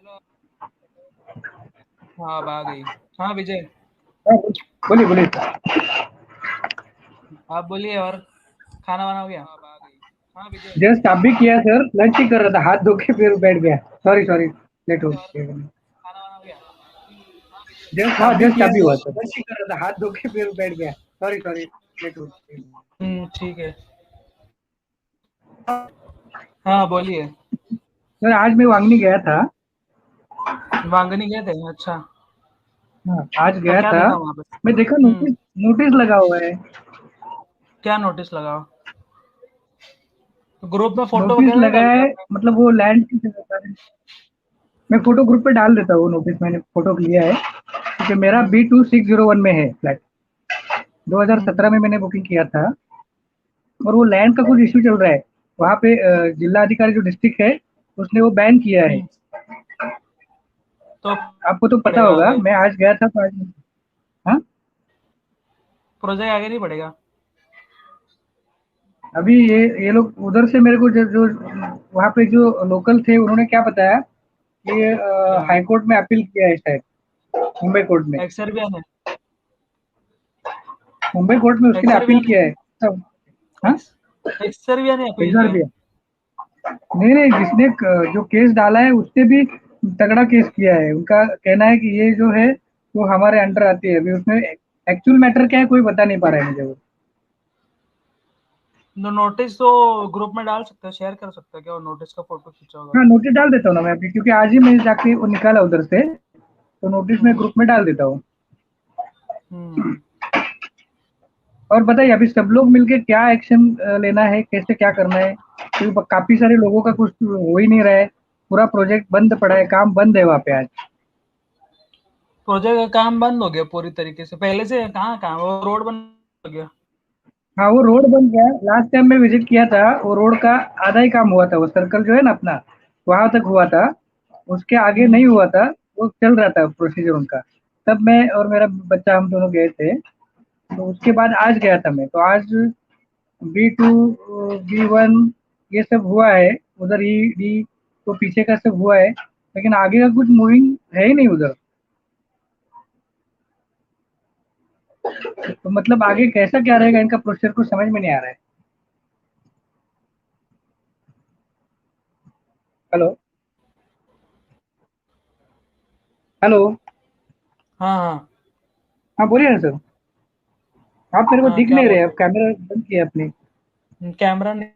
हाँ अब आ गई। हाँ विजय, हाँ, बोलिए बोलिए। आप बोलिए। और खाना वाना हो गया? जस्ट आप भी किया सर, लंच ही कर रहा था, हाथ धो के फिर बैठ गया। सॉरी सॉरी, लेट हो गया। जस्ट, हाँ आप भी जस्ट किया अभी हुआ सर? था, लंच ही कर रहा था, हाथ धो के फिर बैठ गया। सॉरी सॉरी, लेट हो गया। ठीक है। हाँ बोलिए। सर आज मैं वांगनी गया था। वांगनी गए थे? अच्छा। हाँ आज तो गया क्या था। देखा वहाँ पे? मैं देखा नोटिस, नोटिस लगा हुआ है। क्या नोटिस लगा? तो ग्रुप में फोटो नोटिस वगैरह नहीं लगा डाली क्या है, आपने? मतलब वो लैंड की जगह पर। मैं फोटो ग्रुप पे डाल देता हूँ, नोटिस मैंने फोटो लिया है, क्योंकि मेरा हम्म B2601 में है फ्लैट। 2017 हम्म में मैंने बुकिंग किया था। और वो लैंड का कुछ इश्यू चल रहा है वहाँ पे। जिला अधिकारी जो डिस्ट्रिक्ट है, उसने वो बैन किया है। हम्म। तो आपको तो पता पड़ेगा होगा, आगे? मैं आज गया था तो आज। हाँ, प्रोजेक्ट आगे नहीं बढ़ेगा? अभी ये लोग उधर से मेरे को जो वहाँ पे जो लोकल थे, उन्होंने क्या बताया कि ये क्या? हाई कोर्ट में अपील किया है शायद, मुंबई कोर्ट में। एक्सर्बियन है? मुंबई कोर्ट में उसके लिए अपील एक्सर्बियन है? किया है सब। हाँ, एक्सर्बियन ने अपील इधर किया भी है? है। नहीं नहीं, जिसने जो केस डाला है उससे भी तगड़ा केस किया है। उनका कहना है कि ये जो है वो हमारे अंडर आती है। अभी उसमें एक्चुअल मैटर क्या है कोई बता नहीं पा रहा है मुझे वो। तो नोटिस तो ग्रुप में डाल सकते हो, शेयर कर सकते हो क्या? वो नोटिस का फोटो खींचा होगा हाँ तो। नोटिस डाल देता हूँ ना मैं अभी, क्योंकि आज ही मैं जाके वो निकाला उधर से, तो नोटिस मैं हम्म ग्रुप में डाल देता हूँ। हम्म। और बताइए अभी सब लोग मिलके क्या एक्शन लेना है, कैसे क्या करना है, क्योंकि काफी सारे लोगों का कुछ हो ही नहीं रहा है। पूरा प्रोजेक्ट बंद पड़ा है, काम बंद है वहाँ पे आज। प्रोजेक्ट का काम बंद हो गया पूरी तरीके से? पहले से कहाँ काम, वो रोड बंद हो गया? हाँ वो रोड बन गया। लास्ट टाइम मैं विजिट किया था, वो रोड का आधा ही काम हुआ था। वो सर्कल जो है ना अपना, वहां तक हुआ था। उसके आगे नहीं हम्म हुआ था। वो चल रहा था प्रोसीजर उनका। तब मैं और मेरा बच्चा, हम दोनों गए थे। तो उसके बाद आज गया था मैं, तो आज B2, B1, ये सब हुआ है। उधर E D तो पीछे का सब हुआ है, लेकिन आगे का कुछ मूविंग है ही नहीं उधर। तो मतलब आगे कैसा क्या रहेगा इनका प्रोसीजर, कुछ समझ में नहीं आ रहा है। Hello, hello. हाँ हाँ हाँ बोलिए ना सर। आप मेरे को हाँ। दिख क्या नहीं रहे, बोल आप कैमरा बंद किए अपने। कैमरा नहीं?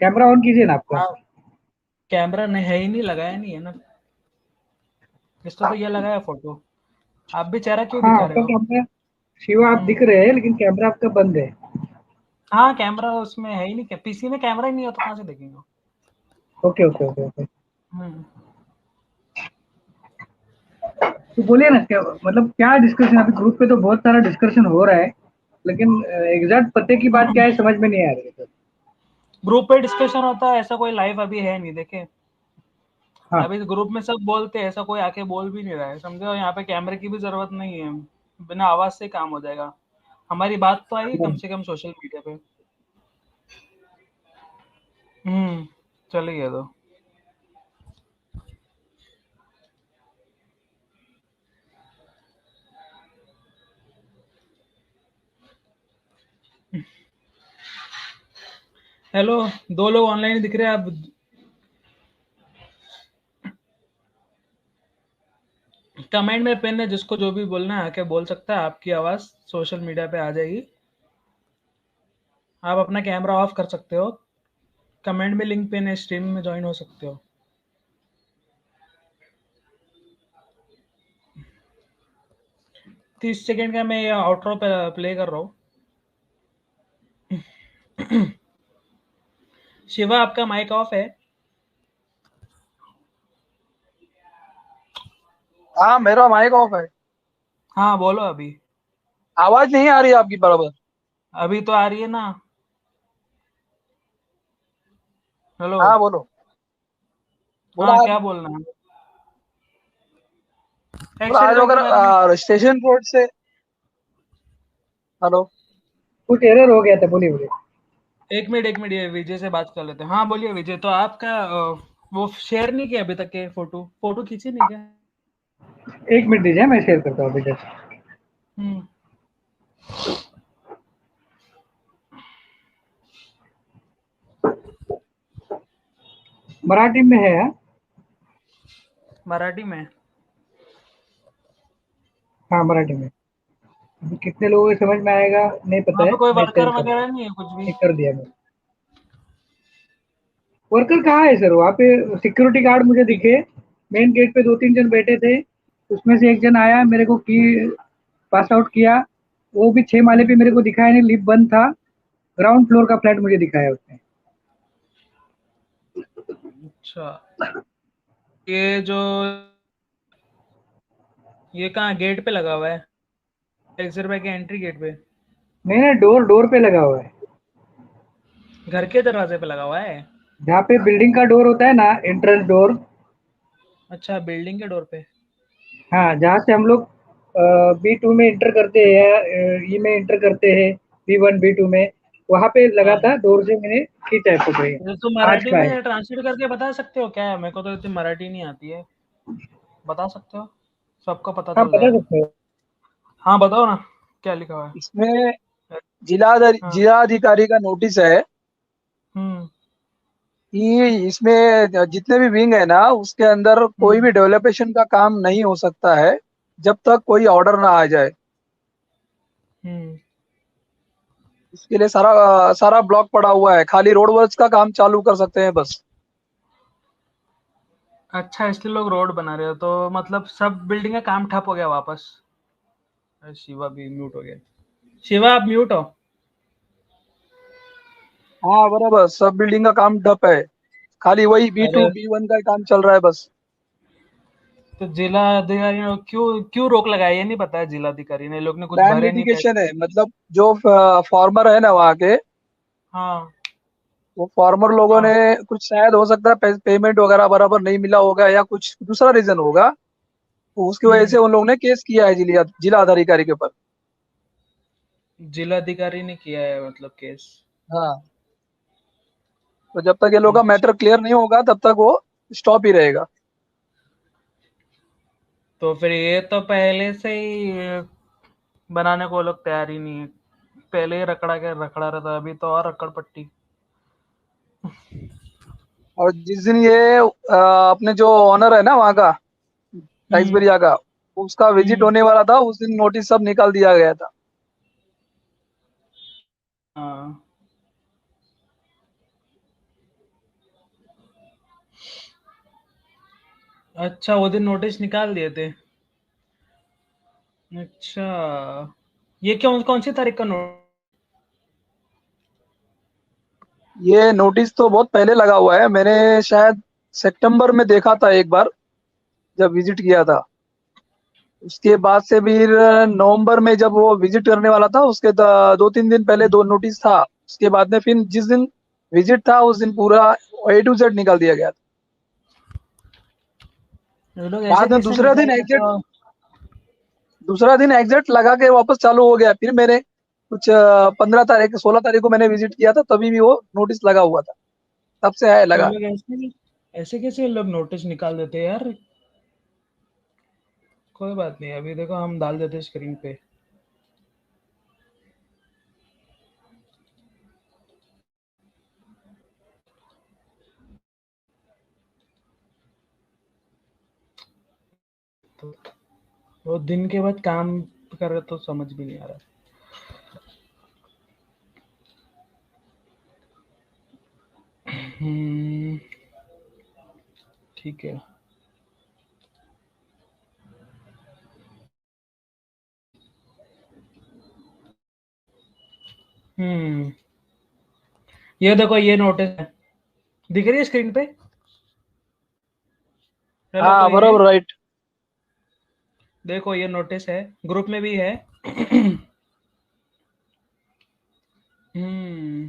कैमरा ऑन कीजिए ना आपका। हाँ, कैमरा नहीं है ही नहीं, लगाया नहीं है ना। इसको तो ये लगाया फोटो। आप भी चेहरा क्यों हाँ दिखा रहे आपका हो? कैमरा, शिवा आप दिख हम्म। रहे हैं, लेकिन कैमरा आपका बंद है। हाँ कैमरा उसमें है ही नहीं, पीसी में कैमरा ही नहीं हो तो कहाँ से देखेंगे? Okay okay okay okay. Hmm. तो बोलिए ना, क्या मतलब क्या डिस्कशन, अभी ग्रुप पे तो बहुत सारा डिस्कशन हो रहा है, लेकिन एग्जैक्ट पते की बात क्या है समझ में नहीं आ रही है सर। ग्रुप पे डिस्कशन होता है, ऐसा कोई लाइव अभी है नहीं देखे। हाँ अभी ग्रुप में सब बोलते हैं, ऐसा कोई आके बोल भी नहीं रहा है, समझो। यहाँ पे कैमरे की भी जरूरत नहीं है, बिना आवाज से काम हो जाएगा। हमारी बात तो आएगी कम हाँ। से कम सोशल मीडिया पे। चलिए तो। हेलो, दो लोग ऑनलाइन दिख रहे हैं आप। कमेंट में पिन है, जिसको जो भी बोलना है आके बोल सकता है, आपकी आवाज सोशल मीडिया पे आ जाएगी। आप अपना कैमरा ऑफ कर सकते हो। कमेंट में लिंक पिन है, स्ट्रीम में ज्वाइन हो सकते हो। 30 सेकेंड का मैं ये आउटरो पे प्ले कर रहा हूँ। शिवा आपका माइक ऑफ है? हाँ मेरा माइक ऑफ है। हाँ बोलो अभी। आवाज नहीं आ रही है आपकी बराबर। अभी तो आ रही है ना। हेलो। हाँ बोलो। बोला हाँ आज, क्या बोलना है? बोला आज एक्सरबा के बारे में। अगर स्टेशन रोड से। हेलो। कुछ एरर हो गया था, बोलिए बोलिए। एक मिनट ये विजय से बात कर लेते हैं। हाँ बोलिए विजय, तो आपका वो शेयर नहीं किया अभी तक के फोटो खींची नहीं क्या? 1 मिनट दीजिए, मैं शेयर करता हूँ अभी जस्ट। हम्म। मराठी में है हाँ? मराठी में? हाँ मराठी में। अभी कितने लोगों को समझ में आएगा नहीं पता वहाँ है, पे कोई मैं वर्कर शेयर कर वगैरह नहीं है कुछ भी? कर दिया मैं। वर्कर कहाँ है सर? वहाँ पे सिक्योरिटी गार्ड मुझे दिखे, मेन गेट पे 2-3 जन बैठे थे, उसमें से एक जन आया, मेरे को की पास आउट किया। वो भी 6 माले पे मेरे को दिखाया नहीं, लिफ्ट बंद था। ग्राउंड फ्लोर का फ्लैट मुझे दिखाया उसने। अच्छा, ये जो ये कहाँ गेट पे लगा हुआ है? एक्सिट बाय के एंट्री गेट पे? नहीं ना, डोर डोर पे लगा हुआ है। घर के दरवाजे पे लगा हुआ है? जहाँ पे बिल्डिंग का डोर होता है ना, एंट्रेंस डोर। अच्छा, बिल्डिंग के डोर पे। हाँ, जहाँ से हम लोग B2 में इंटर करते हैं, ई में इंटर करते हैं, B1 B2 में, वहाँ पे लगा हाँ, था, डोर से मैंने खींचा है फोटो ये। ये तो आज मराठी का है। में ट्रांसलेट करके बता सकते हो क्या? मेरे को तो इतनी मराठी नहीं आती है, बता सकते हो? सबको पता हाँ चल बता जाएगा। सकते हो। हाँ बताओ ना, क्या लिखा हुआ है? इसमें हाँ। जिलाधिकारी का नोटिस है हम्म। कि इसमें जितने भी विंग है ना, उसके अंदर कोई हम्म। भी डेवलपेशन का काम नहीं हो सकता है जब तक कोई ऑर्डर ना आ जाए। हम्म। इसके लिए सारा सारा ब्लॉक पड़ा हुआ है, खाली रोड वर्क्स का काम चालू कर सकते हैं बस। अच्छा, इसलिए लोग रोड बना रहे हो तो मतलब सब बिल्डिंग का काम ठप हो गया वापस? अरे शिवा भी म्यूट हो गया। शिवा आप म्यूट हो। हाँ बराबर, सब बिल्डिंग का काम ठप है, खाली वही B2 अरे, B1 का काम चल रहा है बस। तो जिला अधिकारी ने क्यों क्यों रोक लगाई, ये नहीं पता है जिलाधिकारी ने? ये लोग ने कुछ लैंड भरे नहीं लिटिगेशन पैसे? है, मतलब जो फार्मर है ना वहाँ के, हाँ। वो फार्मर लोगों ने हाँ। कुछ शायद हो सकता है पेमेंट वगैरह बराबर नहीं मिला होगा या कुछ दूसरा रीजन होगा, तो उसकी वजह हम्म। से उन लोगों ने केस किया है जिला अधिकारी के ऊपर। जिलाधिकारी ने किया है मतलब केस? हाँ, तो जब तक ये लोग का अच्छा, मैटर क्लियर नहीं होगा तब तक वो स्टॉप ही रहेगा। तो फिर ये तो पहले से ही बनाने को लोग तैयार ही नहीं है। पहले ही रखड़ा के रखड़ा रहता, अभी तो और रखड़ पट्टी। और जिस दिन ये अपने जो ऑनर है ना वहाँ का, हम्म। टाइक्सबेरिया का, उसका विजिट हम्म। होने वाला था, उस दिन नोटिस सब निकाल दिया गया था। हाँ। अच्छा, वो दिन नोटिस निकाल दिए थे? अच्छा, ये कौन कौन सी तारीख का नोट? ये नोटिस तो बहुत पहले लगा हुआ है, मैंने शायद सितंबर में देखा था एक बार जब विजिट किया था। उसके बाद से फिर नवंबर में जब वो विजिट करने वाला था, उसके 2-3 दिन पहले दो नोटिस था। उसके बाद में फिर जिस दिन विजिट था उस दिन पूरा A to Z निकाल दिया गया था। ये लोग ऐसे बाद में कैसे निकाल देते हो? दूसरा दिन एग्जैक्ट लगा के वापस चालू हो गया। फिर मैंने कुछ 15 तारीख 16 तारीख को मैंने विजिट किया था, तभी भी वो नोटिस लगा हुआ था, तब से है ये लगा। लोग ऐसे ऐसे कैसे ये लोग नोटिस निकाल देते हैं यार? कोई बात नहीं, अभी देखो हम डाल देते स्क्रीन पे। तो वो दिन के बाद काम कर रहे तो समझ भी नहीं आ रहा। हम्म। ठीक है। हम्म। ये देखो, ये नोटिस है, दिख रही है स्क्रीन पे? हेलो, हाँ कोई है? बराबर राइट। देखो ये नोटिस है, ग्रुप में भी है। हम्म।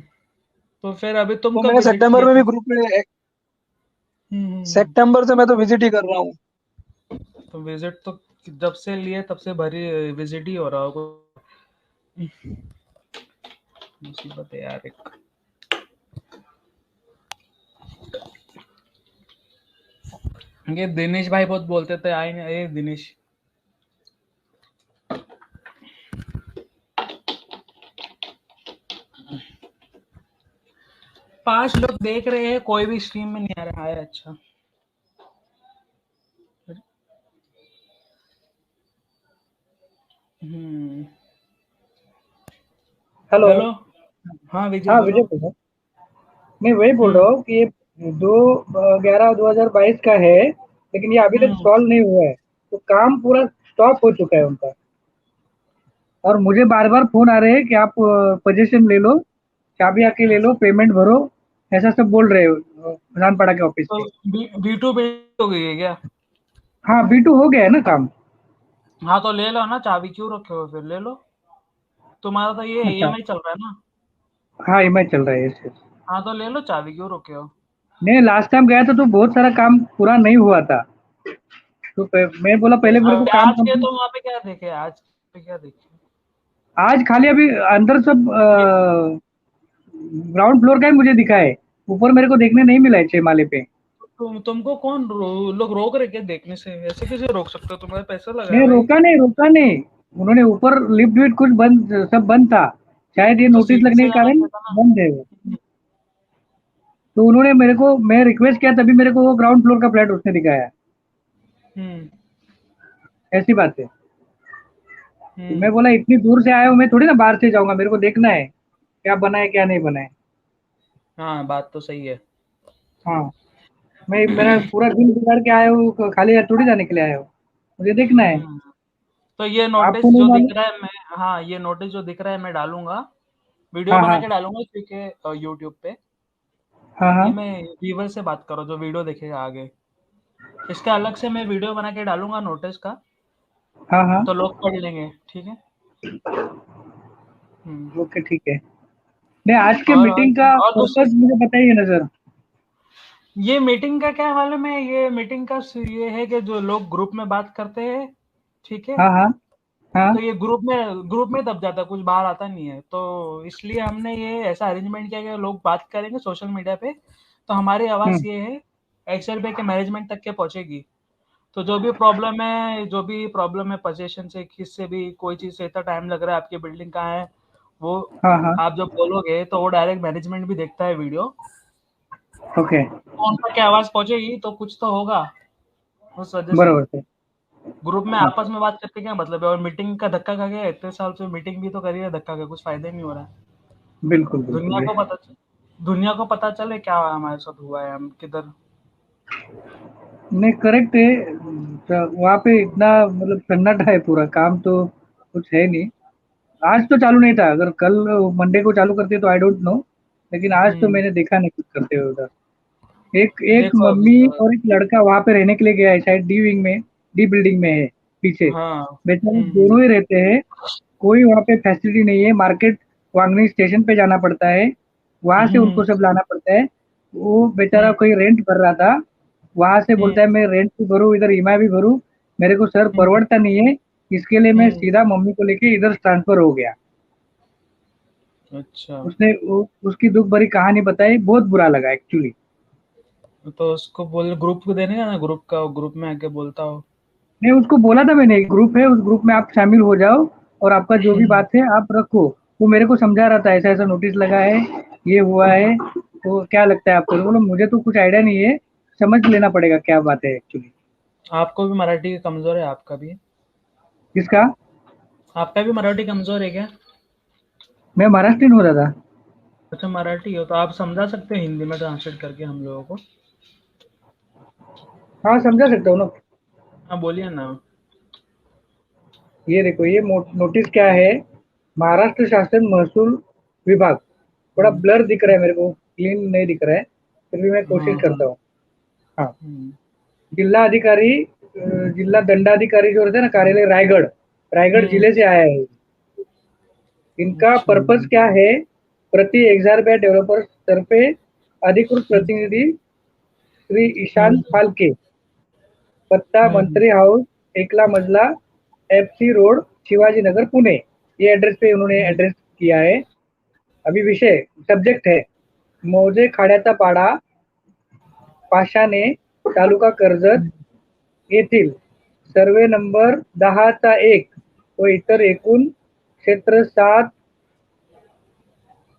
तो फिर अभी तुम तो कब मैं विजिट सितंबर किए में भी थे? ग्रुप में, हम्म। सितंबर से मैं तो विजिट ही कर रहा हूँ। तो विजिट तो जब से लिए तब से भरी विजिट ही हो रहा होगा। मुसीबत है यार एक। ये दिनेश भाई बहुत बोलते थे आएंगे, ये दिनेश। पांच लोग देख रहे हैं, कोई भी स्ट्रीम में नहीं आ रहा है। अच्छा हम्म। हेलो। हेलो। हाँ विजय हाँ बोलो। विजय बोलो। मैं वही बोल रहा हम्म हूँ कि ये 2/11/2022 का है, लेकिन ये अभी तक हम्म। सॉल्व नहीं हुआ है। तो काम पूरा स्टॉप हो चुका है उनका। और मुझे बार बार फोन आ रहे हैं कि आप पोजीशन ले लो, चाबी आके ले लो, पेमेंट भरो, ऐसा सब बोल रहे हो प्रधानपाड़ा के ऑफिस तो पे। B2 पे हो गई है क्या? हाँ B2 हो गया है ना काम। हाँ तो ले लो ना, चाबी क्यों रखे हो फिर, ले लो। तुम्हारा तो ये अच्छा। EMI चल रहा है ना। हाँ ईएमआई चल रहा है yes। हाँ तो ले लो, चाबी क्यों रखे हो? नहीं लास्ट टाइम गया था तो बहुत सारा काम पूरा नहीं हुआ था। तो मैं बोला पहले मेरे को अभी काम आज के कंप्लीट। तो वहाँ पे क्या देखे, आज पे क्या देखे? आज खाली अभी अंदर सब ग्राउंड फ्लोर का ही मुझे दिखा है। ऊपर मेरे को देखने नहीं मिला है 6 माले पे। तुमको कौन लोग रोक रहे क्या देखने से? ऐसे कैसे रोक सकते हो, तुम्हारे पैसा लगा है नहीं भाई। रोका नहीं, रोका नहीं। उन्होंने ऊपर लिफ्ट विफ्ट कुछ बंद, सब बंद था। शायद ये तो नोटिस सीढ़ी लगने से के जाना कारण चाहिए था ना। बंद है वो। तो उन्होंने मेरे को, मैं रिक्वेस्ट किया तभी मेरे को वो ग्राउंड फ्लोर का फ्लैट उसने दिखाया। हम्म ऐसी बात है। तो मैं हम्म। बोला इतनी दूर से आया हूँ, मैं थोड़ी ना बाहर से जाऊंगा, मेरे को देखना है क्या बना है क्या नहीं बना है। हाँ बात तो सही है। हाँ। मैं मेरा पूरा दिन बिगाड़ के आया हूँ, खाली हाथ थोड़ी जाने के लिए आया हूँ, मुझे देखना है। हम्म। तो ये आपको नोटिस नहीं जो दिख मालूम। रहा है मैं, हाँ ये नोटिस जो दिख रहा है मैं डालूंगा, वीडियो हाँ बना हाँ के डालूंगा क्योंकि यूट्यूब पे। हाँ हाँ ये मैं व्यूवर से बात करो जो वीडियो देखेगा आगे, इसका अलग से मैं वीडियो बना के डालूंगा नोटिस का, हाँ हाँ। तो लोग पढ़ लेंगे, ठीक है। हम्म। ओके ठीक है। नहीं आज के और मीटिंग का और दूसरी, पर्पज मुझे बताइए ना सर। ये मीटिंग का क्या मालूम है, ये मीटिंग का ये है कि जो लोग ग्रुप में बात करते हैं, ठीक है, हाँ हाँ हाँ। तो ये ग्रुप में दब जाता है, कुछ बाहर आता नहीं है, तो इसलिए हमने ये ऐसा अरेंजमेंट किया कि लोग बात करेंगे सोशल मीडिया पे, तो हमारी आवाज़ हम्म ये है एक्सेल पे के मैनेजमेंट तक के पहुंचेगी। तो जो भी प्रॉब्लम है पोजीशन से, किससे भी कोई चीज़ से इतना टाइम लग रहा है, आपकी बिल्डिंग कहाँ है, वो हाँ हाँ। आप जब बोलोगे तो वो डायरेक्ट मैनेजमेंट भी देखता है वीडियो, ओके। तो उन तक की आवाज़ पहुंचेगी तो कुछ तो होगा, उस वजह से। बराबर से। ग्रुप में हाँ आपस में बात करके क्या मतलब है, और मीटिंग का धक्का खा के इतने साल से मीटिंग भी तो करी है धक्का का, कुछ फायदा ही नहीं हो रहा है। बिल्कुल दुनिया बिल्कुल। को पता दुनिया को पता चले क्या हमारे साथ हुआ है, हम किधर। नहीं करेक्ट है। तो वहाँ पे इतना मतलब सन्नाटा है, पूरा काम तो कुछ है नहीं। आज तो चालू नहीं था, अगर कल मंडे को चालू करते तो आई डोंट नो। लेकिन आज तो हम्म। मैंने देखा नहीं कुछ करते हुए उधर। एक एक देखो अभी मम्मी तो, और एक लड़का वहाँ पे रहने के लिए गया है, शायद डी विंग में, डी बिल्डिंग में है पीछे। हाँ। बेचारे हम्म। दोनों ही रहते हैं। कोई वहाँ पे फैसिलिटी नहीं है, मार्केट वांगनी स्टेशन पे जाना पड़ता है, वहां से हम्म। उनको सब लाना पड़ता है। वो बेचारा हम्म। कोई रेंट भर रहा था, वहां से हम्म। बोलता है मैं रेंट भी भरूँ इधर ईएमआई भी भरूँ, मेरे को सर हम्म। परवड़ता नहीं है। इसके लिए मैं हम्म। सीधा मम्मी को लेके इधर ट्रांसफर हो गया। अच्छा, उसकी दुख भरी कहानी बताई, बहुत बुरा लगा एक्चुअली। तो उसको बोल, ग्रुप को देने का ना, ग्रुप का, ग्रुप में आके बोलता हो। नहीं उसको बोला था मैंने, एक ग्रुप है उस ग्रुप में आप शामिल हो जाओ, और आपका जो भी हम्म। बात है आप रखो। वो मेरे को समझा रहा था ऐसा ऐसा नोटिस लगा है, ये हुआ है, तो क्या लगता है आपको। तो बोलो मुझे तो कुछ आइडिया नहीं है, समझ लेना पड़ेगा क्या बात है एक्चुअली। आपको भी मराठी कमजोर है, आपका भी, किसका? आपका भी मराठी कमजोर है क्या? मैं महाराष्ट्रियन हो रहा था। अच्छा मराठी हो तो आप समझा सकते हैं हिंदी में ट्रांसलेट करके हम लोगों को। हाँ समझा सकता हूँ ना। हाँ बोलिए ना। ये देखो ये नोटिस क्या है, महाराष्ट्र शासन महसूल विभाग। थोड़ा हम्म। ब्लर दिख रहा है मेरे को, क्लीन नहीं दिख रहा है, फिर भी मैं हाँ कोशिश हाँ। करता हूँ। हाँ। हम्म। जिला अधिकारी, जिला दंडाधिकारी जो रहते हैं ना, कार्यालय रायगढ़, रायगढ़ हम्म। जिले से आया है। इनका अच्छा। पर्पस क्या है, प्रति एक्सारबेट डेवलपर्स तर्फे अधिकृत प्रतिनिधि श्री ईशांत हम्म। फाल्के, पत्ता हम्म। मंत्री हाउस, एकला मजला, एफसी रोड, शिवाजी नगर, पुणे। ये एड्रेस पे उन्होंने हम्म। एड्रेस किया है। अभी विषय सब्जेक्ट है मौजे खाड्याचा पाडा, पाषाणे, तालुका कर्जत, येथील सर्वे नंबर 10/1 व इतर एकूण क्षेत्र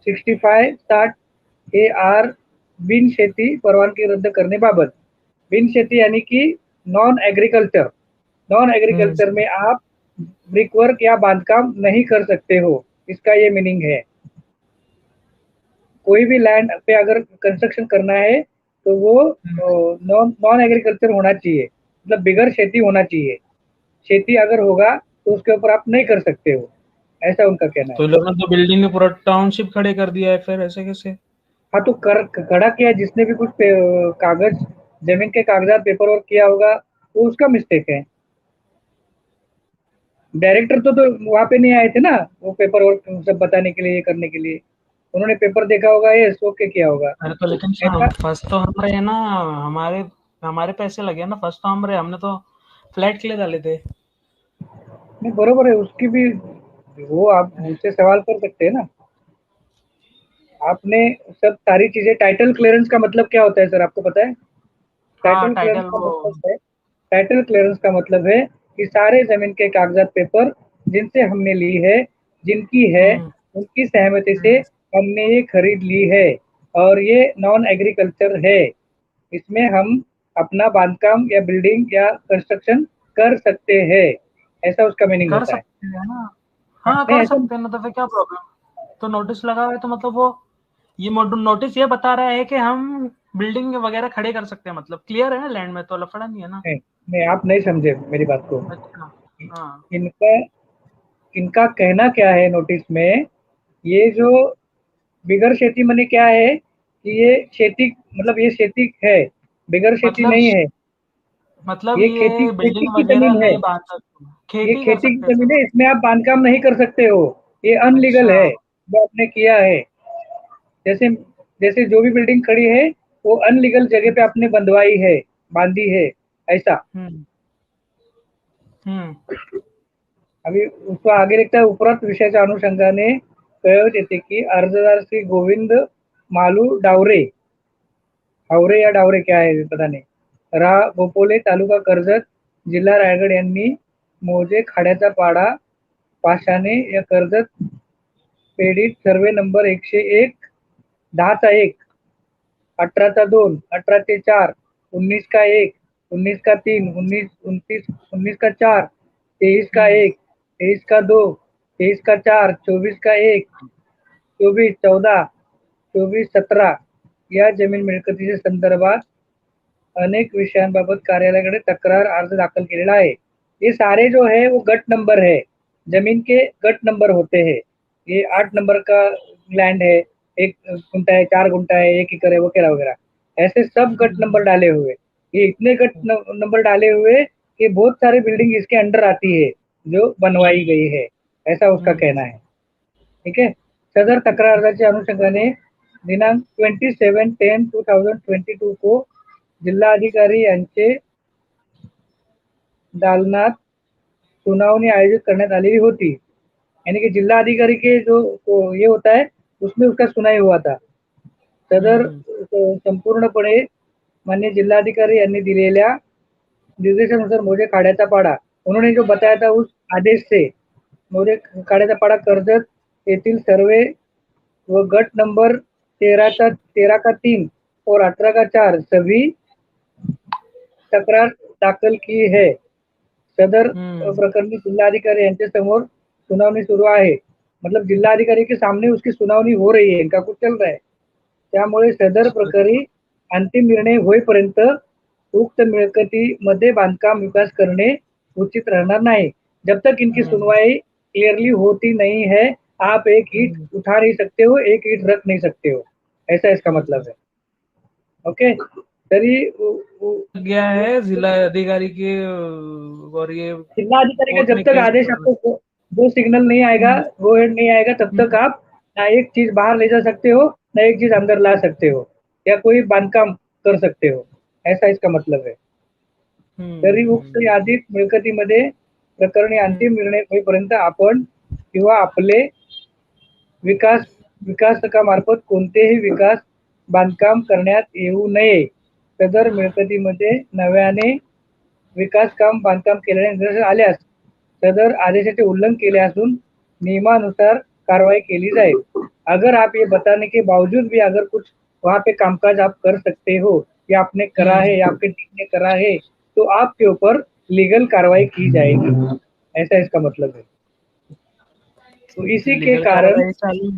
65/60 हे आर बिनशेती परवानगी रद्द करनेबाबत। बिनशेती यानी कि नॉन एग्रीकल्चर। नॉन एग्रीकल्चर में आप ब्रिक वर्क या बांधकाम नहीं कर सकते हो, इसका ये मीनिंग है। कोई भी लैंड पे अगर कंस्ट्रक्शन करना है तो वो नॉन एग्रीकल्चर होना चाहिए, मतलब बिगर खेती होना चाहिए। खेती अगर होगा तो उसके ऊपर आप नहीं कर सकते हो, ऐसा उनका कहना है। तो लोगों ने तो बिल्डिंग में पूरा टाउनशिप खड़े कर दिया है, फिर ऐसे कैसे? हाँ तो खड़ा किया जिसने भी कुछ कागज जमीन के कागजात पेपर वर्क किया होगा वो उसका मिस्टेक है। डायरेक्टर तो वहाँ पे नहीं आए थे ना, वो पेपर वर्क सब बताने के लिए, ये करने के लिए। उन्होंने पेपर देखा होगा, ये ओके किया होगा। अरे तो लेकिन ऐसा फर्स्ट तो हम रहे ना, हमारे हमारे पैसे लगे ना, फर्स्ट तो हम रहे, हमने तो फ्लैट के लिए डाले थे। नहीं, बरोबर है उसकी भी, वो आप मुझसे सवाल कर सकते हैं ना। आपने सब सारी चीजें, टाइटल क्लियरेंस का मतलब क्या होता है सर, आपको पता है? हाँ, टाइटल क्लियरेंस टाइटल का वो मतलब है, टाइटल क्लियरेंस का मतलब है कि सारे जमीन के कागजात पेपर जिनसे हमने ली है, जिनकी है, हम्म, उनकी सहमति से हम्म, हमने ये खरीद ली है और ये नॉन एग्रीकल्चर है। इसमें हम अपना बांधकाम या बिल्डिंग या कंस्ट्रक्शन कर सकते हैं, ऐसा उसका मीनिंग कर होता है। सकते हैं ना। हाँ, हाँ, नहीं कर ऐसा सकते हैं ना, तो फिर क्या प्रॉब्लम? तो नोटिस लगा हुआ है तो मतलब वो ये नोटिस ये बता रहा है कि हम बिल्डिंग वगैरह खड़े कर सकते हैं, मतलब क्लियर है ना, लैंड में तो लफड़ा नहीं है ना। नहीं, नहीं आप नहीं समझे मेरी बात को। अच्छा। हाँ। इनका इनका कहना क्या है नोटिस में, ये जो बिगर खेती मने क्या है कि ये खेती, मतलब ये खेती है, बिगर खेती मतलब नहीं है। मतलब ये खेती ये खेती बिल्डिंग की वगैरह जमीन है, नहीं बांध सकते, ये खेती कर खेती की सकते हैं जमीन सिर्फ। है, इसमें आप बांधकाम नहीं कर सकते हो। ये अनलीगल अच्छा। है जो आपने किया है। जैसे जैसे जो भी बिल्डिंग खड़ी है वो अनलीगल जगह पे आपने बंधवाई है, बांधी है, ऐसा। हम्म, हम्म, अभी उसको आगे लिखता है, उपरोक्त विषयाच्या अनुषंगाने कळविण्यात येते की अर्जदार श्री गोविंद मालू डावरे, हावरे या डावरे क्या है पता नहीं, राहा गोपोले तालुका कर्जत जिल्हा रायगड यांनी मोजे खाड्याचा पाडा पाशाने या कर्जत पेढीत सर्वे नंबर 101 10/1 18/2 18/4 19/1 19/3 19/4 23/1 23/2 23/4 24/1 24/14 24/17 या जमीन मिळकतीच्या संदर्भात अनेक विषयांबाबत कार्यालयाकडे तक्रार अर्ज दाखल केलेला आहे। ये सारे जो है वो गट नंबर है, जमीन के गट नंबर होते हैं। ये 8 नंबर का लैंड है, 1 गुंठा है, 4 गुंठा है, 1 एकड़ है, वगैरह वगैरह, ऐसे सब गट नंबर डाले हुए। ये इतने गट नंबर डाले हुए कि बहुत सारी बिल्डिंग इसके अंडर आती है जो बनवाई गई है, ऐसा उसका कहना है। ठीक है। सदर तक्रार अर्जाच्या अनुषंगाने दिनांक 27/10/2022 को जिल्हाधिकारी यांचे दालनात सुनावणी आयोजित करण्यात आलेली होती। यानी कि जिल्हाधिकारी के जो तो ये होता है उसमें उसका सुनाई हुआ था। सदर संपूर्णपणे माननीय जिल्हाधिकारी यांनी दिलेल्या निर्देशानुसार मोजे खाड्याचा पाडा, उन्होंने जो बताया था उस आदेश से मोजे खाड्याचा पाडा कर्जत येथील सर्वे व गट नंबर 13 का 3 और 18 का 4 सभी तक्रार दाखल की है। सदर प्रकरणी जिल्हाधिकारी यांच्या समोर सुनावणी सुरू आहे, मतलब जिल्हाधिकारी के सामने उसकी सुनावणी हो रही है, इनका कुछ चल रहा है। त्यामुळे सदर प्रकरणी अंतिम निर्णय होईपर्यंत उक्त मिळकतीमध्ये बांधकाम विकास करणे उचित रहना नहीं। जब तक इनकी सुनवाई क्लियरली होती नहीं है, आप एक ईंट उठा नहीं सकते हो, एक ईंट रख नहीं सकते हो, ऐसा इसका मतलब है। ओके। तरी गया है जिला अधिकारी के और ये जिल्हाधिकारी का कोर्ट जब में तक केस आदेश चल रहा आपको जो सिग्नल नहीं आएगा, गो हेड नहीं आएगा, तब तक आप ना एक चीज बाहर ले जा सकते हो, ना एक चीज अंदर ला सकते हो, या कोई बांधकाम कर सकते हो, ऐसा इसका मतलब है। तरी उक्त यादीत मिळकतीमध्ये प्रकरणी अंतिम निर्णय होईपर्यंत आपण किंवा आपले विकासकामार्फत कोणतेही विकास बांधकाम करण्यात येऊ नये। सदर मिळकतीमध्ये नव्याने विकास काम बांधकाम केल्याने निदर्शनास आल्यास सदर आदेशाचे उल्लंघन केले असून नियमानुसार कार्रवाई केली जाए। अगर आप ये बताने के बावजूद भी अगर कुछ वहाँ पे कामकाज आप कर सकते हो या आपने करा है या आपके टीम ने करा है तो आपके ऊपर लीगल कार्रवाई की जाएगी, ऐसा इसका मतलब है। तो इसी के लीगल कारण कार्रवाई चालू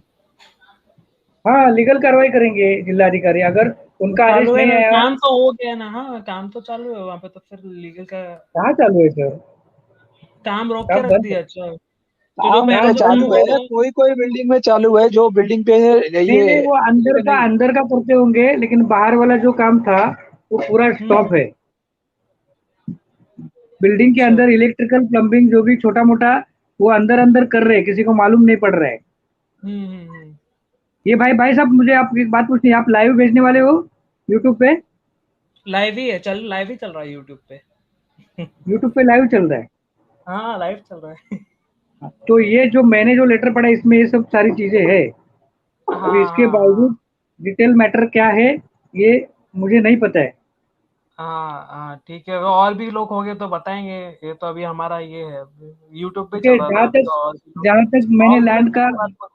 हाँ लीगल कार्रवाई करेंगे जिलाधिकारी, अगर उनका आदेश चालू है नहीं ना, आया। काम तो हो गया ना। हाँ, काम तो चालू है वहाँ पे, तो फिर लीगल का कहाँ चालू है सर? काम रोक के काम रख बंद है। दिया। अच्छा, तो जो काम मेरा तो जो बंद चालू है। है, कोई कोई बिल्डिंग में चालू है, जो बिल्डिंग पे नहीं ये नहीं, वो पे नहीं। अंदर का करते होंगे, लेकिन बाहर वाला जो काम था वो पूरा स्टॉप हम्म। है। बिल्डिंग के अच्छा। अंदर इलेक्ट्रिकल प्लम्बिंग जो भी छोटा मोटा वो अंदर अंदर कर रहे हैं, किसी को मालूम नहीं पड़ रहा है। हम्म। ये भाई साहब, मुझे आप एक बात पूछनी है, आप लाइव भेजने वाले हो यूट्यूब पे? लाइव ही है, लाइव ही चल रहा है यूट्यूब पे। यूट्यूब पे लाइव चल रहा है? हाँ, लाइव चल रहा है। तो ये जो मैंने जो लेटर पढ़ा इसमें ये सब सारी चीजें है। हाँ तो इसके हाँ हाँ बावजूद डिटेल मैटर क्या है ये मुझे नहीं पता है। हाँ हाँ, ठीक है। और भी लोग होंगे तो बताएंगे। ये तो अभी हमारा ये है, यूट्यूब पे चल क्योंकि रहा है ना अभी, तो और भी लोग, जहाँ तक मैंने और भी लोग लैंड का, मिलके बात करो।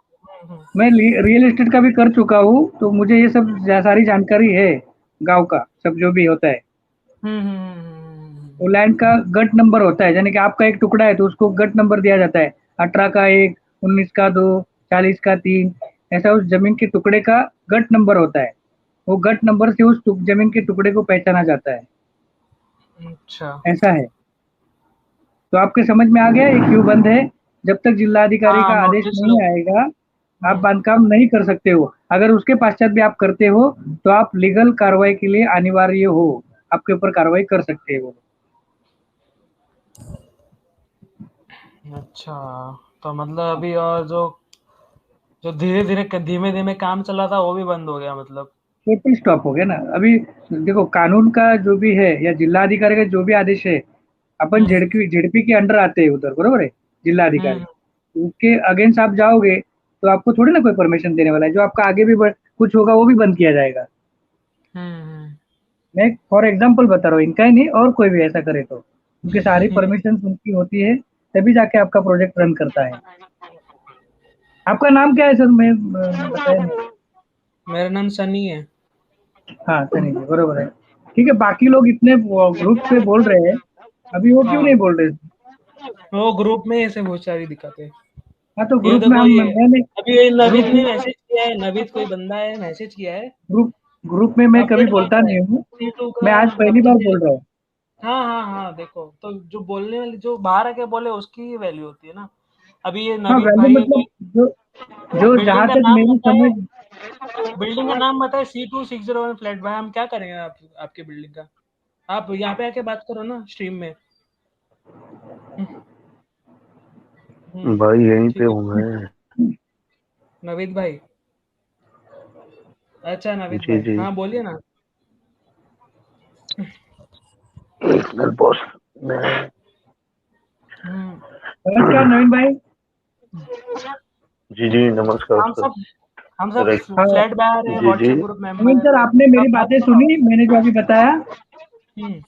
मैं रियल एस्टेट का भी कर चुका हूँ, तो मुझे ये सब सारी जानकारी है गांव का सब जो भी होता है। तो लैंड का गट नंबर होता है, यानी कि आपका एक टुकड़ा है तो उसको गट नंबर दिया जाता है, 18 का 1, 19 का 2, 40 का 3, ऐसा उस जमीन के टुकड़े का गट नंबर होता है। वो गट नंबर से उस जमीन के टुकड़े को पहचाना जाता है। अच्छा। ऐसा है। तो आपके समझ में आ गया ये क्यों बंद है? जब तक जिलाधिकारी हाँ, का आदेश नोटिस नहीं लो। आएगा आप बांधकाम नहीं कर सकते हो। अगर उसके पश्चात भी आप करते हो तो आप लीगल कार्रवाई के लिए अनिवार्य हो, आपके ऊपर कार्रवाई कर सकते हैं वो। अच्छा, तो मतलब अभी और जो जो धीमे धीमे काम चला था वो भी बंद हो गया मतलब। टोटल स्टॉप हो गया ना अभी। देखो कानून का जो भी है या जिलाधिकारी का जो भी आदेश है, अपन हम्म जेडपी के अंडर आते हैं उधर, बरोबर है? जिलाधिकारी, हम्म तो उसके अगेंस्ट आप जाओगे तो आपको थोड़ी ना कोई परमिशन देने वाला है। जो आपका आगे भी कुछ होगा वो भी बंद किया जाएगा। हम्म मैं फॉर एग्जाम्पल बता रहा हूँ, इनका ही नहीं और कोई भी ऐसा करे तो, क्योंकि सारी परमिशन उनकी होती है, तभी जाके आपका प्रोजेक्ट रन करता है। आपका नाम क्या है सर? मैं बताया नहीं। मेरा नाम सनी है। हाँ सनी जी, बरोबर है। ठीक है, बाकी लोग इतने ग्रुप पे बोल रहे हैं, अभी वो क्यों हाँ, नहीं बोल रहे? वो ग्रुप में ऐसे बहुत सारी दिक्कतें हैं। हाँ तो ये ग्रुप में देखो, हम ये मैंने अभी ये नवीद ग्रुप ने मैसेज किया है। नवीद कोई बंदा है, मैसेज किया है। ग्रुप ग्रुप में मैं कभी अपडेट बोलता मांग रहा है, नहीं हूँ। C2 मैं का आज पहली बार अपडेट। बोल रहा हूँ। हाँ हाँ हाँ, देखो तो जो बोलने वाली, जो बाहर आके बोले उसकी वैल्यू होती है ना। अभी ये हाँ नवीद वैल्यू भाई है मतलब कोई। जो जो बिल्डिंग जहाँ का तक नाम मेरी बताए, समझ। बिल्डिंग का नाम बताए C2601 फ्लैट। भाई हम क्या करेंगे आपकी बिल्डिंग का? आप यहाँ पे आके बात करो ना स्ट्रीम में। भाई यहीं पे ठीक है हूँ मैं। नवीद भाई। अच्छा नवीद जी भाई, जी। हाँ बोलिए ना। एक मिनट बॉस, मैं। हम्म। नमस्कार नवीन भाई। जी जी नमस्कार हम सर। सब हम सर सब एक। हाँ फ्लैट बायर है, जी जी। व्हाट्सएप ग्रुप नवीन मेंबर सर, है, आपने सब मेरी बात बातें करो। सुनी मैंने जो अभी बताया? हम्म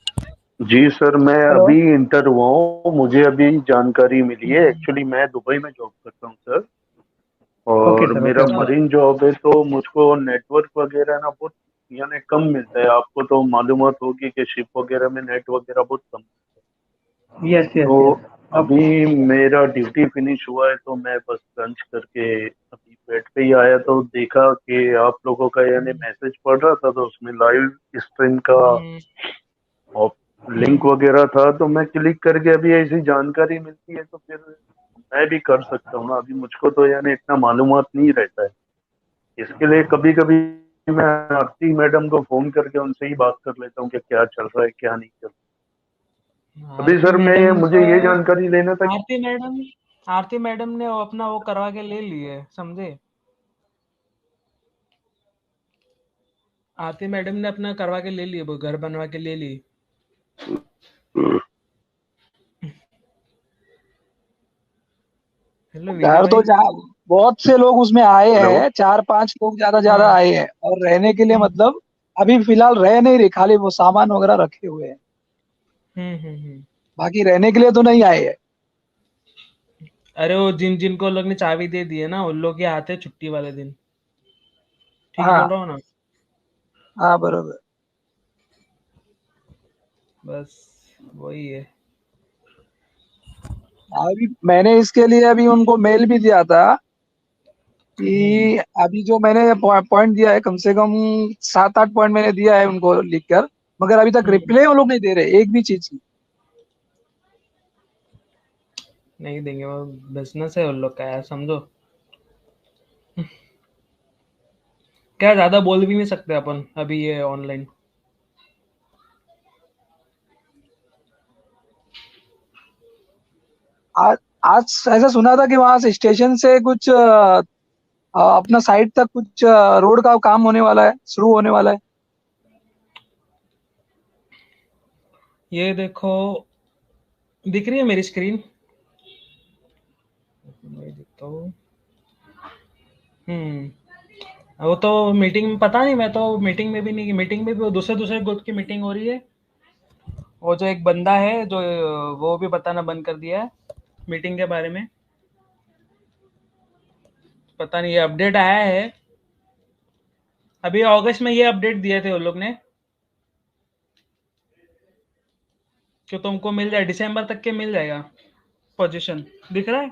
जी सर, मैं हेलो। अभी इंटर हुआ हूँ, मुझे अभी जानकारी मिली है। हम्म। एक्चुअली मैं दुबई में जॉब करता हूँ सर, ओके और सर, ओके मेरा ओके। अच्छा। मरीन जॉब है, तो मुझको नेटवर्क वगैरह ना बहुत यानी कम मिलता है। आपको तो मालूमात होगी कि शिप वगैरह में नेट वगैरह बहुत कम। यस यस तो यस। अब अभी मेरा ड्यूटी फिनिश हुआ है, तो मैं बस लंच करके अभी बेड पे ही आया, तो देखा कि आप लोगों का यानी मैसेज पढ़ रहा था, तो उसमें लाइव स्ट्रीम का हम्म लिंक वगैरह था, तो मैं क्लिक करके अभी ऐसी जानकारी मिलती है तो फिर मैं भी कर सकता हूँ ना। अभी मुझको तो यानी इतना मालूमात नहीं रहता है, इसके लिए कभी कभी मैं आरती मैडम को फोन करके उनसे ही बात कर लेता हूँ कि क्या चल रहा है क्या नहीं चल रहा है। अभी आरती सर मैं मैडम मुझे का ये जानकारी लेना था। आरती मैडम आरती मैडम ने वो अपना वो करवा के ले लिए, समझे? आरती मैडम ने अपना करवा के ले लिए, वो घर बनवा के ले ली। हेलो विजय घर तो भाई। बहुत से लोग उसमें आए हेलो। हैं, 4-5 लोग ज्यादा ज्यादा हाँ। आए हैं, और रहने के लिए हम्म मतलब अभी फिलहाल रह नहीं रहे, खाली वो सामान वगैरह रखे हुए हैं। हम्म। बाकी रहने के लिए तो नहीं आए हैं। अरे वो जिनको लोग ने चाबी दे दी है ना, उन लोग के आते हैं छुट्टी वाले दिन। ठीक बोल हाँ रहा हूँ ना? हाँ बरोबर। बस वही है। अभी मैंने इसके लिए अभी उनको मेल भी दिया था कि अभी जो मैंने पॉइंट दिया है, कम से कम 7-8 पॉइंट मैंने दिया है उनको लिखकर, मगर अभी तक हम्म। रिप्लाई वो लोग नहीं दे रहे एक भी चीज की। नहीं देंगे, वो बिजनेस है उन लोग का यार, समझो। क्या ज्यादा बोल भी नहीं सकते अपन अभी ये ऑनलाइन। आज आज ऐसा सुना था कि वहां से स्टेशन से कुछ अपना साइड तक कुछ रोड का काम होने वाला है, शुरू होने वाला है। ये देखो, दिख रही है मेरी स्क्रीन? मैं दिखता हूँ। वो तो मीटिंग में पता नहीं, मैं तो मीटिंग में भी नहीं, मीटिंग में भी वो दूसरे दूसरे ग्रुप की मीटिंग हो रही है। वो जो एक बंदा है जो, वो भी बताना बंद कर दिया है मीटिंग के बारे में। पता नहीं, ये अपडेट आया है अभी अगस्त में, ये अपडेट दिए थे उन लोग ने कि तुमको मिल जाए दिसंबर तक के, मिल जाएगा पोजीशन। दिख रहा है?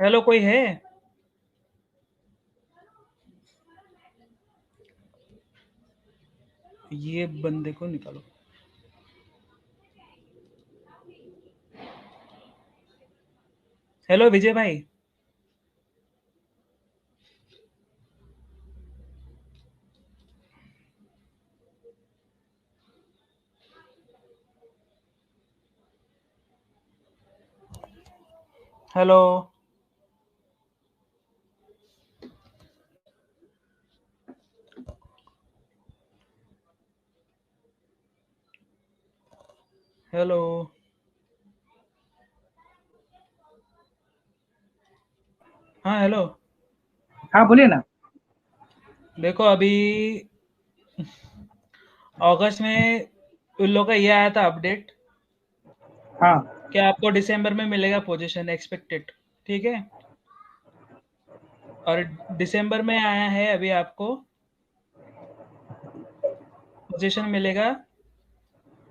हेलो, कोई है? ये बंदे को निकालो। हेलो विजय भाई। हेलो। हेलो। हाँ हेलो। हाँ बोलिए ना। देखो अभी अगस्त में उन लोग का ये आया था अपडेट हाँ कि आपको दिसंबर में मिलेगा पोजीशन एक्सपेक्टेड। ठीक है, और दिसंबर में आया है अभी आपको पोजीशन मिलेगा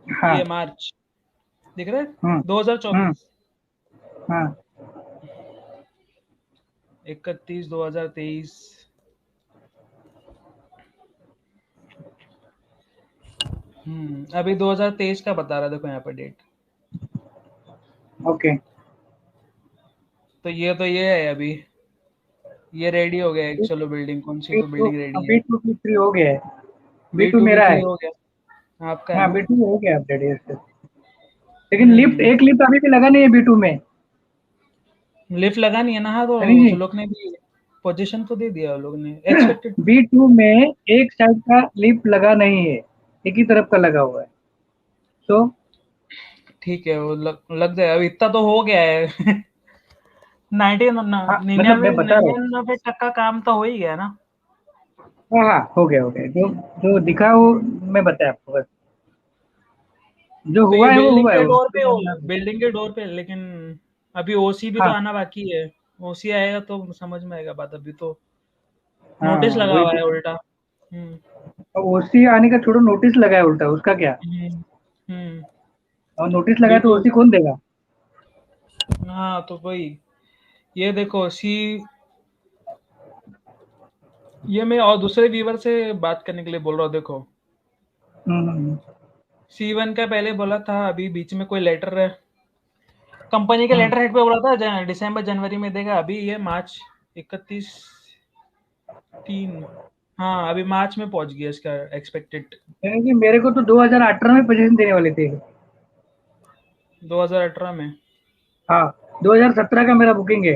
हाँ। ये मार्च। दिख रहा है? हम्म हम्म 2024, हाँ 31/2023। अभी 2023 का बता रहा, देखो यहाँ पर डेट। ओके। तो ये है अभी, ये रेडी हो गया है। चलो बिल्डिंग, कौन सी बी तो टू बिल्डिंग रेडी है। बी टू बी थ्री हो गया है। B B two two B मेरा थ्री है। हो गया आपका, है हाँ ना? बी टू हो गया अपडेट इससे। लेकिन लिफ्ट, हम्म। एक लिफ्ट अभी भी लगा नहीं है बी टू में। लिफ्ट लगा नहीं है ना? हाँ, तो सनी उस जी, लोग ने भी पोजीशन तो दे दिया उन लोग ने, एक्सपेक्टेड। बी टू में एक साइड का लिफ्ट लगा नहीं है, एक ही तरफ का लगा हुआ है। तो ठीक है, वो लग जाए, अब इतना तो हो गया है। 90 हाँ मतलब निन्यानवे मैं बता रहा हूँ। 99% काम तो हो ही गया ना। हाँ हाँ हो गया जो जो दिखा वो मैं बताया आपको बस। जो तो ये हुआ है वो बिल्डिंग हुआ है, के डोर उसको पे हो, जानना है। बिल्डिंग के डोर पे, लेकिन अभी ओसी भी तो हाँ आना बाकी है। ओसी आएगा तो समझ में आएगा बात, अभी तो नोटिस हाँ लगा वही हुआ तो। है उल्टा। हम्म। ओसी आने का छोड़ो, नोटिस लगा है उल्टा, उसका क्या? हम्म। हम्म। और नोटिस लगा वही है तो तो। ओसी कौन देगा? हाँ तो वही, ये देखो सी, ये मैं और दूसरे व्यूवर से बात करने के लिए बोल रहा हूँ। देखो हम्म C1 का पहले बोला था, अभी बीच में कोई लेटर है कंपनी के हम्म, लेटर हेड पे बोला था दिसंबर जनवरी में देगा, अभी ये मार्च 31/3। हाँ अभी मार्च में पहुंच गया इसका एक्सपेक्टेड। यानी कि मेरे को तो 2018 में पोजीशन देने वाले थे। 2018 में। हाँ 2017 का मेरा बुकिंग है।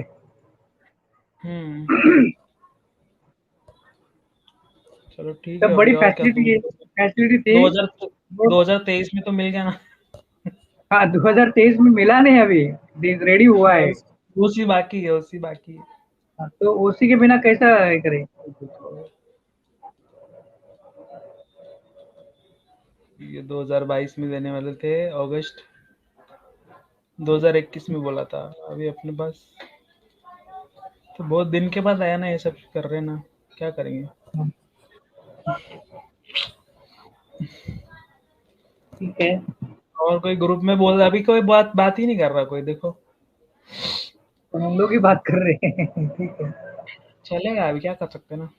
हम्म। चलो ठीक है, तब बड़ी अभी और क्या तुम। फैसिलिटी फैसिलिटी थी। 2000 2023 में तो मिल गया ना। हाँ 2023 में मिला नहीं अभी, रेडी हुआ है। उसी बाकी है, उसी बाकी है। हाँ, तो उसी के बिना कैसा ये करें? ये 2022 में देने वाले थे, अगस्त 2021 में बोला था। अभी अपने पास तो बहुत दिन के बाद आया ना, ये सब कर रहे हैं ना, क्या करेंगे। ठीक है, और कोई ग्रुप में बोल, अभी कोई बात ही नहीं कर रहा कोई, देखो। तो हम लोग ही बात कर रहे हैं। ठीक है, चलेगा, अभी क्या कर सकते हैं ना।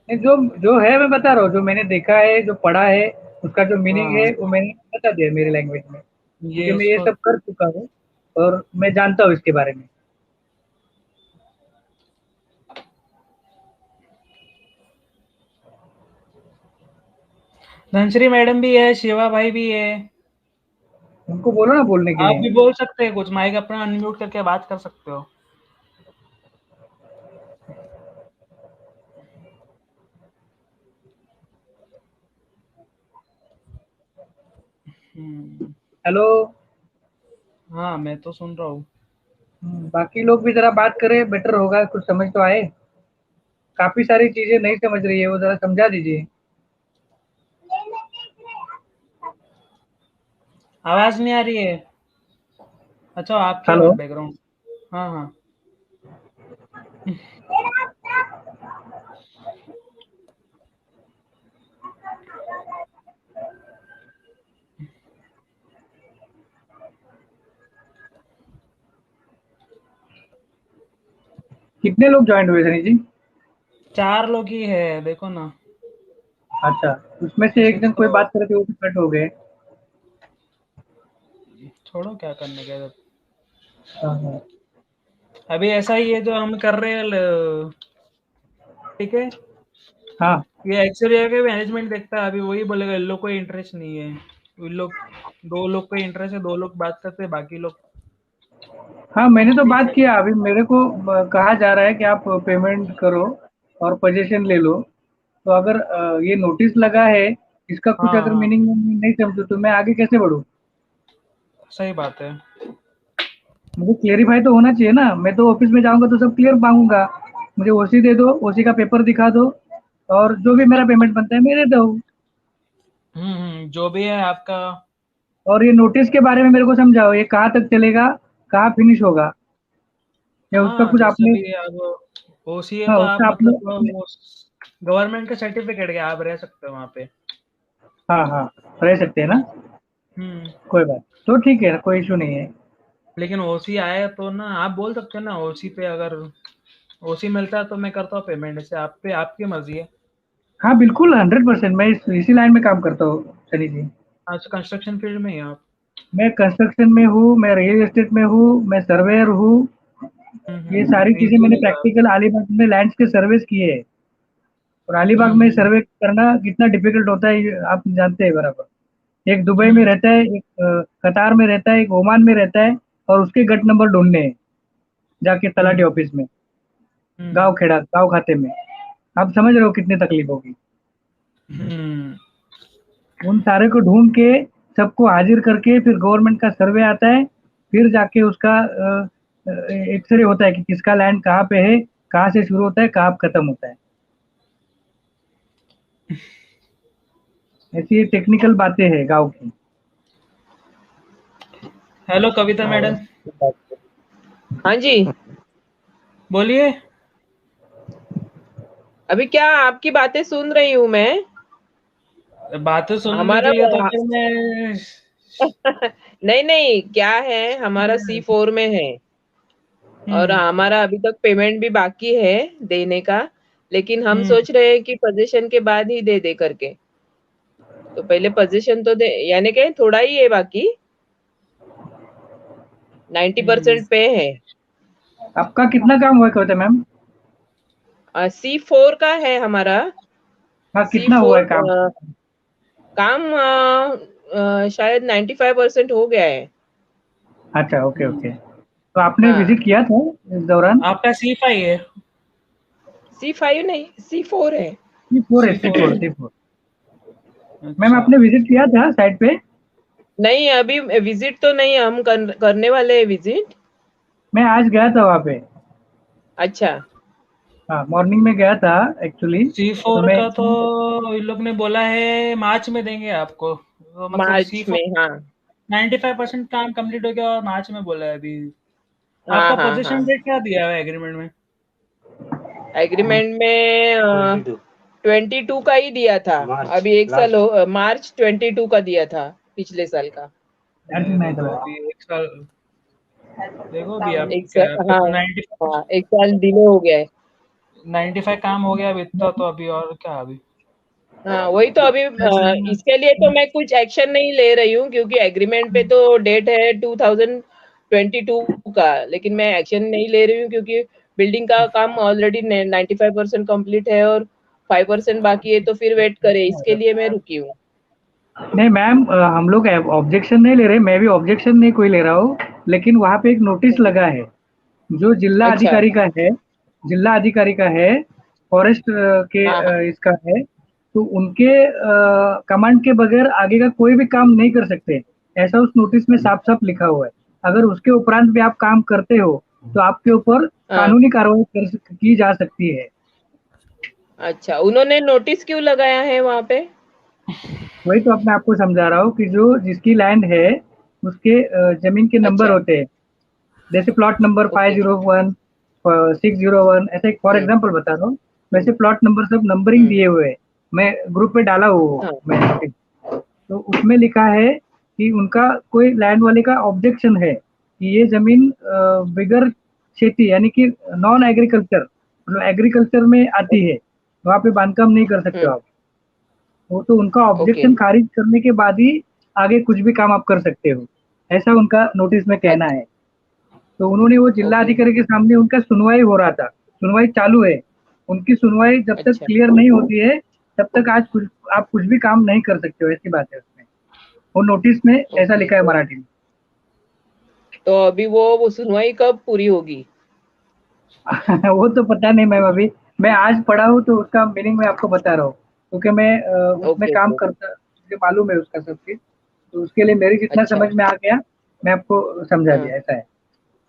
नहीं, जो जो है मैं बता रहा हूँ, जो मैंने देखा है, जो पढ़ा है, उसका जो मीनिंग है हाँ, वो मैंने बता दिया मेरी लैंग्वेज में, क्योंकि ये मैं ये इसको सब कर चुका हूँ और मैं जानता हूँ इसके बारे में। धनश्री मैडम भी है, शिवा भाई भी है। उनको बोलो ना बोलने के आप लिए। भी बोल सकते हैं कुछ, माइक अपना अनम्यूट करके बात कर सकते हो। हेलो। हाँ, मैं तो सुन रहा हूँ। बाकी लोग भी जरा बात करें, बेटर होगा, कुछ समझ तो आए। काफी सारी चीजें नहीं समझ रही है, वो जरा समझा दीजिए। आवाज नहीं आ रही है। अच्छा, आपकी हेलो। आवाज बैकग्राउंड। हाँ हाँ। कितने लोग ज्वाइन हुए सनी जी? 4 लोग ही है, देखो ना। अच्छा, उसमें से एक सिर्फ जन कोई तो बात कर रहे थे, वो भी कट हो गए। छोड़ो, क्या करने का। हाँ हाँ। अभी ऐसा ही है जो हम कर रहे हैं, ठीक है। हाँ ये एक्चुअली के मैनेजमेंट देखता है, अभी वही बोलेगा इन लोग को इंटरेस्ट नहीं है। इन लोग 2 लोग को इंटरेस्ट है, 2 लोग बात करते हैं, बाकी लोग हाँ, मैंने तो ठीक बात है। किया। अभी मेरे को कहा जा रहा है कि आप पेमेंट करो और पोजीशन ले लो। तो अगर ये नोटिस लगा है, इसका कुछ हाँ अगर हाँ, मीनिंग नहीं समझूं तो मैं आगे कैसे बढ़ूँ? सही बात है। मुझे क्लेरिफाई तो होना चाहिए ना। मैं तो ऑफिस में जाऊंगा तो सब क्लियर मांगूंगा। मुझे ओसी दे दो, ओसी का पेपर दिखा दो, और जो भी मेरा पेमेंट बनता है मैं देता हूँ। जो भी है आपका। और ये नोटिस के बारे में मेरे को समझाओ, ये कहाँ तक चलेगा, कहाँ फिनिश होगा, या उसका हाँ, कुछ जैसे आपने। भी अब ओसी है हाँ, तो आप उसका आपने। मतलब वो गवर्नमेंट का सर्टिफिकेट है, आप रह सकते हो वहाँ पे। हाँ हाँ, रह सकते हैं ना। हम्म कोई बात तो ठीक है, कोई इशू नहीं है। लेकिन ओसी आया तो ना, आप बोल सकते हो ना, ओसी पे अगर ओसी मिलता है तो मैं करता हूँ पेमेंट से, आप पे आपकी मर्जी है। हाँ बिल्कुल, 100%। मैं इसी लाइन में काम करता हूँ सनी जी। आज कंस्ट्रक्शन फील्ड में ही हैं आप। मैं कंस्ट्रक्शन में हूँ, मैं रियल एस्टेट में हूँ, मैं सर्वेयर हूँ। ये सारी चीजें मैंने इजीली का। प्रैक्टिकल अलीबाग में लैंड्स के सर्वेस किए हैं। और अलीबाग में हम्म सर्वे करना कितना डिफिकल्ट होता है, ये आप जानते हैं बराबर। एक दुबई में हम्म रहता है, एक कतार में रहता है, एक ओमान में रहता है, और उसके गट नंबर ढूंढने हैं जाके हम्म तलाटी ऑफिस में, हम्म गांव खेड़ा, गांव खाते में। आप समझ रहे हो कितनी तकलीफ होगी। हम्म उन सारे को ढूंढ के सबको हाजिर करके फिर गवर्नमेंट का सर्वे आता है। फिर जाके उसका एक्सरे होता है कि किसका लैंड कहाँ पे है, कहाँ से शुरू होता है, कहाँ खत्म होता है। ऐसी टेक्निकल बातें हैं गांव की। हेलो कविता मैडम। हाँ जी। बोलिए। अभी क्या आपकी बातें सुन रही हूँ मैं। बातें सुनने हमारा के लिए तो फिर मैं नहीं नहीं, क्या है, हमारा C4 में है और हम्म हमारा अभी तक पेमेंट भी बाकी है देने का। लेकिन हम हम्म सोच रहे हैं कि पोजीशन के बाद ही दे दे करके। तो पहले पोजीशन तो दे, यानी कि थोड़ा ही है बाकी, 90% पे है। आपका कितना काम हुआ है कविता मैम? C4 का है हमारा। हाँ, कितना हुआ है C4 काम? काम शायद 95% हो गया है। अच्छा, ओके ओके। हम्म। तो आपने हाँ, विजिट किया था इस दौरान? आपका C5 है। C5 नहीं, C4 है। C4 है, C4 C4 है। C4। मैम, अच्छा। आपने विजिट किया था साइट पे? नहीं, अभी विजिट तो नहीं, हम करने वाले हैं विजिट। मैं आज गया था वहाँ पे। अच्छा। हाँ, मॉर्निंग में गया था एक्चुअली। तो C4 मैं का तो इन लोग ने बोला है मार्च में देंगे आपको। मतलब मार्च C4 में। हाँ 95% काम कंप्लीट हो गया और मार्च में बोला है अभी। हाँ आपका हाँ पोजीशन हाँ। डेट क्या दिया है एग्रीमेंट में? एग्रीमेंट में 22 का ही दिया था। अभी एक साल हो, मार्च 22 का दिया था, पिछले साल का। नहीं देखो अभी एक साल, देखो अभी आप एक क्या साल, हाँ 95 हाँ, एक साल डिले हो गया है। 95 काम हो गया अभी इतना, तो अभी और क्या अभी। हाँ वही तो अभी इसके लिए तो मैं कुछ एक्शन नहीं ले रही हूँ, क्योंकि एग्रीमेंट पे तो डेट है 2022 का, लेकिन मैं एक्शन नहीं ले रही हूँ क्योंकि बिल्डिंग का काम ऑलरेडी 95% कंप्लीट है और 5% बाकी है, तो फिर वेट करे, इसके लिए मैं रुकी हूँ। नहीं मैम, हम लोग ऑब्जेक्शन नहीं ले रहे, मैं भी ऑब्जेक्शन नहीं कोई ले रहा हूँ, लेकिन वहाँ पे एक नोटिस लगा है जो जिला अच्छा। अधिकारी का है, जिला अधिकारी का है, फॉरेस्ट के हाँ हाँ। इसका है, तो उनके कमांड के बगैर आगे का कोई भी काम नहीं कर सकते, ऐसा उस नोटिस में साफ साफ लिखा हुआ है। अगर उसके उपरांत भी आप काम करते हो तो आपके ऊपर हाँ। कानूनी कार्रवाई की जा सकती है। अच्छा, उन्होंने नोटिस क्यों लगाया है वहाँ पे? वही तो अब मैं आपको समझा रहा हूँ कि जो जिसकी लैंड है उसके जमीन के नंबर अच्छा। होते हैं, जैसे प्लॉट नंबर ओके। 501 601, ऐसे फॉर हम्म एग्जांपल बता रहा हूँ, वैसे प्लॉट नंबर सब नंबरिंग हम्म। दिए हुए हैं। मैं ग्रुप में डाला हुआ हूँ हाँ मैंने, तो उसमें लिखा है कि उनका कोई लैंड वाले का ऑब्जेक्शन है कि ये जमीन बिगर खेती यानी कि नॉन एग्रीकल्चर, मतलब एग्रीकल्चर में आती है, वहाँ पे बांधकाम नहीं कर सकते हो हम्म। आप। वो तो उनका ओके। ऑब्जेक्शन खारिज करने के बाद ही आगे कुछ भी काम आप कर सकते हो, ऐसा उनका नोटिस में कहना अच्छा। है। तो उन्होंने वो जिला ओके। अधिकारी के सामने उनका सुनवाई हो रहा था, सुनवाई चालू है, उनकी सुनवाई जब तक अच्छा। क्लियर नहीं होती है तब तक आज कुछ आप कुछ भी काम नहीं कर सकते हो, ऐसी बात है उसमें। वो नोटिस में ऐसा ओके। लिखा है मराठी में। तो अभी वो सुनवाई कब पूरी होगी? वो तो पता नहीं मैम, अभी मैं आज पढ़ा हूँ तो उसका मीनिंग मैं आपको बता रहा हूँ, क्योंकि मैं उसमें ओके काम ओके। करता, मुझे मालूम है उसका सब चीज, तो उसके लिए मेरी जितना अच्छा। समझ में आ गया मैं आपको समझा हाँ। दिया, ऐसा है।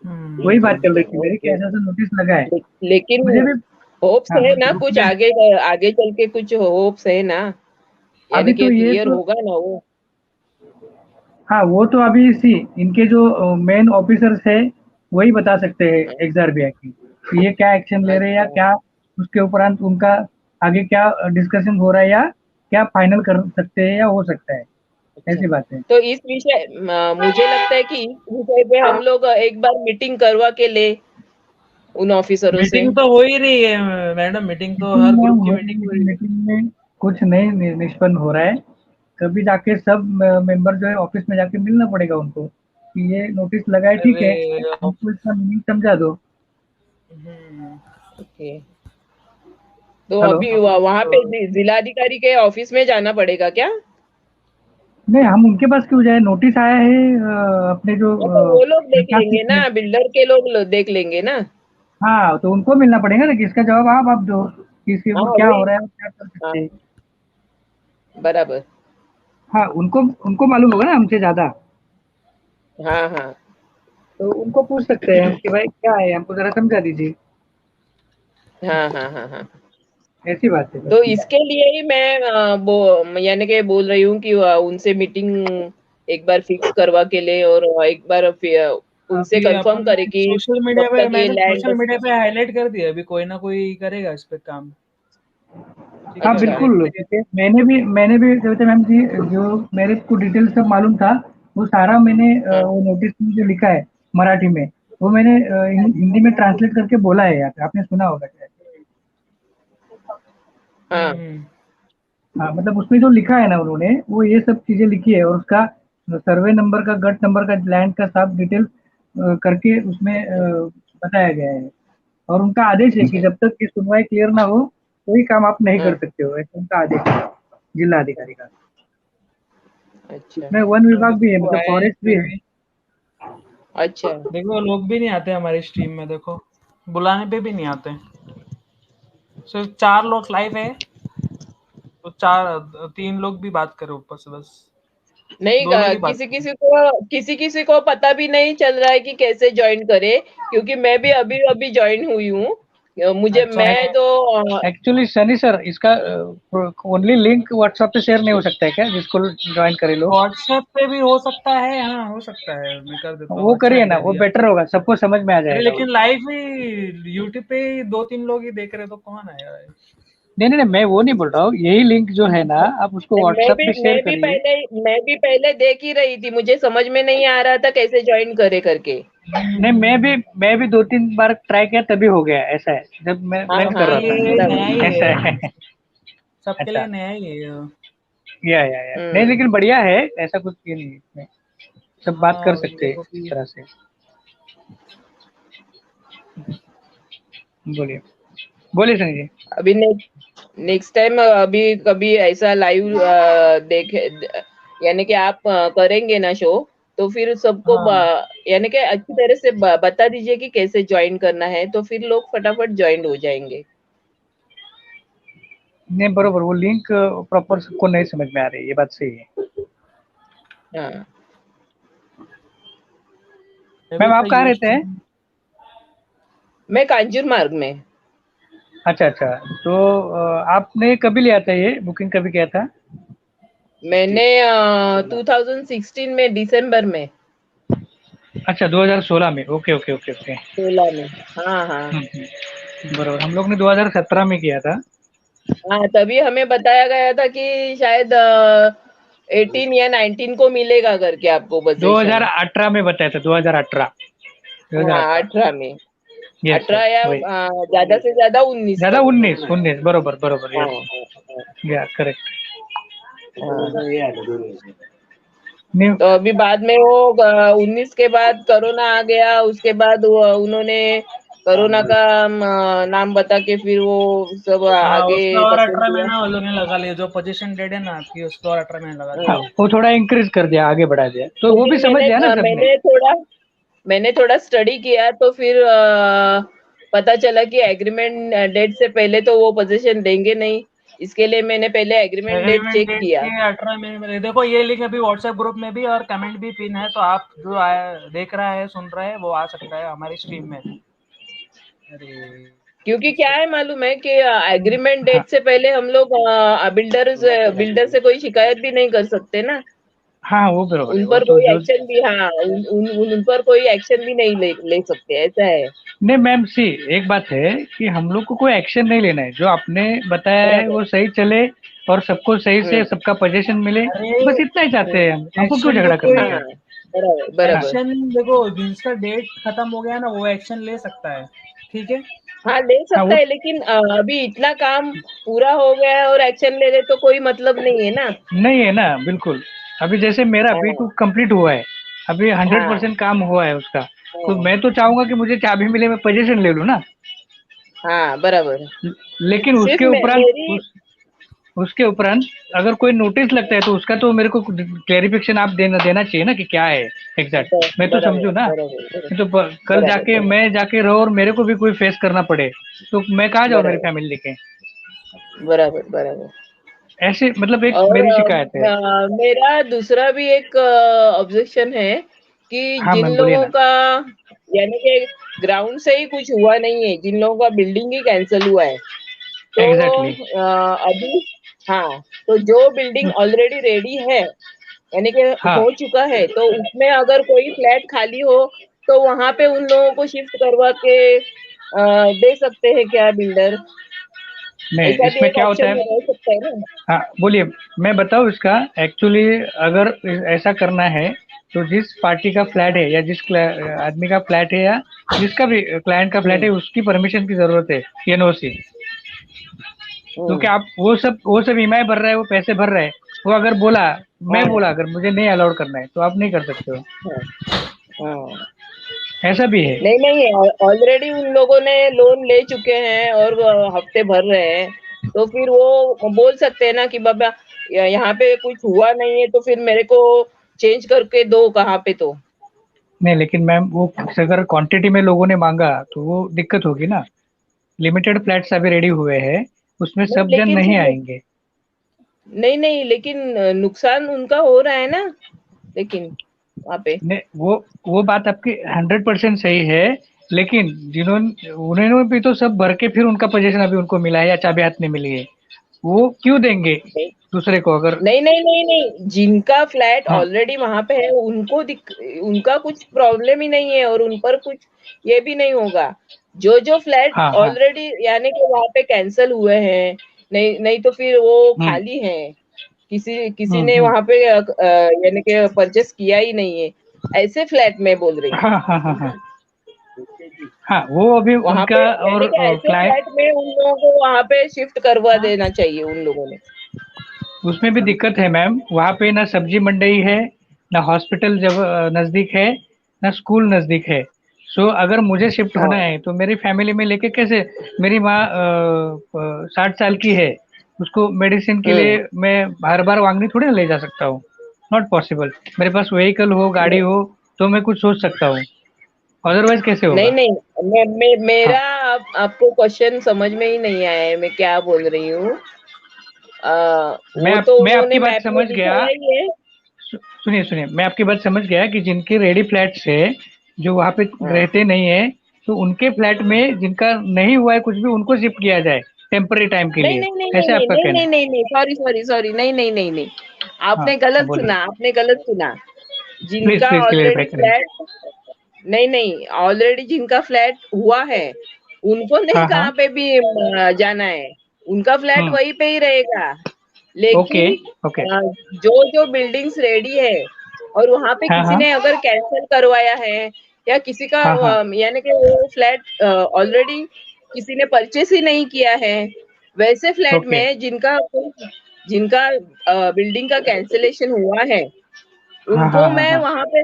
वही हम्म। बात चल रही थी मेरी कि ओके। ऐसा ऐसा नोटिस लगा है। लेकिन मुझे भी, होप्स हाँ, है ना ग्रुप कुछ में आगे, आगे चल के कुछ होप्स है ना, अभी यानी तो कि ये क्लियर तो, होगा ना वो? हाँ वो तो अभी सी इनके जो मेन ऑफिसर्स है वही बता सकते हैं हाँ, एक्सआरबीआई की कि ये क्या एक्शन ले रहे हैं या अच्छा क्या, उसके उपरांत उनका आगे क्या डिस्कशन हो रहा है, या क्या फाइनल कर सकते हैं या हो सकता है, अच्छा। ऐसी बात है। तो इस विषय मुझे लगता है कि इस विषय पे हम लोग एक बार मीटिंग करवा के ले उन ऑफिसरों से। मीटिंग तो हो ही रही है मैडम, मीटिंग तो हर मीटिंग में ग्रुप की हो मीटिंग रही हो है, रही है। मीटिंग में कुछ नहीं निष्पन्न हो रहा है, कभी जाके सब मेंबर जो है ऑफिस में जाके मिलना पड़ेगा उनको कि ये नोटिस लगा है, ठीक अरे है, हमको इसका मीनिंग समझा दो। हम्म, ओके। तो हेलो, अभी ऑफिस वहां पे जिलाधिकारी के ऑफिस में जाना पड़ेगा क्या? नहीं हम उनके पास क्यों जाए, नोटिस आया है अपने जो हाँ, तो वो लोग देख प्रशासनिक लेंगे ना, में। बिल्डर के लोग देख लेंगे ना। हाँ तो उनको मिलना पड़ेगा ना कि इसका जवाब आप दो कि इसके हाँ ऊपर क्या हो वही। रहा है और क्या कर हाँ सकते हैं। बराबर। हाँ उनको उनको मालूम होगा ना हमसे ज्यादा, हाँ हाँ। तो उनको पूछ सकते हैं हम कि भाई क्या है, हमको जरा समझा दीजिए, हाँ हाँ हाँ हाँ। ऐसी बात है तो बस। इसके लिए ही मैं यानी कि बोल रही हूँ कि उनसे मीटिंग एक बार फिक्स करवा के ले, और एक बार फिर उनसे अभी कंफर्म अपन करे कि सोशल मीडिया कब पे, तक ये मैंने लैंड। सोशल मीडिया पे हाईलाइट कर दिया, अभी कोई ना कोई करेगा इस पे काम। ठीक हाँ है, अच्छा। बिल्कुल, देखते हैं। क्योंकि मैंने भी कविता मैम जी, जो मेरे को डिटेल सब मालूम था वो सारा मैंने हाँ वो नोटिस में जो लिखा है मराठी में, वो मैंने हिंदी में ट्रांसलेट करके बोला है, यहाँ पे आपने सुना होगा शायद। हाँ। हाँ मतलब उसमें जो लिखा है ना उन्होंने, वो ये सब चीजें लिखी है, और उसका सर्वे नंबर का, गट नंबर का, लैंड का सब डिटेल करके उसमें बताया गया है। और उनका आदेश है कि अच्छा। जब तक ये सुनवाई क्लियर ना हो कोई काम आप नहीं कर हाँ। सकते हो, ऐसा उनका आदेश है जिला अधिकारी का। अच्छा। इसमें वन अभी विभाग भी है, तो मतलब आए हैं फॉरेस्ट भी फिर है। भी। अच्छा। देखो लोग भी नहीं आते हमारी स्ट्रीम में, देखो बुलाने पे भी नहीं आते। सिर्फ 4 लोग लाइव है, तो 3 लोग भी बात करो ऊपर से बस, नहीं, 2 लोग ही बात करो। किसी किसी को पता भी नहीं चल रहा है कि कैसे ज्वाइन करे, क्योंकि मैं भी अभी अभी ज्वाइन हुई हूँ। मुझे अच्छा मैं तो एक्चुअली सनी सर, इसका ओनली लिंक व्हाट्सएप पे शेयर नहीं हो सकता है क्या, जिसको ज्वाइन करे लोग? व्हाट्सएप पे भी हो सकता है, हाँ हो सकता है, मैं कर देता हूँ। वो अच्छा करिए ना, आइडिया वो दिया। बेटर होगा, सबको समझ में आ अरे जाएगा वो। लेकिन लाइव ही यूट्यूब पे ही 2-3 लोग ही देख रहे तो कौन आएगा? नहीं नहीं नहीं, मैं वो नहीं बोल रहा हूँ, यही लिंक जो है ना, आप उसको व्हाट्सएप पे शेयर करिए। मैं भी पहले देख ही रही थी, मुझे समझ में नहीं आ रहा था कैसे ज्वाइन करे करके। नहीं, मैं भी 2-3 बार ट्राई किया तभी हो गया, ऐसा है, जब हाँ मैं कर सबके रहा हाँ, लिए था, नया ही ऐसा है, है। सबके अच्छा, लिए नया ही है ये। या नहीं, हम्म। लेकिन बढ़िया है, ऐसा कुछ ये नहीं है इसमें, सब बात हाँ कर अभी सकते हैं देखो इस कि तरह से। बोलिए, बोलिए सनी जी। अभी नेक्स्ट टाइम अभी कभी ऐसा लाइव देखे, यानी कि आप करेंगे ना शो, तो फिर सबको हाँ यानी कि अच्छी तरह से बता दीजिए कि कैसे ज्वाइन करना है, तो फिर लोग फटाफट ज्वाइन हो जाएंगे। नहीं, बरोबर, वो लिंक प्रॉपर सबको नहीं समझ में आ रही है, ये बात सही है। हाँ, मैं भी मैम, आप उतना कहाँ यूज रहते हैं? मैं कांजूर मार्ग में। अच्छा अच्छा, तो आपने कभी लिया था ये बुकिंग, कभी किया था? मैंने 2016 में दिसंबर में, अच्छा, 2016 में, ओके ओके ओके ओके। 16 में। हाँ हाँ बरोबर, हम लोग ने 2017 में किया था। हाँ, तभी हमें बताया गया था कि शायद 18 या 19 को मिलेगा करके आपको पोजीशन। 2018 में बताया था, 2018, हाँ, 2018। 18 में, यस 18 यस, या वही। ज्यादा से ज्यादा 19 ज्यादा तक। 19 19, बरोबर बरोबर, हाँ यस। हाँ हाँ या करेक्ट। हाँ। नहीं, तो अभी बाद में वो 19 के बाद कोरोना आ गया, उसके बाद उन्होंने कोरोना का नाम बता के फिर वो सब हाँ आगे उसमें और पसंद 18 किया। महीना वो लोग ने लगा लिया, जो पोजीशन डेड है ना आपकी उसको और 18 महीने लगा हाँ, दिया। वो थोड़ा इंक्रीज कर दिया, आगे बढ़ा दिया, तो वो भी लेकिन समझ लिया ना सबने। मैंने थोड़ा स्टडी किया, तो फिर पता चला कि एग्रीमेंट डेट से पहले तो वो पोजीशन देंगे नहीं, इसके लिए मैंने पहले agreement date agreement check date किया। के 18 महीने में देखो, ये लिंक अभी व्हाट्सएप ग्रुप में भी और कमेंट भी पिन है, तो आप जो देख रहा है सुन रहा है वो आ सकता है हमारी स्ट्रीम में। अरे क्योंकि क्या है मालूम है कि एग्रीमेंट हाँ डेट से पहले हम लोग बिल्डर से कोई शिकायत भी नहीं कर सकते ना, हाँ, वो बरोबर है, उन वो पर तो कोई जो। एक्शन भी, हाँ, उन पर कोई एक्शन भी नहीं ले सकते, ऐसा है। नहीं मैम, सी, एक बात है कि हम लोग को कोई एक्शन नहीं लेना है, जो आपने बताया है बराबर। वो सही चले, और सबको सही से हम्म सबका पोजीशन मिले, अरे बस इतना ही चाहते हम्म, हैं हम, हमको क्यों एक्शन तो झगड़ा करना कोई है हाँ, फिर? बराबर हाँ बराबर। एक्शन देखो, जिसका डेट खत्म हो गया ना वो एक्शन ले सकता है, ठीक है। हाँ, ले हाँ, सकता वो है, लेकिन अभी इतना काम पूरा हो गया है और एक्शन ले ले तो कोई मतलब नहीं है ना। नहीं है ना, बिल्कुल। अभी जैसे मेरा हाँ B2 कंप्लीट हुआ है, अभी हाँ 100% काम हुआ है उसका, तो हाँ मैं तो चाहूंगा कि मुझे चाबी मिले, मैं पोजीशन ले लूँ ना। हाँ, बराबर। लेकिन सिर्फ मेरी, उसके उपरांत अगर कोई नोटिस लगता है तो उसका तो मेरे को क्लेरिफिकेशन आप देना चाहिए ना, कि क्या है एग्जैक्ट, मैं तो बराबर समझू ना। बराबर बराबर नहीं तो कल बराबर जाके बराबर मैं जाके रहो और मेरे को भी कोई फेस करना पड़े, तो मैं कहाँ जाऊँ मेरी बराबर फैमिली लेके? बराबर बराबर। ऐसे, मतलब एक और मेरी शिकायत है। मेरा दूसरा भी एक ऑब्जेक्शन है कि हाँ जिन मैम, बोलिए लोगों ना। का, यानी कि ग्राउंड से ही कुछ हुआ नहीं है, जिन लोगों का बिल्डिंग ही कैंसिल हुआ है, तो एग्जैक्टली। अभी, हाँ, तो जो बिल्डिंग ऑलरेडी रेडी है, यानी कि हाँ, हो चुका है, तो उसमें अगर कोई फ्लैट खाली हो तो वहां पे उन लोगों को शिफ्ट करवा के दे सकते हैं क्या बिल्डर? नहीं, ऐसा भी इसमें एक क्या होता ऑप्शन है? में रह सकता है ना। हाँ, बोलिए, मैं बताऊँ इसका। एक्चुअली अगर ऐसा करना है, तो जिस पार्टी का फ्लैट है, या जिस आदमी का फ्लैट है, या जिसका भी क्लाइंट का फ्लैट है, हम्म उसकी परमिशन की जरूरत है, NOC। क्योंकि हम्म आप वो सब EMI भर रहा है, वो पैसे भर रहा है, वो अगर बोला, मैं हाँ बोला अगर मुझे नहीं अलाउड करना है, तो आप नहीं कर सकते हो, हाँ हाँ। ऐसा भी है। नहीं नहीं, ऑलरेडी उन लोगों ने लोन ले चुके हैं और हफ्ते भर रहे हैं, तो फिर वो बोल सकते हैं ना कि बाबा यहाँ पे कुछ हुआ नहीं है, तो फिर मेरे को चेंज करके दो कहाँ पे तो। नहीं, लेकिन मैम, वो अगर क्वांटिटी में लोगों ने मांगा तो वो दिक्कत होगी ना। लिमिटेड फ्लैट्स अभी रेडी हुए हैं, उसमें नहीं सब जन लेकिन नहीं फिर आएंगे। नहीं नहीं, लेकिन नुकसान उनका हो रहा है ना, लेकिन वहाँ पे। नहीं, वो बात आपकी 100% सही है, लेकिन जिन्होंने उन्होंने भी तो सब भर के फिर उनका पोजीशन अभी उनको मिला है या चाबी हाथ में मिली है, वो क्यों देंगे नहीं दूसरे को अगर। नहीं नहीं नहीं नहीं, जिनका फ्लैट हाँ ऑलरेडी वहां पे है उनका कुछ प्रॉब्लम ही नहीं है और उन पर कुछ ये भी नहीं होगा। जो फ्लैट हाँ हाँ। ऑलरेडी यानी कि वहां पे कैंसिल हुए हैं, नहीं नहीं तो फिर वो हम्म खाली है, किसी ने हम्म। वहां पे यानी कि परचेस किया ही नहीं है, ऐसे फ्लैट में बोल रही हूँ। हाँ हाँ हाँ हाँ हाँ, वो अभी वहां उनका पे और यानी कि ऐसे क्लाइंट, फ्लैट में उन लोगों को वहां पे शिफ्ट करवा देना चाहिए उन लोगों ने। उसमें भी दिक्कत है मैम, वहाँ पे ना सब्जी मंडी है, ना हॉस्पिटल जब नजदीक है, ना स्कूल नजदीक है। सो अगर मुझे शिफ्ट हाँ होना है तो मेरी फैमिली में लेके कैसे, मेरी माँ 60 साल की है, उसको मेडिसिन के लिए हम्म। मैं हर बार वांगनी थोड़ी ना ले जा सकता हूँ, नॉट पॉसिबल। मेरे पास व्हीकल हो, गाड़ी हो, तो मैं कुछ सोच सकता हूँ, अदरवाइज कैसे नहीं होगा। नहीं, हाँ, मेरा आपको क्वेश्चन समझ में ही नहीं आया है, मैं क्या बोल रही हूँ। वो तो मैं उन्होंने आपकी बात मैप में समझ गया। दिखाया ही है। सुनिए सुनिए, मैं आपकी बात समझ गया कि जिनके रेडी फ्लैट्स है, जो वहां पे हाँ। रहते नहीं है, तो उनके फ्लैट में जिनका नहीं हुआ है कुछ भी, उनको शिफ्ट किया जाए टेम्पररी टाइम के नहीं लिए, नहीं नहीं नहीं ऐसे नहीं आपका नहीं कहना नहीं है। नहीं नहीं, सॉरी सॉरी सॉरी, नहीं नहीं नहीं नहीं, हाँ आपने गलत बोलिए, सुना, आपने गलत सुना। प्लीज जिनका प्लीज क्लियरिफाई ऑलरेडी करें। फ्लैट, नहीं नहीं, ऑलरेडी जिनका फ्लैट हुआ है उनको नहीं हाँ हाँ। कहाँ पे भी जाना है, उनका फ्लैट हम्म। वहीं पे ही रहेगा। ओके लेकिन ओके। जो जो बिल्डिंग्स रेडी है और वहां पे हाँ किसी हाँ ने अगर कैंसिल करवाया है या किसी का हाँ हाँ। यानी कि वो फ्लैट ऑलरेडी किसी ने परचेस ही नहीं किया है, वैसे फ्लैट ओके। में जिनका बिल्डिंग का कैंसिलेशन हुआ है हाँ हाँ उनको हाँ मैं हाँ, वहां पे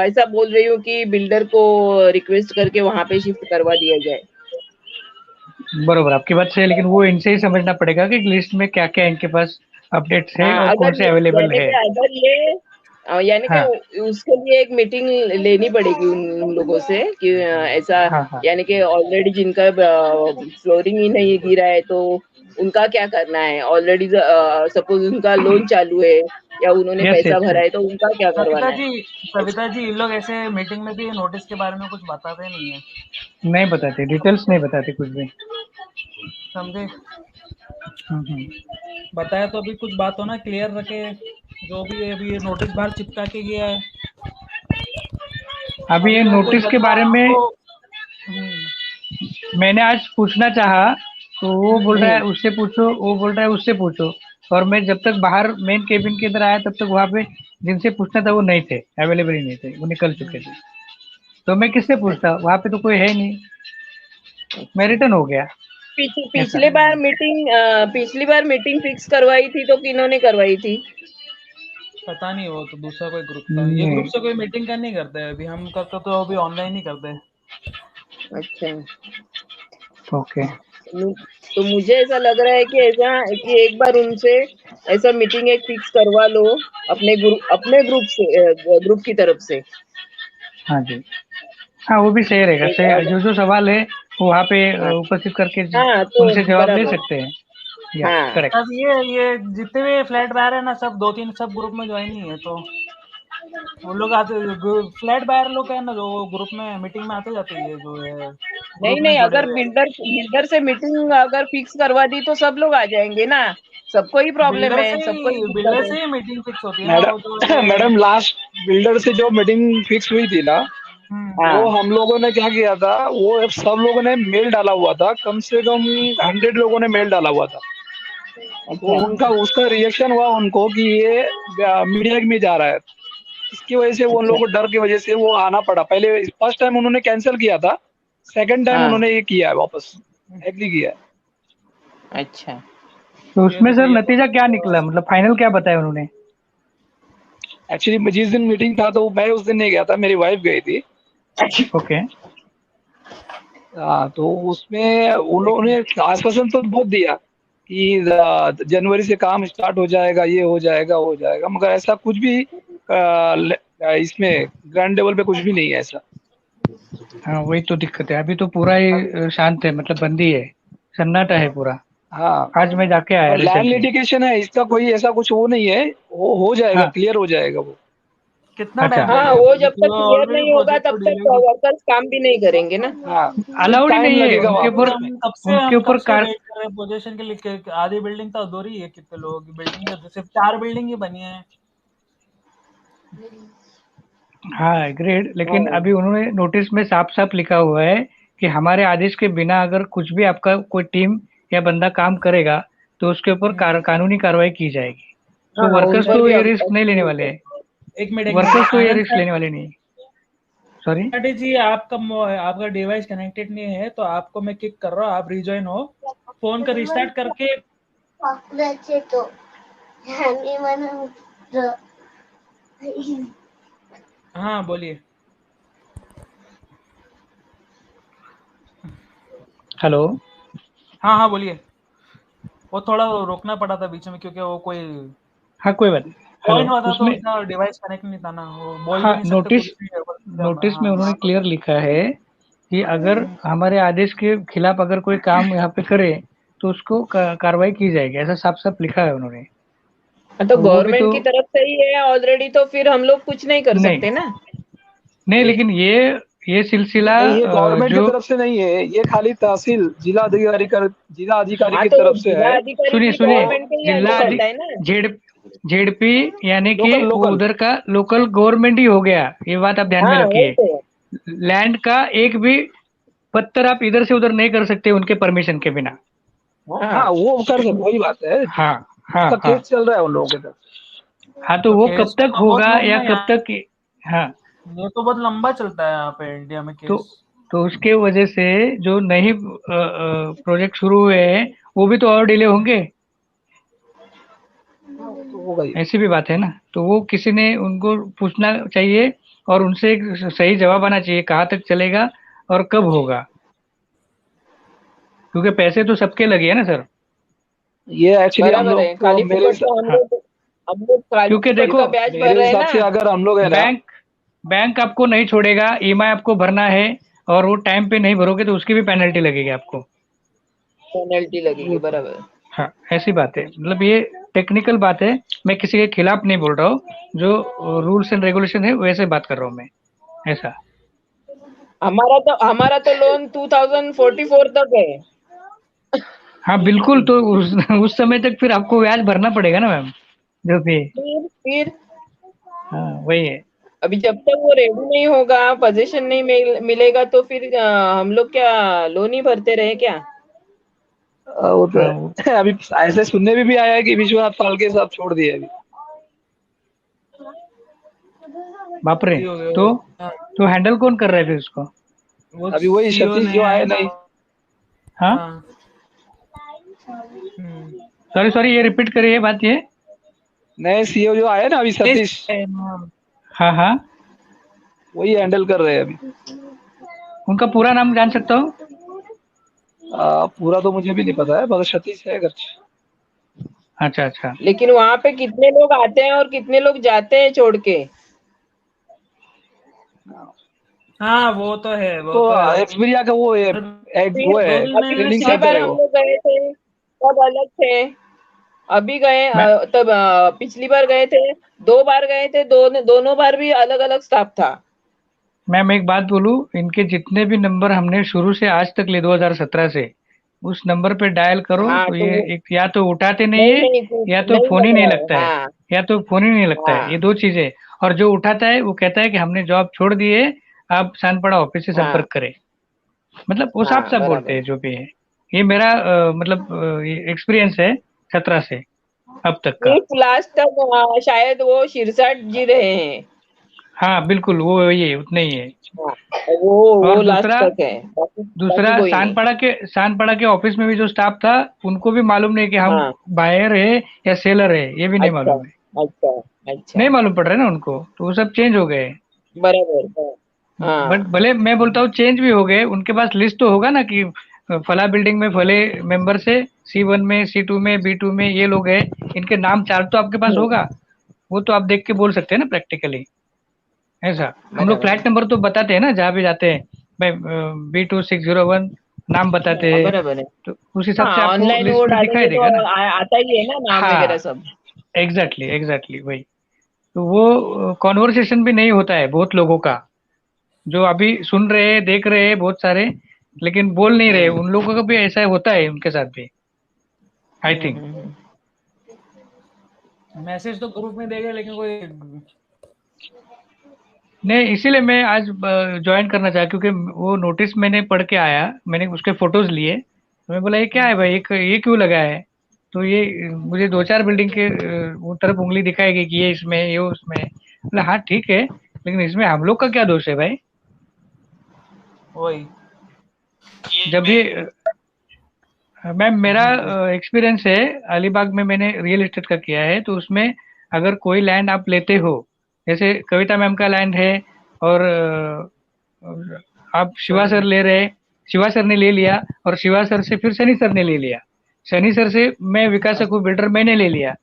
ऐसा बोल रही हूँ कि बिल्डर को रिक्वेस्ट करके वहां पे शिफ्ट करवा दिया जाए। बरोबर आपकी बात सही है, लेकिन वो इनसे ही समझना पड़ेगा कि लिस्ट में क्या क्या इनके पास अपडेट्स है हाँ, और कौन से अवेलेबल यानी है। कि अगर ये यानी कि हाँ उसके लिए एक मीटिंग लेनी पड़ेगी उन लोगों से कि ऐसा हाँ हाँ। यानी कि ऑलरेडी जिनका फ्लोरिंग ही नहीं गिरा है तो उनका क्या करना है, ऑलरेडी सपोज उनका लोन चालू है या उन्होंने यस पैसा यस भरा यस। है तो उनका क्या सविता करवाना है। जी, सविता जी, इन लोग ऐसे मीटिंग में भी नोटिस के बारे में कुछ बताते नहीं है, नहीं बताते, डिटेल्स नहीं बताते कुछ भी। समझे? हम्म। बताया तो अभी कुछ बात हो ना, क्लियर रखे। जो भी है, अभी ये नोटिस बाहर चिपका के गया है। अभी अभी ये अगर कोई नोटिस के बंदा बारे में आपको मैंने आज पूछना चाहा, तो वो बोल रहा है हम्म। उससे पूछो, वो बोल रहा है उससे पूछो। और मैं जब तक बाहर मेन केबिन के अंदर आया तब तक वहां पे जिनसे पूछना था वो नहीं थे, अवेलेबल ही नहीं थे, वो निकल चुके थे। तो मैं किससे पूछता, वहां पे तो कोई है नहीं, मैं अच्छा, रिटर्न हो गया ऐसा। पिछली बार मीटिंग फिक्स करवाई थी तो किन्होंने करवाई थी। पता नहीं, वो तो दूसरा कोई ग्रुप था, ये ग्रुप नहीं। से कोई मीटिंग का नहीं करते हैं। अभी हम करते तो अभी ऑनलाइन ही करते हैं। अच्छा, ओके। तो मुझे ऐसा लग रहा है कि एक बार उनसे ऐसा मीटिंग एक फिक्स करवा लो अपने ग्रुप की तरफ से। हाँ जी। हाँ वो भी सही रहेगा, एक सही, जो जो सवाल है वो वहाँ पे हाँ उपस्थित करके हाँ, तो उनसे जवाब ले बराबर। सकते हैं। या हाँ करेक्ट। अब ये जितने भी फ्लैट बायर है ना, सब दो तीन सब ग्रुप में ज्वाइन ही है, तो वो लोग आते, फ्लैट बायर लोग है ना, जो ग्रुप में मीटिंग में आते जाते ही है, जो है ग्रुप नहीं में नहीं, जुड़े अगर हुए हैं। बिल्डर से मीटिंग अगर फिक्स करवा दी तो सब लोग आ जाएंगे ना, सबको ही प्रॉब्लम है, सबको ही बिल्डर दिक्कत है। से ही मीटिंग फिक्स होती है ना, वो जो मैडम है। मैडम लास्ट बिल्डर से जो मीटिंग फिक्स हुई थी ना, वो हाँ। हम लोगों ने क्या किया था, वो सब लोगों ने मेल डाला हुआ था, कम से कम 100 लोगों ने मेल डाला हुआ था। तो अच्छा उनका उसका रिएक्शन हुआ उनको कि ये मीडिया में जा रहा है। इसकी वजह से वो उन अच्छा। लोगों को डर की वजह से वो आना पड़ा। पहले फर्स्ट टाइम उन्होंने कैंसिल किया था, सेकंड टाइम हाँ। उन्होंने ये किया है, वापस एग्री किया है। अच्छा। तो ये उसमें तो सर भैया नतीजा क्या निकला, मतलब फाइनल क्या बताया उन्होंने। एक्चुअली जिस दिन मीटिंग था तो मैं उस दिन नहीं गया था, मेरी वाइफ गई थी। ओके। हाँ, तो उसमें उन्होंने आश्वासन तो बहुत दिया कि जनवरी से काम स्टार्ट हो जाएगा, ये हो जाएगा, मगर ऐसा कुछ भी इसमें ग्राउंड लेवल पे कुछ भी नहीं है ऐसा। हाँ वही तो दिक्कत है, अभी तो पूरा ही शांत है, मतलब बंदी है, सन्नाटा है पूरा। हाँ, आज मैं जाके आया और लैंड रिसेंटली। लिटिगेशन है, इसका कोई ऐसा कुछ वो नहीं है, वो हो जाएगा, हाँ क्लियर हो जाएगा वो। कितना अच्छा। टाइम हाँ, लगेगा? वो जब तक तो क्लियर ऑलरेडी नहीं होगा प्रोजेक्ट तो तब डिले तक वर्कर्स काम भी नहीं करेंगे ना। हाँ, अलाउड ही टाइम नहीं है लगेगा उनके ऊपर। वापस में। उनके ऊपर कब से वेट कर रहे हैं पोजीशन के लिए? आधी बिल्डिंग तो अधूरी है। कितने लोगों की बिल्डिंग है? सिर्फ 4 बिल्डिंग ही बनी है। हाँ ग्रेड, लेकिन हाँ। अभी उन्होंने नोटिस में साफ साफ लिखा हुआ है कि हमारे आदेश के बिना अगर कुछ भी आपका कोई टीम या बंदा काम करेगा तो उसके ऊपर कानूनी कार्रवाई की जाएगी। तो हाँ, उन वर्कर्स पर तो भी ये रिस्क नहीं लेने वाले हैं। एक मिनट वर्कर्स तो ये रिस्क आनंद लेने वाले नहीं। सॉरी। पांडे जी, आपका डिवाइस कनेक्टेड नहीं है तो आपको मैं किक कर रहा हूँ। आप रिजॉइन हो, फोन का रिस्टार्ट करके। हाँ बोलिए। हेलो। हाँ हाँ बोलिए। वो थोड़ा रोकना पड़ा था बीच में क्योंकि वो कोई हाँ कोई बात नहीं। Point hello. होता तो उसमें उनका डिवाइस कनेक्ट नहीं था ना, वो बोल भी हाँ नहीं सकते नोटिस, कुछ भी है। नोटिस में हाँ उन्होंने क्लियर लिखा है कि अगर हमारे आदेश के खिलाफ अगर कोई काम यहाँ पे करे तो उसको कार्रवाई की जाएगी, ऐसा साफ साफ लिखा है उन्होंने। तो तो वो भी तो गवर्नमेंट की तरफ से ही है ऑलरेडी, तो फिर हम लोग कुछ नहीं कर नहीं, सकते ना। नहीं लेकिन ये सिलसिला नहीं, ये गवर्नमेंट की जो तरफ से नहीं है, ये खाली तहसील जिला अधिकारी हाँ, की तो तरफ से जिला है। अधिकारी सुनिए भी सुनिए, गवर्नमेंट के ही जिला अंडर आता है ना। जेड जेडपी यानी कि लोकल वो लोकल उधर का लोकल गवर्नमेंट ही हो गया। ये बात आप ध्यान में हाँ, वही रखिए। तो। लैंड का एक भी पत्थर आप इधर से उधर नहीं कर सकते उनके परमिशन के बिना। हाँ, वो कर सकते, वही बात है। हाँ हाँ उसका हाँ। केस चल रहा है उन लोगों के तरफ। हाँ तो तो वो कब केस तक तो बहुत होगा या लंबा कब तक? हाँ ये तो बहुत लंबा चलता है यहाँ पे इंडिया में तो केस। तो उसके वजह से जो नई प्रोजेक्ट शुरू हुए हैं वो भी तो और डिले होंगे। तो होगा ही। ऐसी भी बात है ना, तो वो किसी ने उनको पूछना चाहिए और उनसे एक सही जवाब आना चाहिए कहाँ तक चलेगा और कब होगा, क्योंकि पैसे तो सबके लगे हैं ना सर। ये एक्चुअली हम बराबर लोग है। को खाली मेरे फुकट तो हाँ हम लोग खाली क्योंकि फुकट देखो का ब्याज भर मेरे रहे हैं हिसाब ना। से अगर हम लोग है ना, बैंक बैंक आपको नहीं छोड़ेगा, ईएमआई आपको भरना है और वो टाइम पे नहीं भरोगे तो उसकी भी पेनल्टी लगेगी आपको। पेनल्टी लगेगी, वो तो बराबर। हाँ ऐसी बात है, मतलब ये टेक्निकल बात है। मैं किसी के खिलाफ नहीं बोल रहा हूँ, जो रूल्स एंड रेगुलेशन है वैसे बात कर रहा हूँ मैं, ऐसा। हमारा तो लोन 2044 तक है। हाँ बिल्कुल, तो उस समय तक फिर आपको ब्याज भरना पड़ेगा ना मैम, जो भी है। फिर हाँ वही है। अभी जब तक वो रेडी नहीं होगा, पोजीशन नहीं मिलेगा, तो फिर हम लोग क्या लोन ही भरते रहे क्या? वो तो हाँ है। अभी ऐसे सुनने में भी आया है कि विश्वनाथ पालके साहब छोड़ दिए अभी। बाप रे। हो गए तो वो। तो हैंडल कौन कर रहा है फिर उसको? वो अभी वही सीईओ सतीश जो नया आए है ना। नहीं। हाँ हाँ। हम्म। सॉरी सॉरी, ये रिपीट करिए बात ये। नए सीईओ जो आए ना अभी, सतीश, हाँ हाँ। वही हैंडल कर रहे हैं अभी। उनका पूरा नाम जान सकता हूँ? पूरा तो मुझे भी नहीं पता है, मगर सतीश है कुछ। अच्छा अच्छा। लेकिन वहां पे कितने लोग आते हैं और कितने लोग जाते हैं छोड़ के? हाँ वो तो है, वो तो तो है। एक्सपीरिया का वो है, फिर वो है 2 दिन अभी में ट्रेनिंग पिछली सेंटर बार है हम वो। लोग गए थे तब अलग थे। अभी गए मैं तब पिछली बार गए थे, 2 बार गए थे, दोनों बार भी अलग अलग स्टाफ था। मैम एक बात बोलूँ, इनके जितने भी नंबर हमने शुरू से आज तक ले 2017 से, उस नंबर पे डायल करो हाँ, तो तो ये एक या तो उठाते नहीं नहीं है नहीं कुछ या तो नहीं फोन ही लग नहीं रहा है। लगता है, हाँ या तो फोन ही नहीं लगता है, ये हाँ दो चीजें। और जो उठाता है वो कहता है कि हमने जॉब छोड़ दी है, आप सानपड़ा ऑफिस से हाँ संपर्क करें। मतलब वो साफ हाँ, साफ बोलते बराबर। हैं जो भी है। ये मेरा मतलब एक्सपीरियंस है 17 से अब तक का। सिर्फ लास्ट तक शायद वो शिरसाट जी रहे हैं। हाँ बिल्कुल, वो ये उतने ही है। हाँ, वो और लास्ट दूसरा तक है, बाकी बाकी दूसरा कोई नहीं। सानपाड़ा के ऑफिस में भी जो स्टाफ था, उनको भी मालूम नहीं कि हम हाँ, बायर है या सेलर है, ये भी नहीं अच्छा मालूम है। अच्छा अच्छा, नहीं मालूम पड़ रहा है ना उनको, तो वो सब चेंज हो गए। बराबर। बट हाँ भले मैं बोलता हूँ चेंज भी हो गए, उनके पास लिस्ट तो होगा ना कि फला बिल्डिंग में फले मेंबर से C1 में C2 में B2 में ये लोग हैं, इनके नाम चार्ट तो आपके पास होगा। वो तो आप देख के बोल सकते हैं ना प्रैक्टिकली, ऐसा। हम लोग बराबर। फ्लैट नंबर तो बताते हैं ना जहाँ भी जाते हैं, भाई B2601 नाम बताते हाँ, हैं, बराबर है। तो उस हिसाब हाँ, से आपको ऑनलाइन वो लिस्ट में दिखाई डालेंगे तो देगा ना। आता ही है ना नाम वगैरह हाँ सब। एग्जैक्टली एग्जैक्टली वही। तो वो कॉन्वर्सेशन भी नहीं होता है बहुत लोगों का, जो अभी सुन रहे हैं देख रहे हैं बहुत सारे, लेकिन बोल नहीं रहे, उन लोगों का भी ऐसा होता है उनके साथ भी, आई थिंक। मैसेज तो ग्रुप में देगा लेकिन कोई नहीं, इसीलिए मैं आज ज्वाइन करना चाहा, क्योंकि वो नोटिस मैंने पढ़ के आया, मैंने उसके फोटोज लिए, तो मैं बोला ये क्या है भाई, ये क्यों लगा है? तो ये मुझे दो चार बिल्डिंग के वो तरफ उंगली दिखाएगी कि ये इसमें, ये उसमें। बोला हाँ ठीक है, लेकिन इसमें हम लोग का क्या दोष है भाई? वही। जब ये मैम, मेरा एक्सपीरियंस है, अलीबाग में मैंने रियल एस्टेट का किया है, तो उसमें अगर कोई लैंड आप लेते हो, जैसे कविता मैम का लैंड है, और आप शिवा सर ले रहे, शिवा सर ने ले लिया, और शिवा सर से फिर सनी सर ने ले लिया, सनी सर से मैं विकासक हूँ बिल्डर, मैंने ले लिया।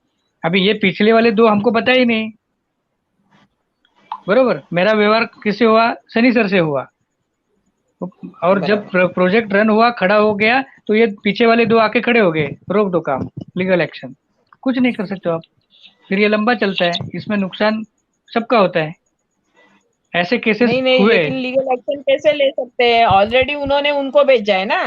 अभी ये पिछले वाले दो हमको पता ही नहीं, बरोबर, मेरा व्यवहार किससे हुआ? सनी सर से हुआ। और जब प्रोजेक्ट रन हुआ, खड़ा हो गया, तो ये पीछे वाले दो आके खड़े हो गए, रोक दो काम, लीगल एक्शन। कुछ नहीं कर सकते हो आप, फिर ये लंबा चलता है, इसमें नुकसान सबका होता है। ऐसे केसेस नहीं नहीं, हुए। लेकिन लीगल एक्शन कैसे ले सकते हैं? ऑलरेडी उन्होंने उनको भेजा है ना,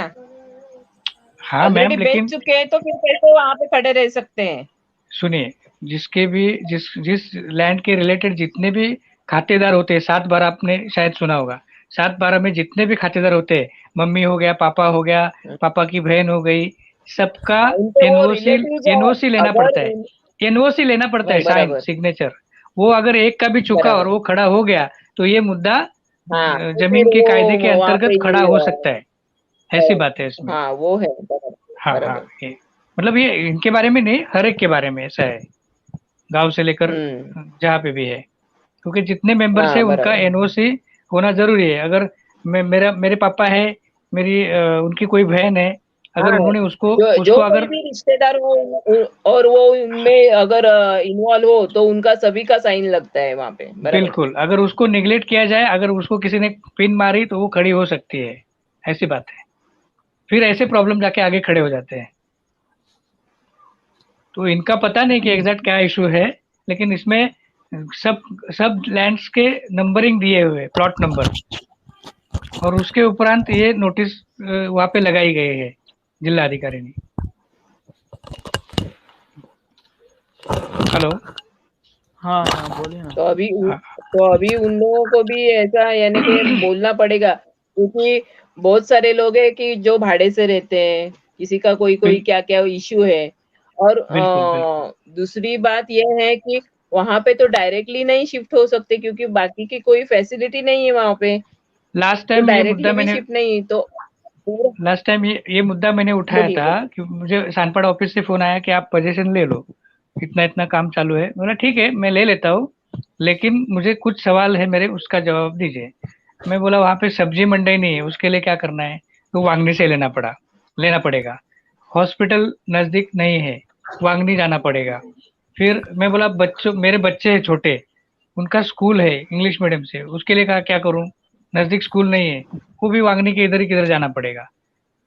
हाँ ऑलरेडी मैम, भेज लेकिन चुके हैं, तो फिर कैसे वहां पे खड़े रह सकते हैं? सुनिए, जिसके भी जिस जिस लैंड के रिलेटेड जितने भी खातेदार होते हैं, 7/12 आपने शायद सुना होगा, 7/12 में जितने भी खातेदार होते हैं, मम्मी हो गया, पापा हो गया, पापा की बहन हो गई, सबका उनके वो एनओसी रिलेटिव्स एनओसी लेना अगर पड़ता है। एनओसी लेना पड़ता है, साइन बराबर सिग्नेचर। वो अगर एक का भी चुका और बराबर, वो खड़ा हो गया, तो ये मुद्दा हाँ, तो जमीन फिर के कायदे के वो वहां अंतर्गत पे खड़ा हो सकता है। ऐसी बात है इसमें। हाँ वो है, बराबर हाँ हाँ, बराबर। ये मतलब ये इनके बारे में नहीं, हर एक के बारे में ऐसा है, गांव से लेकर हम्म, जहाँ पे भी है, क्योंकि जितने मेंबर्स है हाँ उनका बराबर। एनओसी होना जरूरी है। अगर मेरे पापा है, मेरी उनकी कोई बहन है, अगर हाँ, उन्होंने उसको जो जो उसको कोई अगर, भी रिश्तेदार हो और वो उनमें अगर इन्वॉल्व हो, तो उनका सभी का साइन लगता है वहां पे, बराबर। बिल्कुल, अगर उसको निगलेक्ट किया जाए, अगर उसको किसी ने पिन मारी, तो वो खड़ी हो सकती है, ऐसी बात है। फिर ऐसे प्रॉब्लम जाके आगे खड़े हो जाते हैं। तो इनका पता नहीं कि एग्जैक्ट क्या इशू है, लेकिन इसमें सब सब लैंड्स के नंबरिंग दिए हुए, प्लॉट नंबर, और उसके उपरांत ये नोटिस वहां पे लगाई गई है जिला अधिकारी ने। हेलो। हाँ हाँ बोलिए ना। हाँ तो अभी उन लोगों को भी ऐसा यानी कि बोलना पड़ेगा, क्योंकि बहुत सारे लोग हैं कि जो भाड़े से रहते हैं, किसी का कोई कोई बिल, क्या क्या इश्यू है। और बिल्कुल बिल्कुल। दूसरी बात यह है कि वहां पे तो डायरेक्टली नहीं शिफ्ट हो सकते, क्योंकि बाकी की कोई फैसिलिटी नहीं है वहां पे, लास्ट तो टाइम ये मुद्दा डायरेक्टली भी मैंने शिफ्ट नहीं, तो पूरा लास्ट टाइम ये मुद्दा मैंने उठाया बोलिए था, बोलिए। कि मुझे सानपाड़ा ऑफिस से फोन आया कि आप पोजीशन ले लो, इतना इतना काम चालू है। बोला ठीक है, मैं ले लेता हूँ, लेकिन मुझे कुछ सवाल है मेरे, उसका जवाब दीजिए। मैं बोला वहां पे सब्जी मंडी नहीं है, उसके लिए क्या करना है? तो वांगनी से लेना पड़ेगा। हॉस्पिटल नजदीक नहीं है, वांगनी जाना पड़ेगा। फिर मैं बोला बच्चों, मेरे बच्चे हैं छोटे, उनका स्कूल है इंग्लिश मीडियम से, उसके लिए कहा क्या करूं? नजदीक स्कूल नहीं है, वो भी वांगनी के इधर ही किधर जाना पड़ेगा।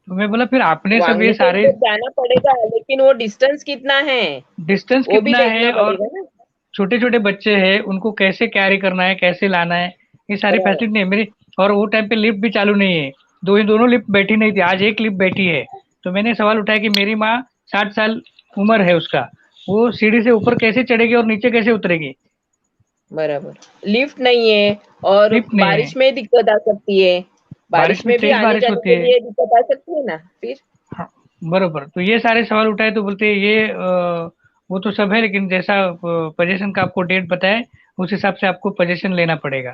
तो मैं बोला फिर आपने सब ये वांगनी के सारे, इधर जाना पड़ेगा, लेकिन वो डिस्टेंस कितना है डिस्टेंस वो भी कितना देखना है, और पड़ेगा ना। छोटे छोटे बच्चे हैं, उनको कैसे कैरी करना है, कैसे लाना है, ये सारी बराबर। फैसिलिटी नहीं है मेरी। और वो टाइम पे लिफ्ट भी चालू नहीं है, दोनों लिफ्ट बैठी नहीं थी, आज एक लिफ्ट बैठी है। तो मैंने सवाल उठाया कि मेरी माँ 60 साल उम्र है उसका, वो सीढ़ी से ऊपर कैसे चढ़ेगी और नीचे कैसे उतरेगी? बराबर, लिफ्ट नहीं है, और लिफ्ट नहीं है, बारिश में दिक्कत आ सकती है, बारिश बारिश में में भी तेज आने बारिश जाने होती के है। लिए दिक्कत आ सकती है ना फिर। हाँ, बरोबर, तो ये सारे सवाल उठाए, तो बोलते हैं ये वो तो सब है, लेकिन जैसा पोजीशन का आपको डेट बताए, उस हिसाब से आपको पोजीशन लेना पड़ेगा,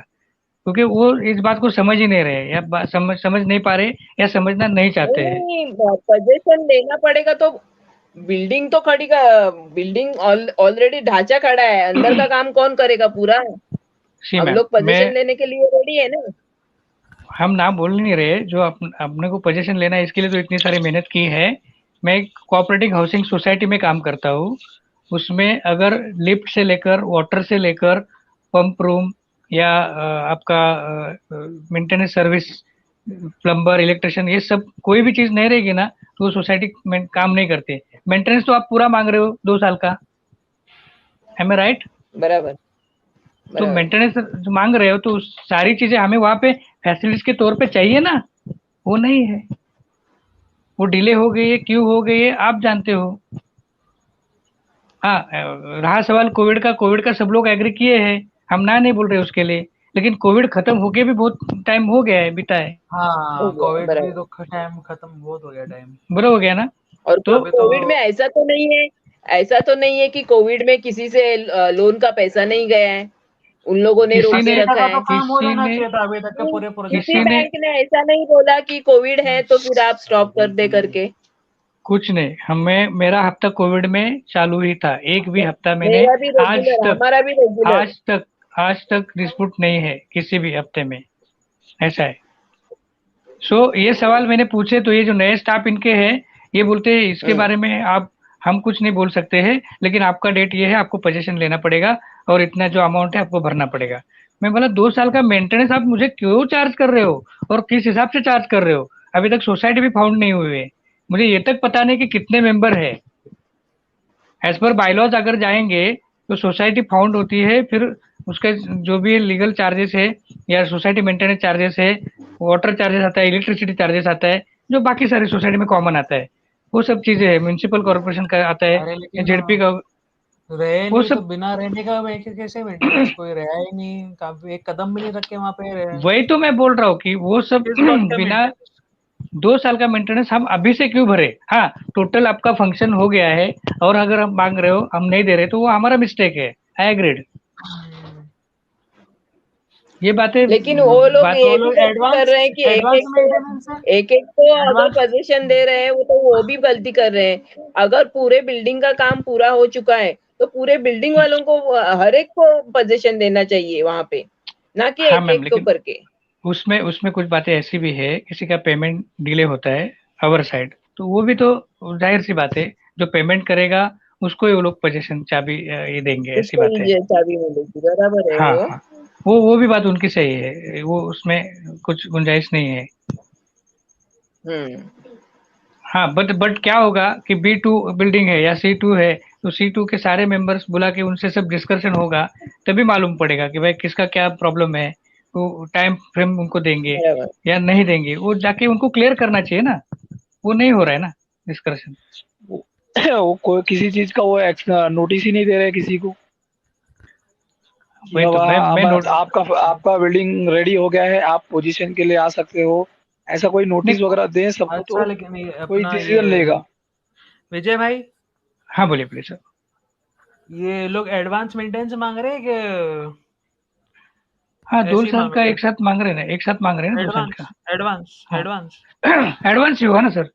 क्योंकि वो इस बात को समझ ही नहीं रहे, या समझ नहीं पा रहे, या समझना नहीं चाहते हैं। नहीं, पोजीशन लेना पड़ेगा तो बिल्डिंग तो खड़ी का, बिल्डिंग ऑलरेडी ढांचा खड़ा है, अंदर का काम कौन करेगा पूरा? सी हम मैम, लोग पोजीशन लेने के लिए रेडी है ना। हम नाम बोल नहीं रहे, जो अपने को पोजीशन लेना है, इसके लिए तो इतनी सारी मेहनत की है। मैं एक कोऑपरेटिव हाउसिंग सोसाइटी में काम करता हूँ, उसमें अगर लिफ्ट से लेकर, वाटर से लेकर, पंप रूम, या आपका मेंटेनेंस सर्विस, प्लम्बर, इलेक्ट्रिशियन, ये सब कोई भी चीज नहीं रहेगी ना, तो वो सोसाइटी में काम नहीं करती। मेंटेनेंस तो आप पूरा मांग रहे हो 2 साल का, एम आई राइट? बराबर तो मेंटेनेंस जो मांग रहे हो तो सारी चीजें हमें वहां पे फैसिलिटीज के तौर पे चाहिए ना, वो नहीं है। वो डिले हो गई है, क्यों हो गई है आप जानते हो। हाँ, रहा सवाल कोविड का सब लोग एग्री किए हैं, हम ना नहीं बोल रहे उसके लिए, लेकिन कोविड खत्म होके भी बहुत टाइम हो गया है, बीता है। हाँ, कोविड भी तो टाइम खत्म बहुत हो गया टाइम। बुरा हो गया ना। और तो कोविड में ऐसा तो नहीं है कि कोविड में किसी से लोन का पैसा नहीं गया है, उन लोगों ने रोक के रखा है। तो काम हो किसी जाना ने चाहिए था अभी तक के पूरे प्रोजेक्ट किसी किसी ने बैंक ने ऐसा नहीं बोला कि कोविड है तो फिर आप स्टॉप कर दे करके। कुछ नहीं, मेरा हफ्ता कोविड में चालू ही था, एक भी हफ्ता मैंने मेरा भी रेगुलर, हमारा भी रेगुलर। आज तक डिस्प्यूट नहीं है किसी भी हफ्ते में, ऐसा है। ये सवाल मैंने पूछे तो ये जो नए स्टाफ इनके हैं, ये बोलते हैं इसके बारे में हम कुछ नहीं बोल सकते हैं, लेकिन आपका डेट ये है, आपको पोजीशन लेना पड़ेगा और इतना जो अमाउंट है आपको भरना पड़ेगा। मैं बोला 2 साल का मेंटेनेंस आप मुझे क्यों चार्ज कर रहे हो और किस हिसाब से चार्ज कर रहे हो। अभी तक सोसाइटी भी फाउंड नहीं हुई है, मुझे ये तक पता नहीं कि कितने मेंबर है। एज पर बायलॉज अगर जाएंगे तो सोसाइटी फाउंड होती है, फिर उसके जो भी लीगल चार्जेस है या सोसाइटी मेंटेनेंस चार्जेस है, वाटर चार्जेस आता है, इलेक्ट्रिसिटी चार्जेस आता है, जो बाकी सारी सोसाइटी में कॉमन आता है, वो सब चीजें है, म्यूनसिपल कॉर्पोरेशन का आता है, अरे लेकिन जेडपी का, रहे वो नहीं तो सब। बिना रहने का कैसे मेंटेनेंस, कोई रहा ही नहीं, काफी एक कदम भी नहीं रखे वहां पे रहे। वही तो मैं बोल रहा हूँ कि वो सब किस बात का बिना मेंटेनेंस। 2 साल का मेंटेनेंस हम अभी से क्यों भरे। हाँ, टोटल आपका फंक्शन हो गया है और अगर हम मांग रहे हो हम नहीं दे रहे तो वो हमारा मिस्टेक है, आई एग्रीड। ये बातें लेकिन वो लोग बात ये भी गलती कर एडवांस रहे हैं कि एडवांस मेंटेनेंस है। एक को अगर एडवांस पोजीशन दे रहे हैं वो भी गलती कर रहे हैं। अगर पूरे बिल्डिंग का काम पूरा हो चुका है तो पूरे बिल्डिंग वालों को हर एक को पोजीशन देना चाहिए वहां पे, ना कि हाँ एक मैम, एक को लेकिन करके। उसमें उसमें कुछ बातें ऐसी भी है, किसी का पेमेंट डिले होता है अवर साइड, तो वो भी तो जाहिर सी बात है, जो पेमेंट करेगा उसको ही वो लोग पोजीशन चाबी ये देंगे, ऐसी उसको बात है। ही चाबी मिलेगी, बराबर है हाँ वो। हाँ, वो भी बात उनकी सही है, वो उसमें कुछ गुंजाइश नहीं है। हम्म। हाँ, बट क्या होगा कि B2 बिल्डिंग है या C2 है, तो C2 के सारे मेंबर्स बुला के उनसे सब डिस्कशन होगा, तभी मालूम पड़ेगा कि भाई किसका क्या प्रॉब्लम है, वो टाइम फ्रेम उनको देंगे बराबर। या नहीं देंगे, वो जाके उनको क्लियर करना चाहिए ना, वो नहीं हो रहा है ना डिस्कशन। वो कोई किसी चीज का वो नोटिस ही नहीं दे रहे किसी को कि वही अब तो मैं नोट आपका आपका बिल्डिंग रेडी हो गया है, आप पोजीशन के लिए आ सकते हो, ऐसा कोई नहीं। नोटिस वगैरह दें सबको अच्छा, तो लेकिन ये कोई अपना ये डिसीजन लेगा। विजय भाई, हाँ बोलिए प्लीज सर। ये लोग एडवांस मेंटेनेंस मांग रहे हैं कि हाँ, दो ऐसे ही साल मांग का रहे एक साथ मांग रहे हैं ना, एक साथ मांग रहे हैं ना 2 साल का। एडवांस एडवांस हाँ, एडवांस। एडवांस ही होगा ना सर।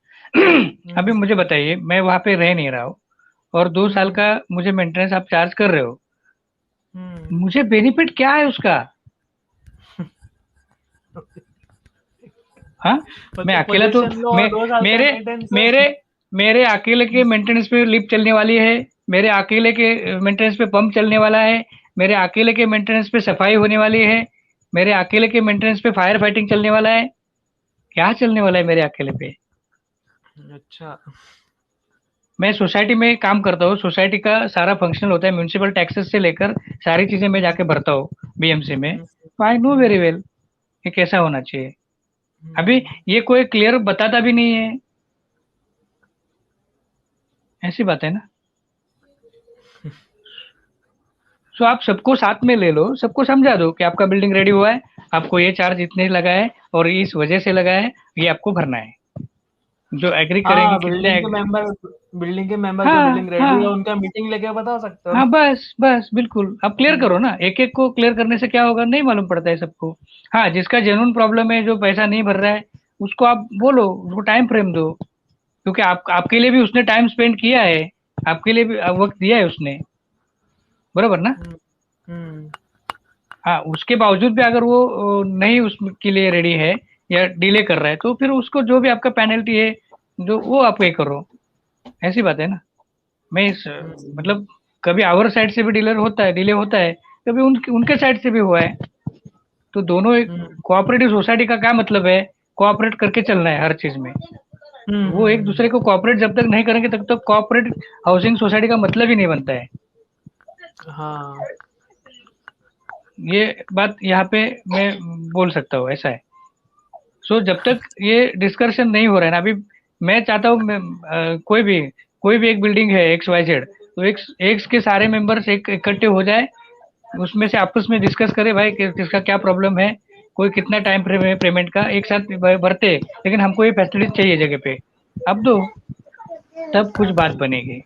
अभी मुझे बताइए, मैं वहां पे रह नहीं रहा हूँ और 2 साल का मुझे मेंटेनेंस आप चार्ज कर रहे हो, मुझे बेनिफिट क्या है उसका। हाँ, मैं मतलब अकेला तो, पोजीशन लो और मैं 2 साल का मेरे मेंटेनेंस। मेरे मेरे अकेले के मेंटेनेंस पे लिफ्ट चलने वाली है, मेरे अकेले के मेंटेनेंस पे पंप चलने वाला है, मेरे अकेले के मेंटेनेंस पे सफाई होने वाली है, मेरे अकेले के मेंटेनेंस पे फायर फाइटिंग चलने वाला है, क्या चलने वाला है मेरे अकेले पे। अच्छा। मैं सोसाइटी में काम करता हूँ, सोसाइटी का सारा फंक्शनल होता है, म्यूनिसिपल टैक्सेस से लेकर सारी चीजें मैं जाके भरता हूँ बीएमसी में, तो आई नो वेरी वेल ये कैसा होना चाहिए। अभी ये कोई क्लियर बताता भी नहीं है, ऐसी बात है ना। सो आप सबको साथ में ले लो, सबको समझा दो कि आपका बिल्डिंग रेडी हुआ है, आपको ये चार्ज इतने लगा है और इस वजह से लगा है, ये आपको भरना है। जो एग्री करेंगे, हाँ, कितने बिल्डिंग के मेंबर जो हाँ बिल्डिंग रेडी है हाँ उनका मीटिंग लेके बता सकते हो। हाँ, बस बस बिल्कुल, अब क्लियर करो ना, एक एक को क्लियर करने से क्या होगा, नहीं मालूम पड़ता है सबको। हाँ, जिसका जेन्युइन प्रॉब्लम है, जो पैसा नहीं भर रहा है, उसको आप बोलो, उसको टाइम फ्रेम दो, क्योंकि आपके लिए भी उसने टाइम स्पेंड किया है, आपके लिए भी वक्त दिया है उसने, बरोबर ना। हम्म। हाँ, उसके बावजूद भी अगर वो नहीं उसके लिए रेडी है या डिले कर रहा है, तो फिर उसको जो भी आपका पेनल्टी है, जो वो आप पे करो, ऐसी बात है ना। मैं इस मतलब कभी आवर साइड से भी डिले होता है, कभी उनके साइड से भी हुआ है, तो दोनों एक कोऑपरेटिव सोसाइटी का क्या मतलब है, कोऑपरेट करके चलना है हर चीज में। वो एक दूसरे को कोऑपरेट जब तक नहीं करेंगे तब तक कोऑपरेटिव हाउसिंग सोसाइटी का मतलब ही नहीं बनता है। हाँ, ये बात यहाँ पे मैं बोल सकता हूँ, ऐसा है। सो जब तक ये डिस्कशन नहीं हो रहा है ना, अभी मैं चाहता हूँ कोई भी एक बिल्डिंग है XYZ, तो एक्स के सारे मेंबर्स एक इकट्ठे हो जाए, उसमें से आपस में डिस्कस करे भाई किसका क्या प्रॉब्लम है, कोई कितना टाइम फ्रेम है पेमेंट का, एक साथ भरते, लेकिन हमको ये फैसिलिटी चाहिए जगह पे, अब दो, तब कुछ बात बनेगी।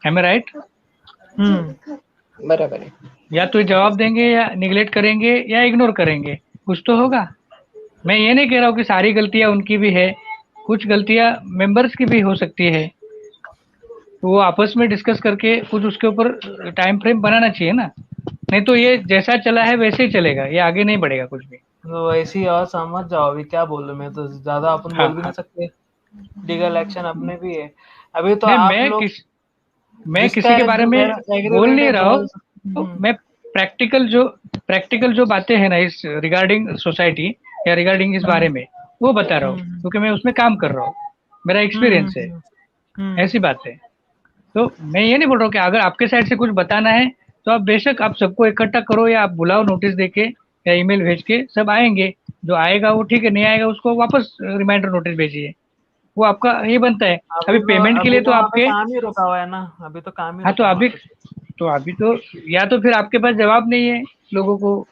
एम आई राइट? बराबर है। या तो जवाब देंगे या निगलेक्ट करेंगे या इग्नोर करेंगे, कुछ तो होगा। मैं ये नहीं कह रहा हूँ कि सारी गलतियां उनकी भी है, कुछ गलतियां मेंबर्स की भी हो सकती है, तो वो आपस में डिस्कस करके कुछ उसके ऊपर टाइम फ्रेम बनाना चाहिए ना, नहीं तो ये जैसा चला है वैसे ही चलेगा, ये आगे नहीं बढ़ेगा कुछ भी। तो वैसे ही और समझ जाओ, अभी क्या बोल रहे, मैं तो ज्यादा अपन हाँ बोल भी नहीं हाँ। सकते, लीगल एक्शन अपने भी है। अभी तो नहीं, आप लोग मैं जिसका किसी के बारे में बोल एग्रीमेंट है नहीं रहा बोल। हूँ, मैं प्रैक्टिकल जो बातें हैं ना इस रिगार्डिंग सोसाइटी या रिगार्डिंग इस बारे में, वो बता रहा हूँ, क्योंकि मैं उसमें काम कर रहा हूँ, मेरा एक्सपीरियंस है, ऐसी बात है। तो मैं ये नहीं बोल रहा हूँ कि अगर आपके साइड से कुछ बताना है तो आप बेशक आप सबको इकट्ठा करो, या आप बुलाओ नोटिस देके या ईमेल भेज के, सब आएंगे, जो आएगा वो ठीक है, नहीं आएगा उसको वापस रिमाइंडर नोटिस भेजिए, वो आपका ये बनता है। अभी पेमेंट के लिए तो वहाँ पे आपके, काम ही रुका हुआ है ना, अभी तो काम ही हाँ रुका है वहाँ पे। तो अभी तो या तो फिर आपके पास जवाब नहीं है लोगों को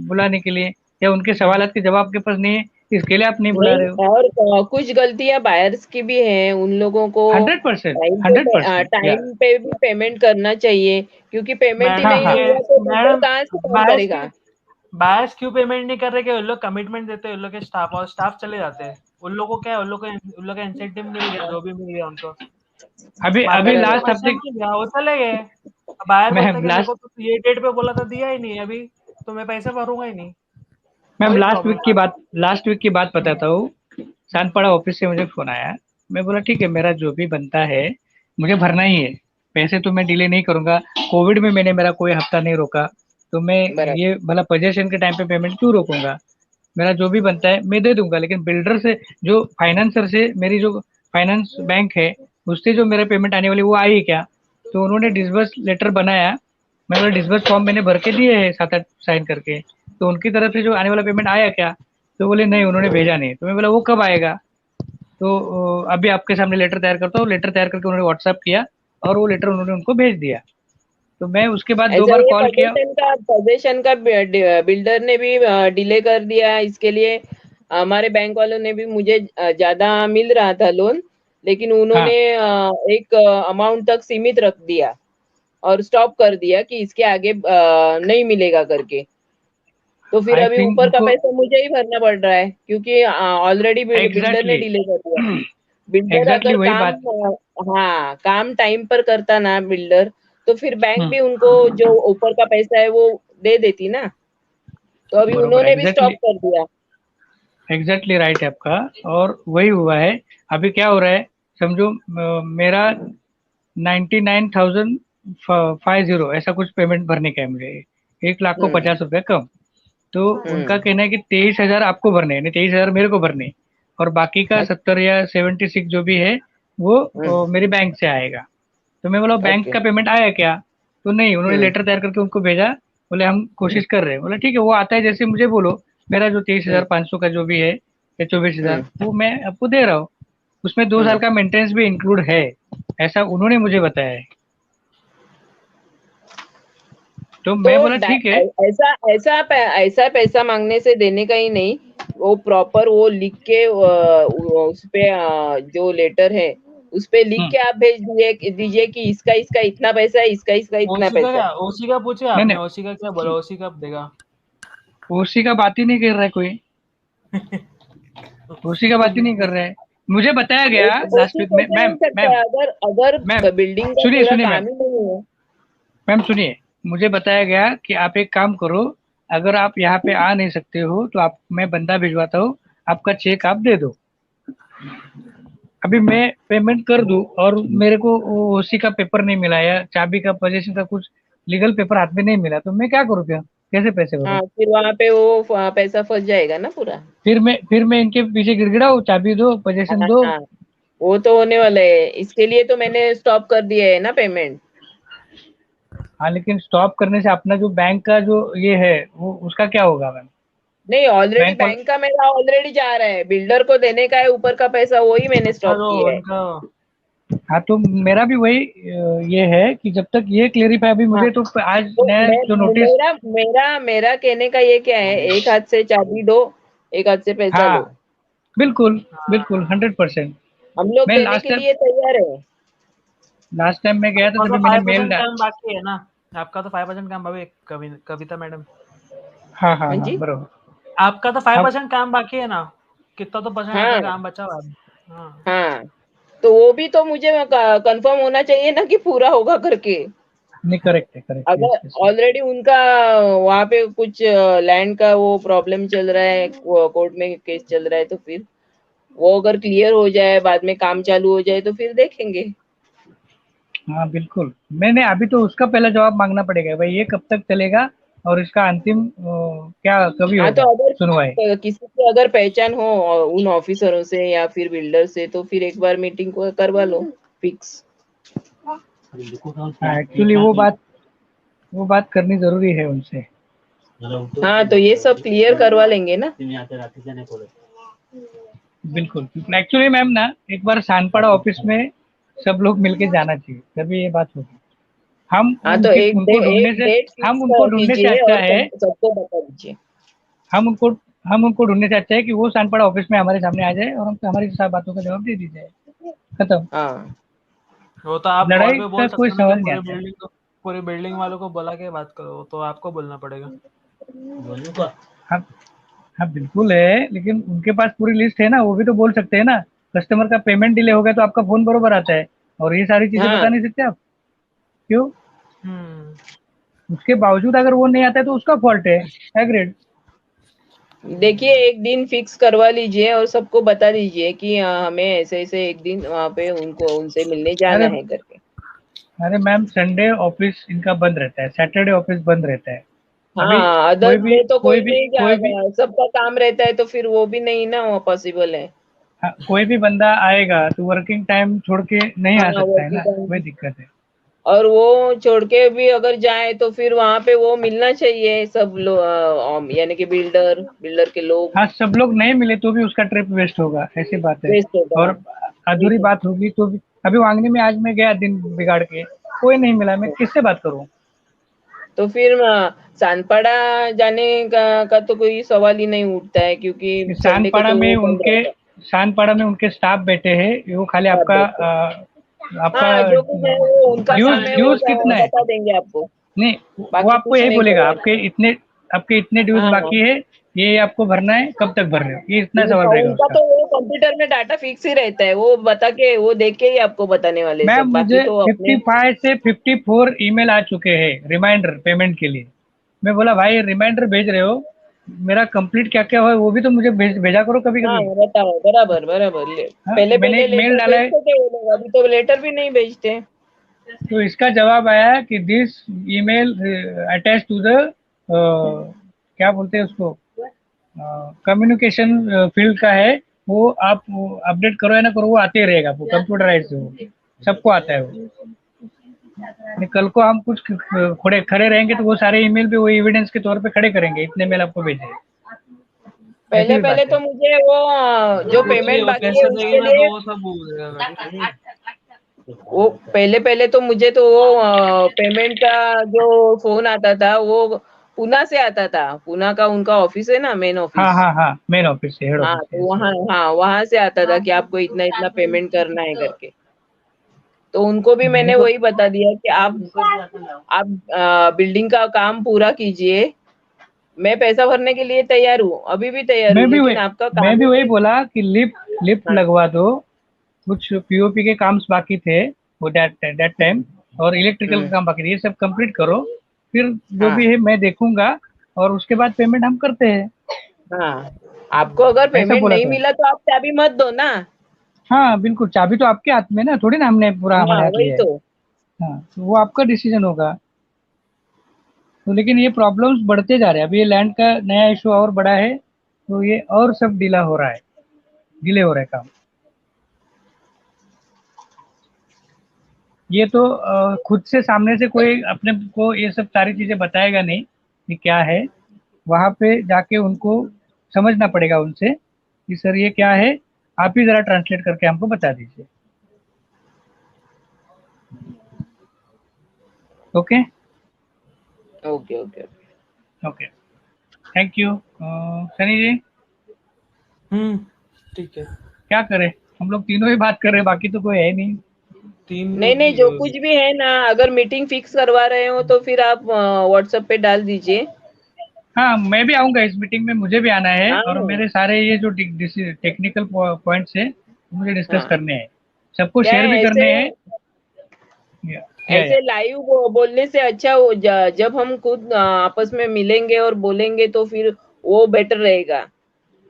बुलाने के लिए, या उनके सवालात के जवाब आपके पास नहीं है, इसके लिए आप नहीं बुला रहे हो। नहीं, और कुछ गलतियां बायर्स की भी हैं, उन लोगों को 100%, 100%, या टाइम पे भी पेमेंट करना चाहिए, क्योंकि पेमेंट ही मैडम हाँ नहीं हाँ हुआ तो बिल्डर मैडम कहाँ से काम बायस करेगा। बायस क्यों पेमेंट नहीं कर रहे, कि उन लोग कमिटमेंट देते हैं उन लोग के स्टाफ, और स्टाफ चले जाते हैं, उन लोगों को क्या है, उन लोग का इंसेंटिव मिल गया, जो भी मिल गया उनको, अभी अभी मार्केटिंग लास्ट कमीशन हफ्ते मिल गया, वो चले गए। अब बायर बोलता है मैं कि मेरे लास्ट को तो ये डेट पे बोला था, दिया ही नहीं अभी, तो मैं पैसे भरूंगा ही नहीं, मैम वही प्रॉब्लम आ रहा लास्ट वीक की बात है। बताता हूँ। सानपाड़ा ऑफिस से मुझे फोन आया, मैं बोला ठीक है, मेरा जो भी बनता है मुझे भरना ही है, पैसे तो मैं डिले नहीं करूंगा, कोविड में मैंने मेरा कोई हफ्ता नहीं रोका, तो मैं बराबर। ये भला पोजेशन के टाइम पे पेमेंट क्यों रोकूंगा, मेरा जो भी बनता है मैं दे दूंगा, लेकिन बिल्डर से जो फाइनेंसर से मेरी जो फाइनेंस बैंक है उससे जो मेरा पेमेंट आने वाली वो आई क्या, तो उन्होंने डिसबर्स लेटर बनाया, मैं बोला डिसबर्स फॉर्म मैंने भर के दिए हैं 7-8 साइन करके, तो उनकी तरफ से जो आने वाला पेमेंट आया क्या, तो बोले नहीं उन्होंने भेजा नहीं, तो मैं बोला वो कब आएगा, तो अभी आपके सामने लेटर तैयार करता हूँ, लेटर तैयार करके उन्होंने व्हाट्सअप किया और वो लेटर उन्होंने उनको भेज दिया, तो मैं उसके बाद दो ऐसा बार ये कॉल किया। पोजेशन का बिल्डर ने भी डिले कर दिया, इसके लिए हमारे बैंक वालों ने भी मुझे ज्यादा मिल रहा था लोन, लेकिन हाँ उन्होंने एक अमाउंट तक सीमित रख दिया और स्टॉप कर दिया कि इसके आगे नहीं मिलेगा करके। तो फिर आई अभी थिंक ऊपर का उनको पैसा मुझे ही भरना पड़ रहा है, क्योंकि ऑलरेडी बिल्डर ने एग्जैक्टली डिले कर दिया। बिल्डर एग्जैक्टली अगर वही काम बात। हाँ, काम टाइम पर करता ना बिल्डर, तो फिर बैंक हम्म, भी उनको जो ऊपर का पैसा है वो दे देती ना। तो अभी बरोबर, उन्होंने भी स्टॉप एग्जैक्टली कर दिया। एग्जैक्टली राइट है आपका, और वही हुआ है। अभी क्या हो रहा है, समझो मेरा 99,050 ऐसा कुछ पेमेंट भरने का है मुझे, 1 लाख को हम्म 50 रुपया कम, तो उनका हम्म कहना है कि 23,000 आपको भरने हैं, नहीं 23,000 मेरे को भरने हैं, और बाकी का 70 या 76 जो भी है वो हम्म मेरे बैंक से आएगा। तो मैं बोला बैंक ओके। का पेमेंट आया क्या, तो नहीं, उन्होंने हम्म लेटर तैयार करके उनको भेजा, बोले हम कोशिश कर रहे हैं, बोला ठीक है वो आता है जैसे मुझे बोलो, मेरा जो तेईस हम्म हजार पाँच सौ का जो भी है या 24,000 हम्म वो मैं आपको दे रहा हूँ, उसमें 2 साल हम्म। का मेंटेनेंस भी इंक्लूड है, ऐसा उन्होंने मुझे बताया है। तो तो मैं बोला ठीक है। ऐसा पैसा मांगने से देने का ही नहीं, वो प्रॉपर वो लिख के उस पे जो लेटर है उस पे लिख हम्म, के आप भेज दीजिए कि इसका इसका इतना पैसा है, इसका इसका इतना पैसा है। ओसी का पूछे नहीं आपने, नहीं, ओसी का क्या बोला, ओसी कब देगा? ओसी का बात ही नहीं कर रहा है कोई, ओसी का बात ही नहीं कर रहा है, मुझे बताया गया लास्ट ओसी वीक में। कैसे मैम मिल सकता मैम है अगर मैम अगर बिल्डिंग का सुनिए पूरा सुनिए मैम, काम ही नहीं है। मैम सुनिए, मुझे बताया गया कि आप एक काम करो, अगर आप यहाँ पे आ नहीं सकते हो तो आप, मैं बंदा भिजवाता हूँ, आपका चेक आप दे दो, अभी मैं पेमेंट कर दूं और मेरे को ओसी का पेपर नहीं मिला या चाबी का पोजीशन का कुछ लीगल पेपर हाथ में नहीं मिला, तो मैं क्या करूँ, क्या कैसे पैसे भरूँ, हाँ, फिर वहां पे वो पैसा फंस जाएगा ना पूरा। फिर मैं इनके पीछे गिड़गिड़ाऊँ, चाबी दो पोजीशन हाँ दो। हाँ, वो तो होने वाला है, इसके लिए तो मैंने स्टॉप कर दिया है ना पेमेंट। हाँ, लेकिन स्टॉप करने से अपना जो बैंक का जो ये है वो उसका क्या होगा मैम? नहीं, ऑलरेडी बैंक वाला बैंक का मेरा ऑलरेडी जा रहा है, बिल्डर को देने का है ऊपर का पैसा, वही मैंने हाँ स्टॉप तो किया है। उनका हाँ, तो मेरा भी वही ये है कि जब तक ये क्लेरिफाई अभी हाँ, मुझे तो आज तो नया मैं जो नोटिस। मेरा मेरा मेरा कहने का ये क्या है, एक हाथ से चाबी दो, एक हाथ से पैसा लो। हाँ, बिल्कुल बिल्कुल 100%। हम लोग मैं देने के लिए तैयार है। लास्ट टाइम मैं गया था आपका तो तभी मैंने मेल 5% काम बाकी है ना, आपका तो 5% काम अभी कविता मैडम, हाँ हाँ हाँ हाँ, जी, बरोबर। आपका तो 5% काम बाकी है ना, कितना तो परसेंट आपका हाँ काम बचा हुआ है। हाँ हाँ, तो वो भी तो मुझे कंफर्म होना चाहिए ना कि पूरा होगा करके। नहीं, करेक्ट है, करेक्ट, यस अगर यस। ऑलरेडी उनका वहाँ पे कुछ लैंड का वो प्रॉब्लम चल रहा है, कोर्ट में केस चल रहा है, तो फिर वो अगर क्लियर हो जाए, बाद में काम चालू हो जाए, तो फिर देखेंगे। हाँ बिल्कुल, मैंने अभी तो उसका पहला जवाब मांगना पड़ेगा भाई, ये कब तक चलेगा और इसका अंतिम क्या कभी हाँ, तो होगा अगर सुनवाई? किसी की अगर पहचान हो उन ऑफिसरों से या फिर बिल्डर से, तो फिर एक बार मीटिंग को करवा लो फिक्स। हाँ, एक्चुअली वो बात करनी जरूरी है उनसे। हाँ, तो ये सब क्लियर करवा लेंगे ना। बिल्कुल बिल्कुल, एक्चुअली मैम ना एक बार सानपाड़ा ऑफिस में सब लोग मिलके जाना चाहिए, तभी ये बात होगी। हम हाँ, तो उनके उनको ढूंढने एक से डेट फिक्स हम उनको ढूंढने से कीजिए अच्छा और है सबको बता दीजिए। हम उनको हम उनको ढूंढने से अच्छा है कि वो सानपाड़ा ऑफिस में हमारे सामने आ जाए और हमको हमारी सब बातों का जवाब दे दी जाए, खत्म। हाँ वो तो आप कॉल लड़ाई पे का बोल कोई सकते हो ना कि सवाल नहीं आता है। पूरी बिल्डिंग वालों को बुला के बात करो, वो तो आपको बोलना पड़ेगा। हाँ हाँ बिल्कुल है, लेकिन उनके पास पूरी लिस्ट है ना, वो भी तो बोल सकते हैं ना। कस्टमर का पेमेंट डिले हो गया तो आपका फोन बरोबर आता है, और ये सारी चीजें बता हाँ, नहीं सकते आप? क्यों? हम्म उसके बावजूद अगर वो नहीं आता है तो उसका फॉल्ट है। एग्रेड। देखिए एक दिन फिक्स करवा लीजिए और सबको बता दीजिए कि हमें ऐसे ऐसे एक दिन वहाँ पे उनको उनसे मिलने जाना अरे है करके। अरे मैम, संडे ऑफिस इनका बंद रहता है, सैटरडे ऑफिस बंद रहता है। अभी हाँ, अदर्स डे तो कोई कोई भी नहीं कोई भी जाएगा, सबका काम रहता है, तो फिर वो भी नहीं ना वो पॉसिबल है। हाँ, कोई भी बंदा आएगा तो वर्किंग टाइम छोड़ के नहीं आ हाँ, सकता है वर्किंग ना, वही टाइम, दिक्कत है। और वो छोड़ के भी अगर जाए तो फिर वहां पे वो मिलना चाहिए सब लोग, यानी कि बिल्डर के लोग। हाँ, सब लोग नहीं मिले तो भी उसका ट्रिप वेस्ट होगा, ऐसी बात है। वेस्ट होगा। और वही अधूरी तो बात होगी तो भी। अभी वांगनी में आज मैं गया दिन बिगाड़ के, कोई नहीं मिला, मैं किससे बात करूँ? तो फिर सानपाड़ा जाने का तो कोई सवाल ही नहीं उठता है, क्योंकि संडे को तो वो बंद रहेगा। शानपाड़ा में उनके स्टाफ बैठे हैं, वो खाली सब आपका बैठे। आपका हाँ, जो कुछ है वो उनका ड्यूज काम है, वो ड्यूज कितना है? बता देंगे आपको। नहीं, वो बाकी आपको कुछ यही नहीं बोलेगा, करवाना। आपके इतने ड्यूज हाँ, बाकी है, ये आपको भरना है, कब तक भर रहे हो, ये इतना सवाल उनका रहेगा उनका उसका। तो वो कंप्यूटर में डाटा फिक्स ही रहता है, वो बता के वो देख के ही आपको बताने वाले हैं मैम, सब, बाकी मुझे तो अपने। 55 से 54 ईमेल आ चुके हैं रिमाइंडर पेमेंट के लिए। मैं बोला भाई, रिमाइंडर भेज रहे हो, मेरा कंप्लीट क्या क्या हुआ है वो भी तो मुझे भेजा करो कभी हाँ, कभी। बताओ, बराबर बराबर हाँ, पहले मैंने पहले एक मेल लेटर डाला है, भेजते थे वो लोग, अभी तो लेटर भी नहीं भेजते। तो इसका जवाब आया कि this email attach to the क्या बोलते हैं उसको, कम्युनिकेशन फील्ड का है, वो आप अपडेट करो या ना करो, वो आते ही रहेगा, वो कंप्यूटराइज हो, सबको आता है वो। नहीं, कल को हम कुछ खड़े खड़े रहेंगे तो वो सारे ईमेल पे वो एविडेंस के तौर पे खड़े करेंगे, इतने मेल आपको भेजे, ऐसी पहले भी पहले बात है। तो मुझे वो जो कुछ भी पेमेंट वो बाकी है पैसे देगी उसके ना तो लिए, वो सब बोल देगा गाड़ी। वो पहले पहले तो मुझे तो वो पेमेंट का जो फोन आता था वो पूना से आता था, पूना का उनका ऑफिस है ना, मेन हाँ ऑफिस। हाँ हाँ, मेन ऑफिस से, हेड हाँ, ऑफिस तो से। वहाँ, हाँ, वहां से आता था कि आपको इतना इतना पेमेंट करना है करके। तो उनको भी मेरे मैंने को वही बता दिया कि आप बिल्डिंग का काम पूरा कीजिए, मैं पैसा भरने के लिए तैयार हूँ, अभी भी तैयार हूँ, मैं भी वही लेकिन आपका मैं काम भी ही वही नहीं। बोला कि लिफ्ट हाँ लगवा दो, कुछ पीओपी के काम बाकी थे वो दैट टाइम, और इलेक्ट्रिकल का हम्म, काम बाकी थे, ये सब कंप्लीट करो, फिर जो भी हाँ है मैं देखूंगा, और उसके बाद पेमेंट हम करते हैं, हाँ, आपको अगर ऐसा पेमेंट बोला नहीं था। मिला तो आप चाबी मत दो ना। हाँ बिल्कुल, चाबी तो आपके हाथ में ना, थोड़ी ना हमने पूरा हाँ, हमारे हाथ वही लिया है। तो। हाँ, तो वो आपका डिसीजन होगा। तो लेकिन ये प्रॉब्लम्स बढ़ते जा रहे हैं, अभी ये लैंड का नया इशू और बड़ा है, तो ये और सब डिले हो रहा है, डिले हो रहा है काम। ये तो खुद से सामने से कोई अपने को ये सब सारी चीजें बताएगा नहीं कि क्या है। वहां पे जाके उनको समझना पड़ेगा उनसे कि सर ये क्या है, आप ही जरा ट्रांसलेट करके हमको बता दीजिए। Okay okay okay. Okay, thank you. Sunny ji ठीक है। क्या करें, हम लोग तीनों ही बात कर रहे हैं, बाकी तो कोई है नहीं। नहीं नहीं, जो कुछ भी है ना, अगर मीटिंग फिक्स करवा रहे हो तो फिर आप व्हाट्सएप पे डाल दीजिए। हाँ, मैं भी आऊंगा इस मीटिंग में, मुझे भी आना है। हाँ और मेरे सारे ये जो टेक्निकल पॉइंट्स है मुझे डिस्कस हाँ। करने हैं, सबको क्या शेयर है, भी करने ऐसे हैं। ऐसे लाइव बोलने से अच्छा जब हम खुद आपस में मिलेंगे और बोलेंगे तो फिर वो बेटर रहेगा।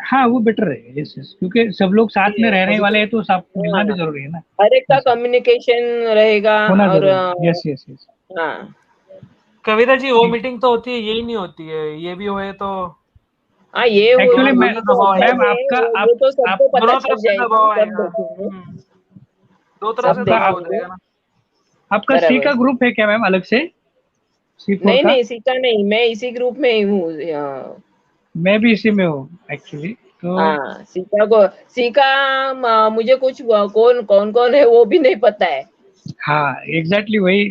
हाँ, वो बेटर है। यस यस, क्योंकि सब लोग साथ में रहने अभी वाले तो हैं तो सब मिलना भी हाँ, जरूरी है ना। हर एक का ऐसा कम्युनिकेशन रहेगा। होना और जरूरी है। Yes yes yes. हाँ कविता जी, वो मीटिंग तो होती है, यही नहीं होती है, ये भी होए तो हाँ, ये एक्चुअली दोनों मैं, हुई तो दबाव अच्छा आएगा, मैम से आपका वो तो आप सबको पता दोनों चल तरफ से जाएगी, दबाव सब आएगा। देखेंगे, दो तरफ से सब आपका दबाव हो आप, देखेंगे। जाएगा ना। आपका सी का बराबर। ग्रुप है क्या मैम, अलग से C4 नहीं का? नहीं, सीखा नहीं, मैं इसी ग्रुप में ही हूँ। मैं भी इसी में हूँ एक्चुअली। तो हाँ, सीखा मुझे कुछ कौन कौन कौन है वो भी नहीं पता है। हाँ, एग्जैक्टली वही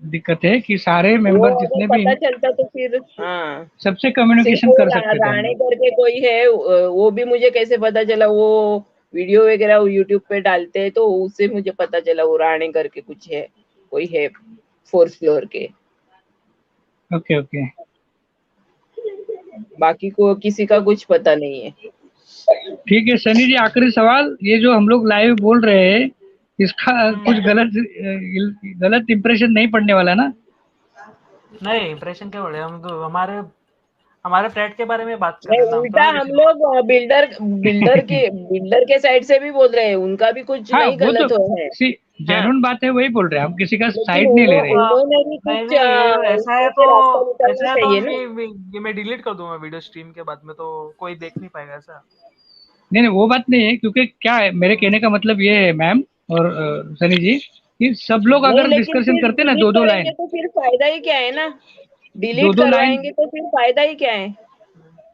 दिक्कत है कि सारे वो मेंबर अगर जितने भी पता हैं चलता तो फिर हाँ। सबसे सिर्फ कम्युनिकेशन वो कर सकते थे हम राणे लोग। करके कोई है, वो भी मुझे कैसे पता चला, वो वीडियो वगैरह यूट्यूब पे डालते हैं तो उससे मुझे पता चला वो राणे करके कुछ है, कोई है 4th फ्लोर के। ओके ओके, बाकी को किसी का कुछ पता नहीं है। ठीक है। सनी जी, आखिरी सवाल, ये जो हम लोग लाइव बोल रहे हैं इसका कुछ गलत इंप्रेशन नहीं पड़ने वाला ना? नहीं, इंप्रेशन क्या बढ़े, हम तो हमारे हमारे फ्लैट के बारे में बात कर नहीं, रहे हैं ना, हम उल्टा थोड़ा हम किसी लोग बिल्डर के साइड से भी बोल रहे हैं, उनका भी कुछ हाँ, नहीं वो तो गलत हो है। सी हाँ, जेन्युइन बात है, वही बोल रहे हैं, हम किसी का लेकिन साइड नहीं ले रहे। उन्होंने भी नहीं कुछ नहीं, ये उसमें से रास्ता निकालना ऐसा है तो चाहिए ना। ये मैं डिलीट कर दूंगा वीडियो स्ट्रीम के बाद में, तो कोई देख नहीं पाएगा ऐसा। नहीं नहीं, वो बात नहीं है, क्योंकि क्या है, मेरे कहने का मतलब ये है मैम और सनी जी, कि सब लोग नहीं, अगर लेकिन डिस्कशन फिर करते ना डिलीट दो दो करेंगे लाइन, तो फिर फायदा ही क्या है ना, दो डिलीट दो लाइन करवाएंगे तो फिर फायदा ही क्या है।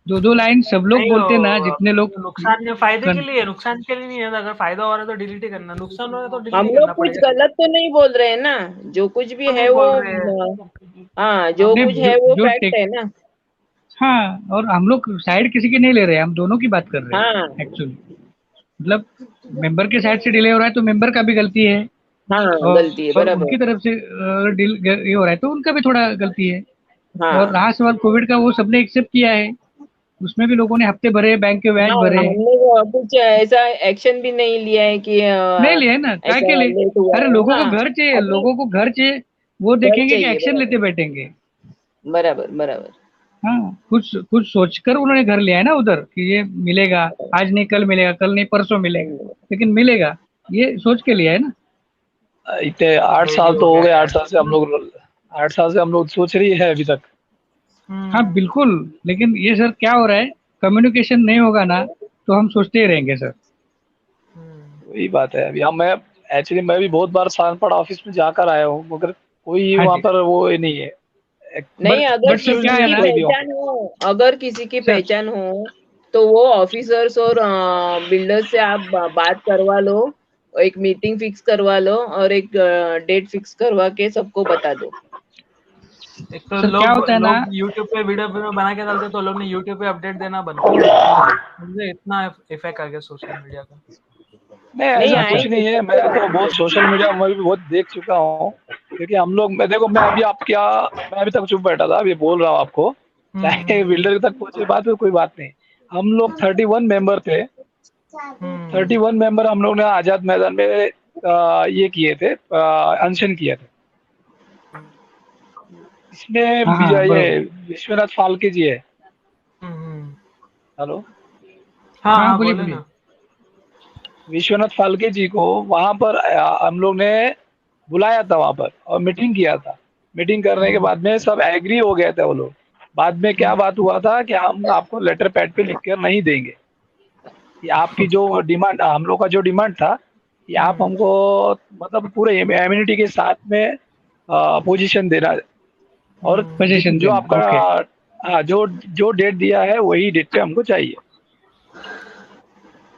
दो दो लाइन सब लोग नहीं, बोलते ना, जितने लोग नुकसान फायदे के कन, लिए, नुकसान के लिए नहीं है। अगर फायदा हो रहा है तो डिलीट ही करना, नुकसान हो रहा है तो डिलीट हम ही लोग करना कुछ पड़ेगा। गलत तो नहीं बोल रहे हैं ना, जो कुछ भी तो नहीं है वो बोल रहे हैं हाँ, जो हम। नहीं कुछ है वो जो फैक्ट है ना। हाँ, और हम लोग साइड किसी की नहीं ले रहे हैं, हम दोनों की बात कर रहे हाँ हैं एक्चुअली। मतलब मेंबर के साइड से डिले हो रहा है तो मेंबर का भी गलती है, हाँ, गलती है और बराबर। उनकी तरफ से ये हो रहा है तो उनका भी थोड़ा गलती है। और हाँ रहा सवाल कोविड का, वो सबने एक्सेप्ट किया है, उसमें भी लोगों ने हफ्ते भरे, बैंक के ब्याज हाँ, भरे। हमने वो कुछ ऐसा एक्शन भी नहीं लिया है कि नहीं लिया है ना, काय के ऐसा लिए? लेट हुआ अरे है। लोगों को हाँ, घर चाहिए, अभी लोगों को घर चाहिए, वो घर देखेंगे कि चाहिए, एक्शन लेते बराबर बैठेंगे। बराबर बराबर। हाँ, कुछ कुछ सोचकर उन्होंने घर लिया है ना उधर, कि ये मिलेगा, आज नहीं कल मिलेगा, कल नहीं परसों मिलेगा, लेकिन मिलेगा, ये सोच के लिया है ना। इतने 8 साल यही हो तो हो गया गए, यार। 8 साल से हम लोग सोच रही है अभी तक। हाँ बिल्कुल, लेकिन ये सर क्या हो रहा है, कम्युनिकेशन नहीं होगा ना तो हम सोचते ही रहेंगे सर। वही बात है। अभी हम मैं एक्चुअली मैं भी बहुत बार सानपड़ा ऑफिस में जाकर आया हूँ, मगर कोई हाँ वहाँ जी, पर वो नहीं है, नहीं, अगर बट सर क्या किसी एक्सक्यूज है की ना कोई भी हो। पहचान हो, अगर किसी की सर, पहचान हो तो वो ऑफिसर्स और बिल्डर से आप बात करवा लो, एक मीटिंग फिक्स करवा लो और एक डेट फिक्स करवा के सबको बता दो। एक तो सर क्या होता है ना, लोग यूट्यूब पे वीडियो बना के डालते, तो लोग ने यूट्यूब पे अपडेट देना बंद कर दिया। मुझे इतना इफेक्ट आ गया सोशल मीडिया का। नहीं, नहीं ऐसा कुछ आएंगे, नहीं है। मैं सबको तो आएंगे। बहुत सोशल मीडिया में भी बहुत देख चुका हूँ, क्योंकि हम लोग मैं देखो मैं अभी आप क्या मैं अभी तक चुप बैठा था, अभी बोल रहा हूँ आपको, चाहे हम्म बिल्डर तक पहुंचे बात में कोई बात नहीं। हम लोग 31 मेंबर थे, हम्म 31 मेंबर हम लोग ने आजाद मैदान में ये किए थे, अनशन किए थे। इसमें हाँ हाँ ये बरोबर, विश्वनाथ फाल्के जी है। हम्म। हेलो, हाँ हाँ हाँ, बोलिए बोले बोलिए। ना। विश्वनाथ फाल्के जी को वहां पर हम लोग ने बुलाया था वहां पर और मीटिंग किया था। मीटिंग करने के हम्म बाद में सब एग्री हो गए थे वो लोग। बाद में क्या बात हुआ था कि हम आपको लेटर पैड पे लिख कर नहीं देंगे, कि आपकी जो डिमांड, हम लोग का जो डिमांड था कि आप हमको मतलब पूरे एम्यूनिटी के साथ में पोजीशन देना है और पोजीशन जो देना, आपका ओके हाँ जो डेट दिया है वही डेट पे हमको चाहिए।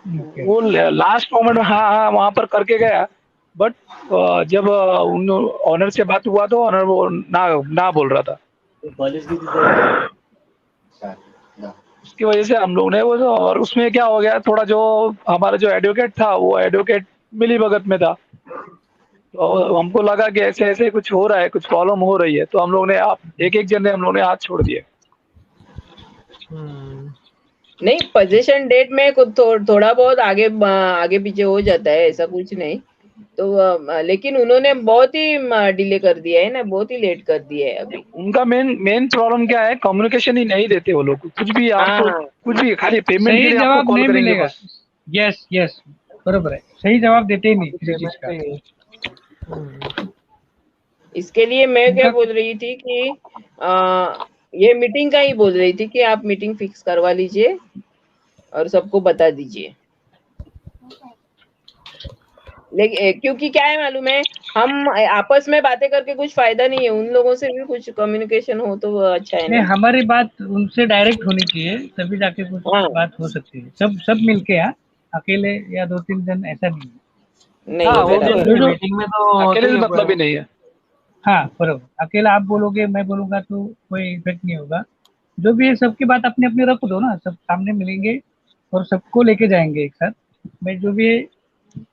ओके। वो लास्ट मोमेंट में हाँ वहां पर करके गया, बट जब उन ऑनर से बात हुआ तो ऑनर वो ना बोल रहा था। उसकी वजह से हम लोग ने वो और उसमें क्या हो गया, थोड़ा जो हमारा जो एडवोकेट था वो एडवोकेट मिली भगत में था, तो हमको लगा कि ऐसे ऐसे कुछ हो रहा है, कुछ प्रॉब्लम हो रही है, तो हम लोग ने एक एक जन ने हम लोग ने हाथ छोड़ दिए। नहीं, पोजीशन डेट में कुछ थोड़ा बहुत आगे पीछे हो जाता है, ऐसा कुछ नहीं। तो लेकिन उन्होंने बहुत ही डिले कर दिया है ना, बहुत ही लेट कर दिया है अभी। उनका मेन प्रॉब्लम क्या है, कम्युनिकेशन ही नहीं देते वो लोग, कुछ भी आपको हाँ, कुछ भी खाली पेमेंट के सही लिए आपको जवाब कॉल नहीं करेंगे मिलेगा। बस। यस यस, बरोबर है, सही जवाब देते ही नहीं किसी चीज का। इसके लिए मैं क्या उनका बोल रही थी कि ये मीटिंग का ही बोल रही थी कि आप मीटिंग फिक्स करवा लीजिए और सबको बता दीजिए। लेकिन क्योंकि क्या है मालूम है, हम आपस में बातें करके कुछ फायदा नहीं है, उन लोगों से भी कुछ कम्युनिकेशन हो तो वो अच्छा है नहीं, ना। हमारी बात उनसे डायरेक्ट होनी चाहिए, तभी जाके कुछ हाँ, बात हो सकती है। सब मिलके, अकेले या 2-3 जन ऐसा नहीं है। नहीं हाँ वो तो बराबर। जो है, जो मीटिंग में तो होता अकेले ही से है मतलब ही नहीं है। हाँ बरोबर, अकेला आप बोलोगे मैं बोलूंगा तो कोई इफेक्ट नहीं होगा। जो भी है सबकी बात अपनी अपनी रख दो ना, सब सामने मिलेंगे और सबको लेके जाएंगे एक साथ। मैं जो भी है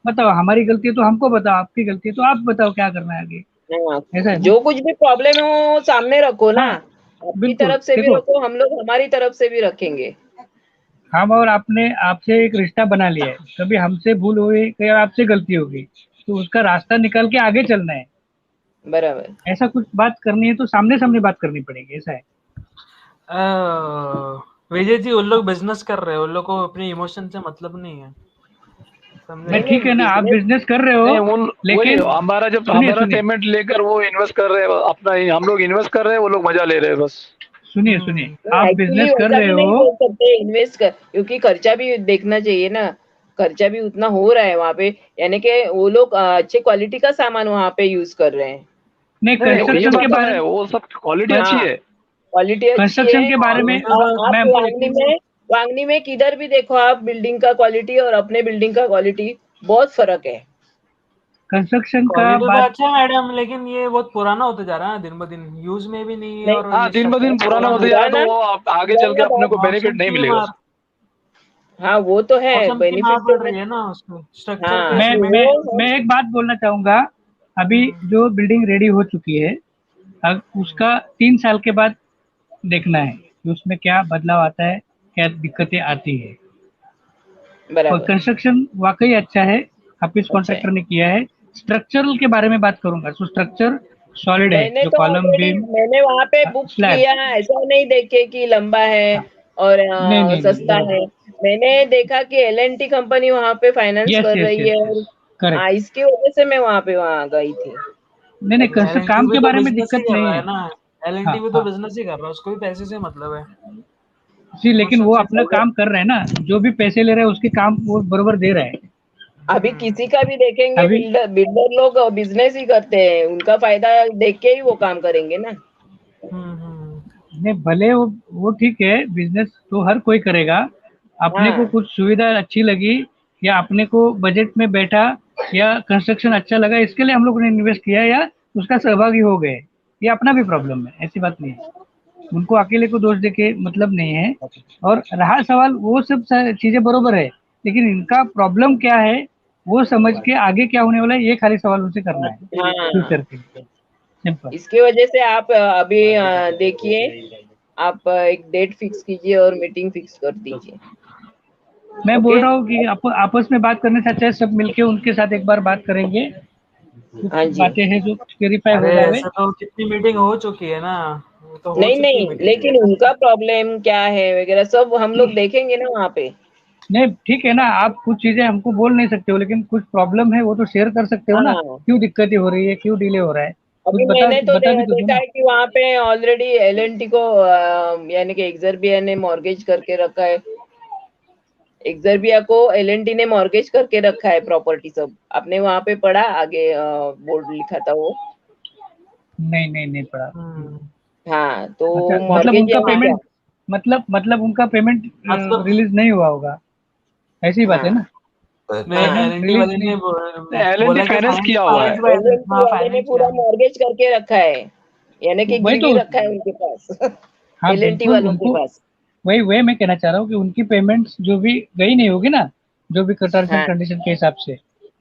बताओ, हमारी गलती है तो हमको बताओ, आपकी गलती है तो आप बताओ क्या करना है आगे, हाँ, ऐसा है ना। जो कुछ भी प्रॉब्लम है वो सामने रखो ना, हाँ अपनी बिल्कुल, तरफ से भी देखो रखो, हम लोग हमारी तरफ से भी रखेंगे। हम और आपने आपसे एक रिश्ता बना लिया है, कभी हमसे भूल हुई, कभी आपसे गलती होगी, तो उसका रास्ता निकाल के आगे चलना है। बराबर। ऐसा कुछ बात करनी है तो सामने सामने बात करनी पड़ेगी, ऐसा है। विजय जी, उन लोग बिजनेस कर रहे हैं, उन लोग को अपने इमोशन से मतलब नहीं है, समझे मैं नहीं क्या? ठीक है नहीं, ना, आप बिजनेस बिजनेस कर रहे नहीं हो, वही लेकिन हमारा जब सुनिए हमारा सुनिए पेमेंट लेकर वो इन्वेस्ट कर रहे हैं अपना ही, हम लोग इन्वेस्ट कर रहे हैं, वो लोग मजा ले रहे हैं बस। सुनिए सुनिए, आप एक्चुअली बिजनेस कर वैसा रहे भी नहीं हो। बोल सकते इन्वेस्ट कर, क्योंकि खर्चा भी देखना चाहिए ना, खर्चा भी उतना हो रहा है वहां पे, यानी कि वो लोग अच्छे क्वालिटी का सामान वहां पे यूज कर रहे हैं। नहीं, नहीं ये कंस्ट्रक्शन के बात अलग बारे है, में, वो सब क्वालिटी अच्छी हाँ, है। क्वालिटी अच्छी कंस्ट्रक्शन है। के बारे में आप मैं आपको वांगनी में किधर भी देखो आप, बिल्डिंग का क्वालिटी और अपने बिल्डिंग का क्वालिटी बहुत फर्क है। कंस्ट्रक्शन का क्वालिटी तो बात, अच्छा है मैडम, लेकिन ये बहुत पुराना होते जा रहा है दिन ब दिन, यूज में भी नहीं है नहीं, और हाँ ये दिन ब दिन स्ट्रक्चर पुराना पुराना होते है। जा रहा है, तो पुराना वो आगे चल के पुराना अपने बहुत, को बेनिफिट मौसम नहीं की मिलेगा। मार हाँ वो तो है, मौसम की मार बेनिफिट पड़ तो है। रही है ना उसको, स्ट्रक्चर हाँ, पे मैं ऐसे मैं वो मैं एक बात बोलना चाहूंगा। अभी हम्म, जो बिल्डिंग रेडी हो चुकी है, अब उसका 3 साल के बाद देखना है कि उसमें क्या बदलाव आता है, क्या दिक्कतें आती है। और बराबर कंस्ट्रक्शन वाकई अच्छा है, हाफिज अच्छा है। कॉन्ट्रैक्टर ने किया है। स्ट्रक्चरल के बारे में बात करूंगा तो स्ट्रक्चर सॉलिड है, मैंने जो तो कॉलम ऑलरेडी बीम मैंने वहां पे बुक स्लैब। किया, ऐसा नहीं देखे कि लंबा है और नहीं नहीं नहीं, सस्ता है। बरोबर। मैंने देखा कि L&T कंपनी वहां पे फाइनेंस यस कर यस रही यस है यस, और करेक्ट। इसकी वजह से मैं वहां गई थी नहीं नहीं, एलएनटी काम भी के तो बारे में बिजनेस ही दिक्कत कर नहीं रहा है है। ना, हाँ एलएनटी भी तो हाँ बिजनेस ही कर रहा है, उसको भी पैसे से मतलब है, जी, लेकिन इमोशन वो से अपना नहीं। काम कर रहे हैं ना, जो भी पैसे ले रहे हैं उसके काम वो बरोबर दे रहे हैं। अभी किसी का भी देखेंगे, अभी बिल्डर लोग बिजनेस ही करते हैं, उनका फायदा देख के ही वो काम करेंगे ना। हम्म। नहीं, भले वो ठीक है, बिजनेस तो हर कोई करेगा। अपने को हाँ, कुछ सुविधा अच्छी लगी, या अपने को बजट में बैठा, या कंस्ट्रक्शन अच्छा लगा, इसके लिए हम लोगों ने इन्वेस्ट किया या उसका सहभागी हो गए, ये अपना भी प्रॉब्लम है, ऐसी बात नहीं है। उनको अकेले को दोष देके मतलब नहीं है। और रहा सवाल, वो सब चीजें बरोबर है, लेकिन इनका प्रॉब्लम क्या है वो समझ के आगे क्या होने वाला है ये खाली सवाल उनसे करना है, हाँ, फ्यूचर के लिए, सिंपल। इसकी वजह से आप अभी देखिए, आप एक डेट फिक्स कीजिए और मीटिंग फिक्स कर दीजिए। मैं ओके। बोल रहा हूँ कि आपस में बात करने से अच्छा है सब मिलके उनके साथ एक बार बात करेंगे, कुछ हाँ जी। बातें हैं जो क्लेरिफाई अरे हो जावे। ऐसे तो कितनी मीटिंग हो चुकी है ना, वो तो हो नहीं चुकी है नहीं, मीटिंग। लेकिन उनका प्रॉब्लम क्या है वगैरह सब हम लोग देखेंगे ना वहाँ पे। नहीं ठीक है ना, आप कुछ चीजें हमको बोल नहीं सकते हो, लेकिन कुछ प्रॉब्लम है वो तो शेयर कर सकते हो ना, हाँ, क्यों दिक्कतें हो रही है, क्यों डिले हो रहा है, कुछ अभी मैंने तो बता भी तो दो देखा ना। है कि वहाँ पे ऑलरेडी L&T को यानी कि एक्सरबिया ने मॉर्गेज करके रखा है। एक्सर्बिया को एलएनटी ने मॉर्गेज करके रखा है प्रॉपर्टी सब। आपने वहां पे पढ़ा आगे बोर्ड लिखा था वो? नहीं पड़ा। हाँ, तो अच्छा, मतलब मॉर्गेज उनका यानी क्या? पेमेंट, मतलब उनका पेमेंट मतलब रिलीज नहीं हुआ होगा, ऐसी बात है हाँ ना? नहीं, हाँ, एलएनटी रिलीज वाले नहीं। ने एल बोला कि फाइनेंस किया हुआ है। एलएनटी वाले ने फाइनेंस पूरा किया। मॉर्गेज करके रखा है, यानी कि वही गिरवी तो, रखा है उनके पास हाँ एलएनटी बिल्कुल, वालों के उनको पास। वही मैं कहना चाह रहा हूँ कि उनकी पेमेंट्स जो भी गई नहीं होगी ना, जो भी टर्म्स एंड हाँ, कंडीशन के हिसाब से,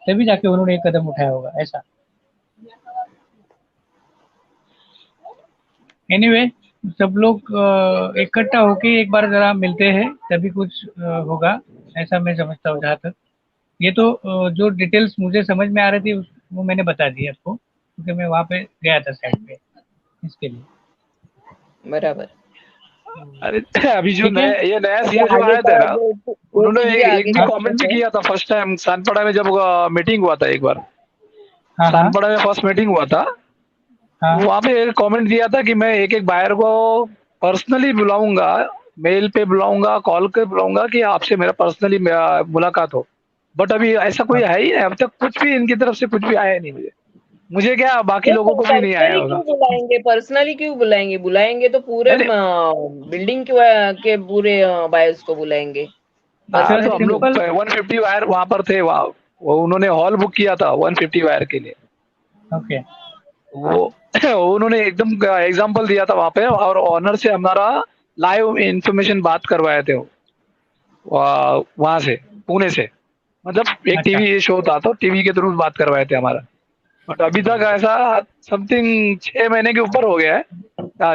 तभी जाके उन्होंने एक कदम उठाया होगा, ऐसा। एनीवे, सब लोग इकट्ठा होके एक बार जरा मिलते हैं, तभी कुछ होगा, ऐसा मैं समझता हूँ। जहाँ तक ये तो जो डिटेल्स मुझे समझ में आ रही थी वो मैंने बता दी आपको, क्योंकि मैं वहाँ पे गया था साइड पे इसके लिए। बराबर। अरे अभी जो ठीक है। ये नया तो सीए जो आगे आए थे का ना, जो उन्होंने चीजें आगे एक भी चलते कमेंट हैं। किया था फर्स्ट टाइम सानपड़ा में, जब मीटिंग हुआ था एक बार। हाँ हाँ सानपड़ा में फर्स्ट मीटिंग हुआ था, हाँ। वहाँ पे एक कमेंट दिया था कि मैं एक एक बायर को पर्सनली बुलाऊंगा, मेल पे बुलाऊंगा, कॉल पे बुलाऊंगा कि आपसे मेरा पर्सनली मुलाकात हो। बट अभी ऐसा कोई है ही नहीं, अब तक कुछ भी इनकी तरफ से कुछ भी आया नहीं मुझे क्या बाकी तो लोगों को भी नहीं आया पर्सनली होगा। क्यों बुलाएंगे? पर्सनली क्यों बुलाएंगे? बुलाएंगे तो पूरे नहीं बिल्डिंग के पूरे बायर्स को बुलाएंगे। हाँ, सर तो पर्सनली हम क्यों? लोग सिंपल, 150 वायर वहां पर थे, वहाँ वो उन्होंने हॉल बुक किया था 150 वायर के लिए। ओके। वो उन्होंने एकदम एग्जांपल दिया था वहां पे, और ऑनर से हमारा लाइव इंफॉर्मेशन बात करवाए थे वहां से, पुणे से। मतलब एक अच्छा। टीवी शो था तो टीवी के थ्रू बात करवाए थे हमारा। बट अभी तक ऐसा समथिंग 6 महीने के ऊपर हो गया है,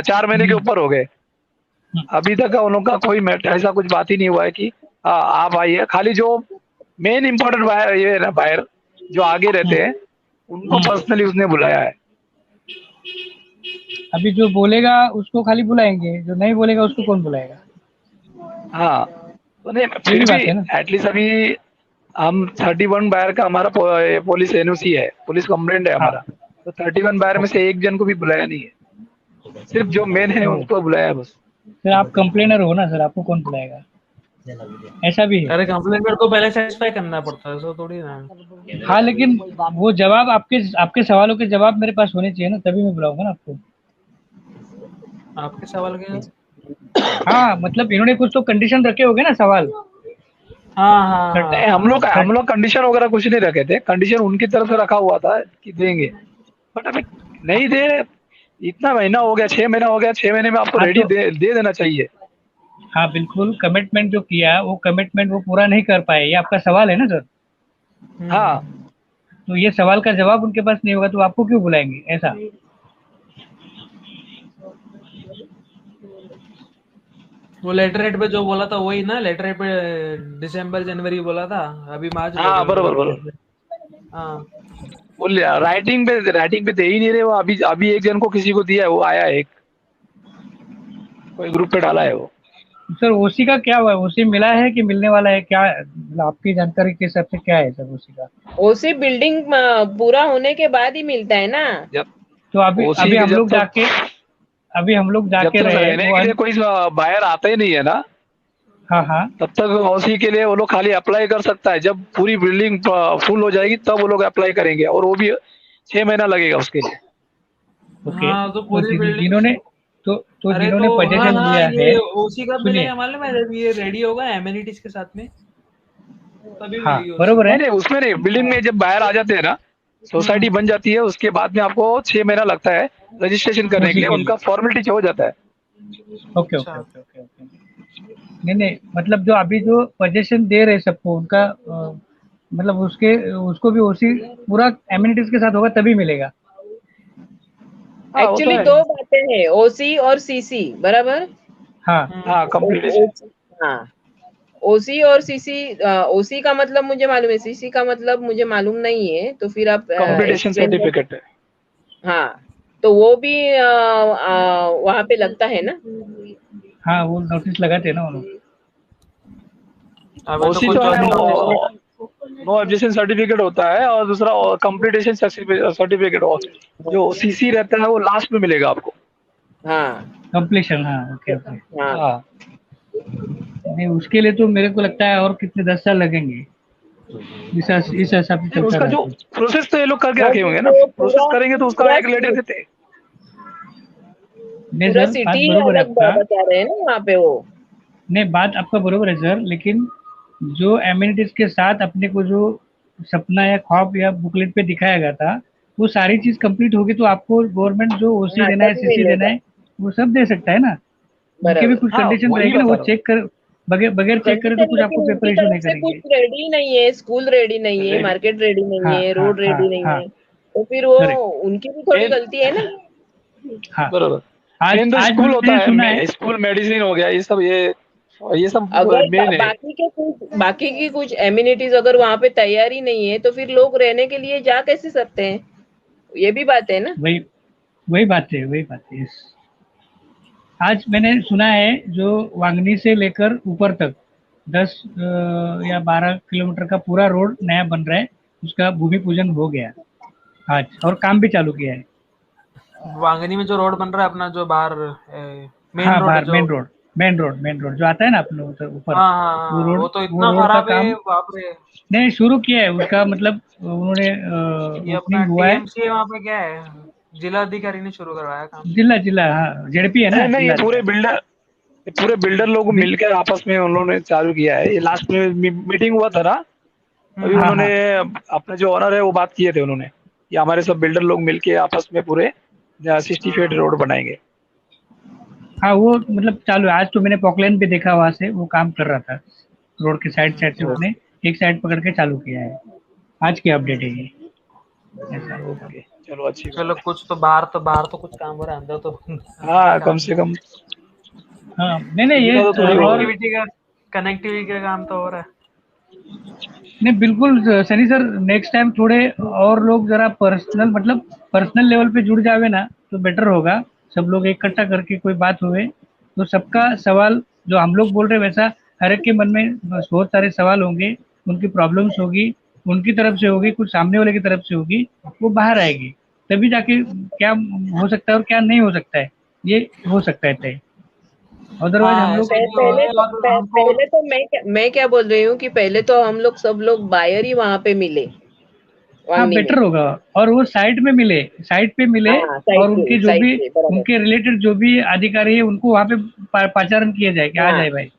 4 महीने के ऊपर हो गए। हम्म, अभी तक उन लोग का कोई ऐसा कुछ बात ही नहीं हुआ है कि आप आइए। खाली जो मेन इम्पोर्टेंट बायर ये है ना, बायर जो आगे रहते हैं, उनको हम्म। पर्सनली उसने बुलाया है। अभी जो बोलेगा उसको खाली बुलाएंगे, जो नहीं बोलेगा उसको कौन बुलाएगा? हाँ, तो नहीं ये फिर भी भी बात है ना। एटलीस्ट अभी हम 31 बायर का हमारा पुलिस एनओसी है, पुलिस कंप्लेंट है हाँ। हमारा। तो 31 बायर में ओके। से एक जन को भी बुलाया नहीं है, सिर्फ जो मेन है तो उनको बुलाया है बस। सर आप कंप्लेनर हो ना सर, आपको कौन बुलाएगा? ऐसा भी है। अरे कंप्लेंट को पहले सेटिस्फाई करना पड़ता है, सो थोड़ी ना। हाँ, लेकिन वो जवाब आपके आपके सवालों के जवाब मेरे पास होने चाहिए ना, तभी मैं बुलाऊंगा ना आपको। आपके सवाल के। हाँ, मतलब इन्होंने कुछ तो कंडीशन रखे होंगे ना सवाल। हाँ हाँ सर, हाँ नहीं, हम लोग सर, कंडीशन वगैरह कुछ नहीं रखे थे, कंडीशन उनकी तरफ से रखा हुआ था कि देंगे। बट अभी नहीं दे, इतना महीना हो गया, 6 महीना हो गया, 6 महीने में आपको हाँ रेडी तो, दे देना चाहिए। हाँ बिल्कुल, कमिटमेंट जो किया वो कमिटमेंट वो पूरा नहीं कर पाए, ये आपका सवाल है ना सर। हाँ, तो ये सवाल का जवाब उनके पास नहीं होगा तो आपको क्यों बुलाएंगे, ऐसा? वो लेटर हेड पे जो बोला था वही ना, लेटर हेड पे दिसंबर जनवरी बोला था, अभी मार्च बोल हाँ, रहे हो बरोबर लेटर बरोबर। हेड पे। हाँ बोल राइटिंग पे दे ही नहीं रहे वो। अभी अभी एक जन को किसी को दिया है, वो आया है एक, कोई ग्रुप पे डाला है वो। सर ओसी का क्या हुआ है? ओसी मिला है कि मिलने वाला है क्या, मतलब आपकी जानकारी के हिसाब से क्या है सर ओसी का? ओसी बिल्डिंग पूरा होने के बाद ही मिलता है ना। जब तो अभी ओसी अभी के हम लोग जाके, अभी हम लोग जब जाके तक रहे रहने वो के लिए कोई बायर आता ही नहीं है ना, हाँ हाँ। तब तक ओसी के लिए वो लोग खाली अप्लाई कर सकता है। जब पूरी बिल्डिंग फुल हो जाएगी तब वो लोग अप्लाई करेंगे, और वो भी 6 महीना लगेगा उसके लिए। ओके। हाँ, तो तो पूरी बिल्डिंग। जिन्होंने, तो अरे तो जिन्होंने हाँ पोजीशन हाँ, लिया है, ये ओसी कब सुनिए, मिलेगा मालूम है जब ये रेडी होगा एमिनिटीज के साथ में, तभी हाँ मिलेगी ओसी। बरोबर है। नहीं उसमें नहीं, बिल्डिंग में जब बायर आ जाते हैं ना, सोसाइटी बन जाती है, उसके बाद में आपको 6 महीना लगता है रजिस्ट्रेशन करने के ओसी लिए, के उनका लिए। फॉर्मेलिटी हो जाता है। ओके अच्छा। Okay okay okay okay. नहीं नहीं, मतलब जो अभी जो पोजीशन दे रहे सबको उनका मतलब उसके उसको भी ओसी पूरा एमिनिटीज के साथ होगा तभी मिलेगा। हाँ, वो तो एक्चुअली है। दो बातें हैं, ओसी और सीसी, बराबर। हाँ हाँ, कंप्लीट। हाँ, ओसी और सीसी। ओसी का मतलब मुझे मालूम है, सीसी का मतलब मुझे मालूम नहीं है, तो फिर आप कंप्लीटेशन एक्सप्लेन कर। सर्टिफिकेट है। हाँ, तो वो भी वहां पे लगता है ना। हाँ, वो नोटिस लगाते हैं ना वो लोग। अबे तो ओसी कोई तो है, ज्वाइनिंग नोटिस वो नहीं। नो ऑब्जेक्शन सर्टिफिकेट होता है, और दूसरा कंप्लीटेशन सर्टिफिकेट जो सीसी रहता है वो लास्ट में मिलेगा आपको। हाँ कंप्लीशन, हाँ ओके ओके। हाँ। हाँ, नहीं, उसके लिए तो मेरे को लगता है और कितने 10 साल लगेंगे, इस हिसाब से नहीं, चलता उसका रहा जो तो। प्रोसेस तो ये लोग करके और रखे होंगे ना, वो प्रोसेस पूरा करेंगे तो उसका पूरा एक लेटर देते हैं। नहीं पूरा सर, बात सिटी बरोबर है अलग आपका। बता रहे हैं ना वहाँ पे वो। नहीं, बात आपका बरोबर है सर, लेकिन जो एमिनिटीज के साथ अपने को जो सपना या ख्वाब या बुकलेट पे दिखाया गया था, वो सारी चीज कंप्लीट होगी तो आपको गवर्नमेंट जो ओसी हाँ देना है, तभी सीसी देना मिलेगा, है, वो सब दे सकता है ना। उनके भी बराबर। कुछ हाँ, कंडीशन वही रहेगी ना, वो बता रहा हूँ। चेक कर, बगैर बगैर चेक करे तो कंडीशन, कुछ लेकिन आपको पेपर उनकी इशू तरफ नहीं से कुछ करेंगे। रेडी नहीं है, स्कूल रेडी नहीं है, लेकिन मार्केट रेडी नहीं हाँ है, हाँ रोड हाँ रेडी नहीं हाँ, है, तो फिर वो करेक्ट। उनकी भी थोड़ी मेन गलती है ना। हाँ, बरोबर, आज मेन तो आज स्कूल होता मैंने है, सुना है। स्कूल मेडिसिन हो गया, ये सब अगर मेन है। बाकी की कुछ एम्यूनिटीज अगर वहाँ पे तैयारी नहीं है तो फिर लोग रहने के लिए जा कैसे सकते हैं, ये भी बात है ना। वही वही बात है, वही बात है। आज मैंने सुना है जो वांगनी से लेकर ऊपर तक 10 या 12 किलोमीटर का पूरा रोड नया बन रहा है, उसका भूमि पूजन हो गया आज, और काम भी चालू किया है। वांगनी में जो रोड बन रहा है अपना, जो बाहर मेन हाँ, रोड है बाहर जो। मेन रोड जो आता है ना अपने ऊपर, हाँ हाँ हाँ, वो तो वो इतना रोड का खराब है, काम बाप रे। नहीं शुरू किया है उसका, मतलब उन्होंने ये अपना ओपनिंग हुआ है। टीएमसी है वहाँ पे, क्या है, जिला अधिकारी ने शुरू करवाया काम। जिला जिला हाँ, जेडपी है ना, नहीं, जिला ये पूरे बिल्डर लोग मिलकर आपस में उन्होंने चालू किया है। ये लास्ट में मीटिंग हुआ था ना, अभी हाँ उन्होंने हाँ अपने जो ऑनर है वो बात किए थे उन्होंने कि हमारे सब बिल्डर लोग मिलके आपस में पूरे 60 फीट हाँ रोड बनाएंगे। हाँ, वो मतलब चालू है। आज तो मैंने पॉकलैंड भी देखा, वहां से वो काम कर रहा था, रोड के साइड साइड से उसने एक साइड पकड़ के चालू किया है। आज की अपडेट है ये, ऐसा है सब। ओके, चलो अच्छी चलो, बात है। कुछ तो बाहर तो कुछ काम हो रहा है, अंदर तो हाँ, कम काम से नहीं। कम हाँ, नहीं नहीं, ये सुविधा तो थोड़ी हो गई। और कनेक्टिविटी का काम तो हो रहा है। नहीं, बिल्कुल सनी सर, नेक्स्ट टाइम थोड़े और लोग जरा पर्सनल, मतलब पर्सनल लेवल पे जुड़ जावे ना तो बेटर होगा। सब लोग इकट्ठा करके कोई बात हुए तो सबका सवाल जो हम लोग बोल रहे हैं वैसा हर एक के मन में बहुत सारे सवाल होंगे, उनकी प्रॉब्लम्स होगी, उनकी तरफ से होगी, कुछ सामने वाले की तरफ से होगी, वो बाहर आएगी। तभी जाके क्या हो सकता है और क्या नहीं हो सकता है, ये हो सकता है तय। अदरवाइज हम हाँ, लोग, ऐसे भी हो रहे, और हमको। पहले तो मैं क्या बोल रही हूँ कि पहले तो हम लोग सब लोग बायर ही वहां पे मिले, हाँ वांगनी में। बेटर होगा, और वो साइट पे मिले, हाँ और उनके जो साइड भी पे बराबर। उनके रिलेटेड जो भी अधिकारी है उनको वहाँ पे पाचारण किया जाए कि आ हाँ, जाए भाई,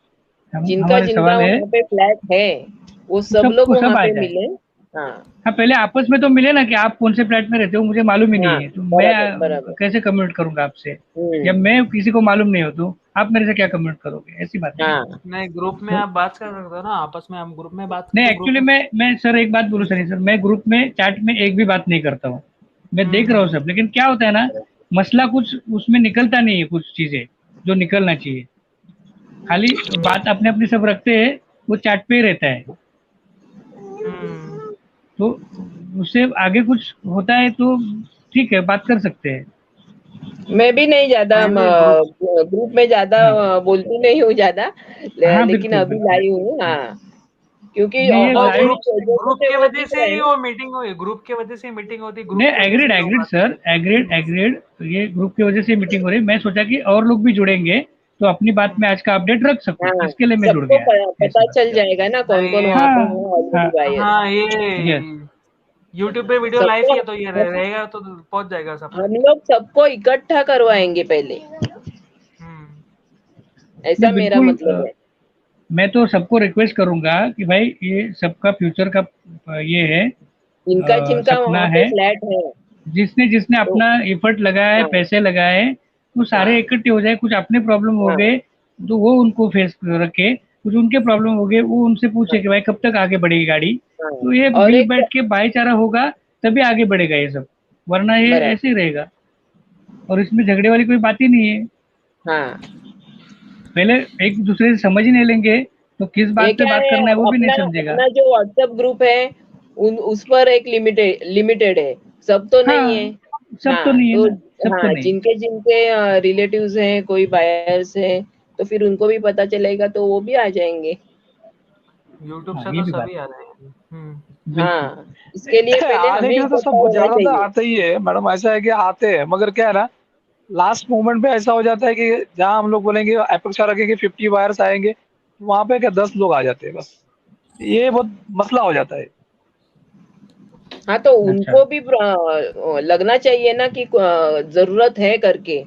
हम जिनका हमारे जिनका सवाल है, वहां पे फ्लैट है वो वो सब लोग सबको वहां सब आ पे जाए। मिले। हाँ हाँ, पहले आपस में तो मिले ना कि आप कौन से फ्लैट में रहते हो, मुझे मालूम ही नहीं हाँ, है, तो मैं बराबर बराबर। कैसे कम्युनिकेट करूंगा आपसे, या हम्म। मैं किसी को मालूम नहीं हो तो आप मेरे से क्या कम्युनिकेट करोगे, ऐसी बात है ना। हाँ नहीं, ग्रुप में तो आप बात कर सकते हो ना, आपस में हम ग्रुप में बात नहीं, करते, ग्रुप एक्चुअली में। मैं सर एक बात बोलूँ सर, मैं ग्रुप में चैट में एक भी बात नहीं करता हूँ। मैं देख रहा हूँ हम्म। सब, लेकिन क्या होता है ना, मसला कुछ उसमें निकलता नहीं है, कुछ चीजें जो निकलना चाहिए, खाली बात अपने अपनी सब रखते हैं, वो चैट पे ही रहता है। हम्म। तो उससे आगे कुछ होता है तो ठीक है, बात कर सकते हैं। मैं भी नहीं ज्यादा मैं भी ग्रुप। ग्रुप में ज्यादा हाँ बोलती नहीं हूँ ज्यादा, हाँ, लेकिन बिल्कुल अभी बिल्कुल। लाई हूँ। हाँ, क्योंकि नहीं, ये वो ऑलरेडी लाइव, ग्रुप जैसे के वो वजह दिख से रहा है ही ना। वो मीटिंग हुई, ग्रुप के वजह से मीटिंग होती, नहीं, ग्रुप की वजह से एग्रीड ही लोग एग्रीड आते सर, एग्रीड हैं। एग्रीड। ये ग्रुप की वजह से मीटिंग हो रही है, मैं सोचा कि और लोग भी जुड़ेंगे तो अपनी बात में आज का अपडेट रख सकूं, हाँ, इसके लिए मैं जुड़ सबको गया, ऐसी पता बात। चल जाएगा ना कौन नहीं, कौन ये वहां पे हाँ है ऑलरेडी हाँ, बायर। हाँ, ये यस। यूट्यूब पे वीडियो लाइव सबको ही है, तो ये रहेगा तो पहुंच जाएगा सब तक। हम लोग सबको इकट्ठा करवाएंगे पहले, हम्म। नहीं ऐसा मेरा बिल्कुल, मतलब है। मैं तो सबको रिक्वेस्ट करूंगा कि भाई ये सबका फ्यूचर का ये है, जिनका जिनका सपना वहां पे है, फ्लैट है जिसने जिसने तो अपना एफर्ट लगाया है, हाँ पैसे लगाए हैं, वो सारे हाँ इकट्ठे हो जाए। कुछ अपने प्रॉब्लम हो हाँ गए तो वो उनको फेस रखे, कुछ उनके प्रॉब्लम हो गए वो उनसे पूछे कि हाँ भाई कब तक आगे बढ़ेगी गाड़ी। हाँ। तो ये और मिल एक बैठ के भाईचारा होगा तभी आगे बढ़ेगा ये सब, वरना ये बराबर। ऐसे ही रहेगा। और इसमें झगड़े वाली कोई बात ही नहीं है। हाँ, पहले एक दूसरे से समझ ही नहीं लेंगे तो किस ये बात पे क्या बात है, करना है वो भी नहीं अपना समझेगा। अपना जो व्हाट्सएप ग्रुप है उस पर एक लिमिटेड है, सब तो नहीं है। हाँ, सब तो हाँ नहीं है तो ना, सब तो हाँ, नहीं। जिनके जिनके रिलेटिव्स हैं, कोई बायर्स है, तो फिर उनको भी पता चलेगा तो वो भी आ जाएंगे। यूट्यूब हाँ, से ये तो भी बात सभी आ रहे हैं। बिल्कुल। हाँ, इसके लिए पहले आने हमें के लिए तो इकट्ठा सब होना ज्यादातर चाहिए। आते ही है मैडम, ऐसा है कि आते हैं, मगर क्या है ना, लास्ट मोमेंट पे ऐसा हो जाता है कि जहाँ हम लोग बोलेंगे अपेक्षा रखेंगे 50 बायर्स आएंगे, वहां पे क्या 10 लोग आ जाते हैं बस, ये बहुत मसला हो जाता है। हाँ तो उनको भी लगना चाहिए ना कि जरूरत है करके,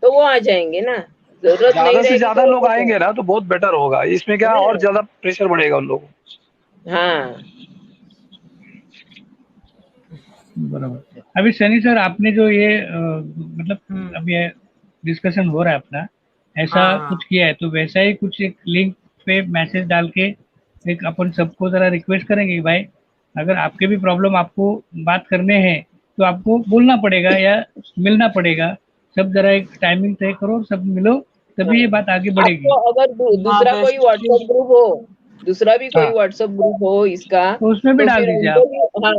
तो वो आ जाएंगे ना, जरूरत नहीं ज्यादा से रहेगी ज्यादा तो लोग आएंगे ना तो बहुत बेटर होगा, इसमें क्या है और ना? ज्यादा प्रेशर बढ़ेगा उन लोगों को। हाँ बराबर। अभी सनी सर आपने जो ये मतलब अब ये डिस्कशन हो रहा है अपना, ऐसा हाँ कुछ किया है तो वैसा ही कुछ एक लिंक पे मैसेज डाल के एक अपन सबको जरा रिक्वेस्ट करेंगे कि भाई अगर आपके भी प्रॉब्लम आपको बात करने हैं तो आपको बोलना पड़ेगा या मिलना पड़ेगा। सब जरा एक टाइमिंग तय करो, सब मिलो, तभी ये बात आगे बढ़ेगी। आपको अगर हाँ दूसरा कोई बेसिकली व्हाट्सएप ग्रुप हो, दूसरा भी कोई हाँ, व्हाट्सएप ग्रुप हो इसका, तो उसमें भी तो डाल फिर दीजिए उनको आप। भी, हाँ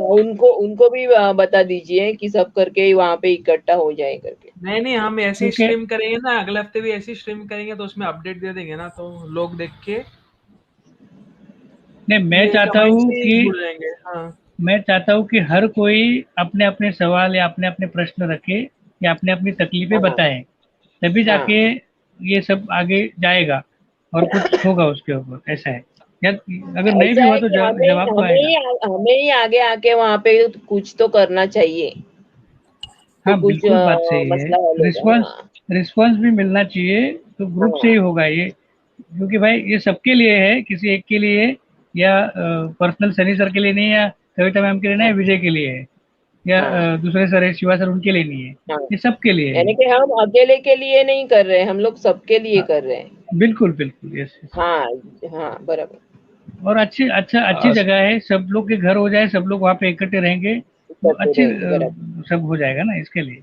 उनको भी बता दीजिए कि सब करके वहां पे इकट्ठा हो जाए करके। नहीं नहीं, हम ऐसी क्योंकि स्ट्रीम करेंगे ना, अगले हफ्ते भी ऐसी स्ट्रीम करेंगे तो उसमें अपडेट दे देंगे ना, तो लोग देख के नहीं, मैं ये चाहता कमेंट हूँ से ही कि जुड़ जाएंगे। हाँ हर कोई अपने अपने सवाल या अपने अपने प्रश्न रखे या अपने अपनी तकलीफें हाँ बताएं, तभी हाँ जाके ये सब आगे जाएगा और कुछ होगा उसके ऊपर। ऐसा है, या अगर नहीं भी ऐसा हुआ है तो कि जवाब तो आएगा। हमें ही आगे आके वहां पे कुछ तो करना चाहिए, तो हाँ कुछ बिल्कुल, बात सही है। मसला हल होगा। रिस्पांस हाँ रिस्पांस भी मिलना चाहिए, तो ग्रुप से ही हाँ होगा ये। क्योंकि भाई ये सबके लिए है, किसी एक के लिए या पर्सनल सनी सर के लिए नहीं, या कविता मैम के लिए नहीं, हाँ या विजय के लिए है, या हाँ दूसरे सर है शिवा सर, उनके लिए नहीं है। हाँ, ये सबके लिए है। यानी कि हम अकेले के लिए नहीं कर रहे, हम लोग सबके लिए हाँ, कर रहे हैं। बिल्कुल बिल्कुल, यस यस। हाँ हाँ बराबर, और अच्छी जगह है, सब लोग के घर हो जाए, सब लोग वहाँ पे इकट्ठे रहेंगे तो करते अच्छी रहेंगे बराबर सब हो जाएगा ना, इसके लिए।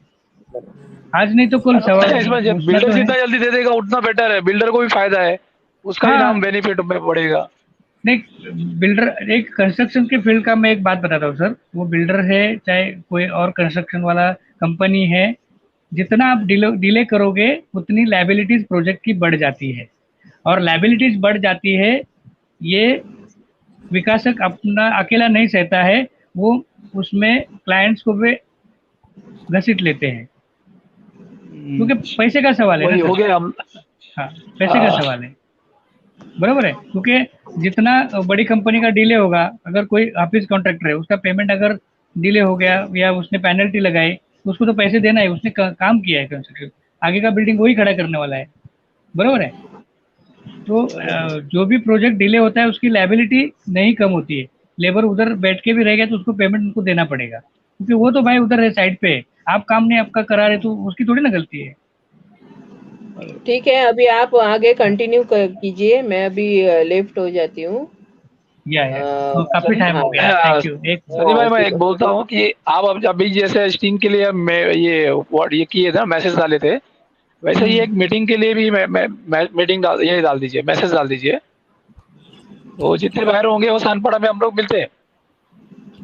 बराबर। आज नहीं तो कल सवाल इसमें पूछना बिल्डर तो है। जितना जल्दी दे देगा उतना बेटर है, बिल्डर को भी फायदा है, उसका ही नाम हाँ, बेनिफिट में पड़ेगा। नहीं, बिल्डर एक कंस्ट्रक्शन के फील्ड का मैं एक बात बताता हूँ सर, वो बिल्डर है चाहे कोई और कंस्ट्रक्शन वाला कंपनी है, जितना आप डिले करोगे उतनी लाइबिलिटीज प्रोजेक्ट की बढ़ जाती है, और लाइबिलिटीज बढ़ जाती है, ये विकासक अपना अकेला नहीं सहता है, वो उसमें क्लाइंट्स को भी घसीट लेते हैं, क्योंकि पैसे का सवाल है ना वही हो सर। गया हम। हाँ, पैसे का हाँ, सवाल है, बराबर है। क्योंकि जितना बड़ी कंपनी का डिले होगा, अगर कोई ऑफिस कॉन्ट्रैक्टर है उसका पेमेंट अगर डिले हो गया या उसने पेनल्टी लगाई तो उसको तो पैसे देना है, उसने काम किया है कंस्ट्रक्शन, आगे का बिल्डिंग वही खड़ा करने वाला है, बराबर है। तो जो भी प्रोजेक्ट डिले होता है उसकी लाइबिलिटी नहीं कम होती है, लेबर उधर बैठ के भी रहेगा तो उसको पेमेंट उनको देना पड़ेगा, क्योंकि वो तो भाई उधर है साइड पे है, आप काम नहीं आपका करा रहे तो उसकी थोड़ी ना गलती है। ठीक है, अभी आप आगे कंटिन्यू कीजिए, मैं अभी लेफ्ट हो जाती हूँ। या तो काफी मतलब टाइम हाँ हो गया, हाँ, थैंक यू। एक सनी भाई मैं ठीक एक है बोलता हूँ कि आप अब अभी जैसे स्टीम के लिए मैं ये व्हाट ये किए थे मैसेज डाले थे, वैसे ही एक मीटिंग के लिए भी मीटिंग ये डाल दीजिए, मैसेज डाल दीजिए, तो जितने बाहर होंगे वो सानपाड़ा में हम लोग मिलते हैं।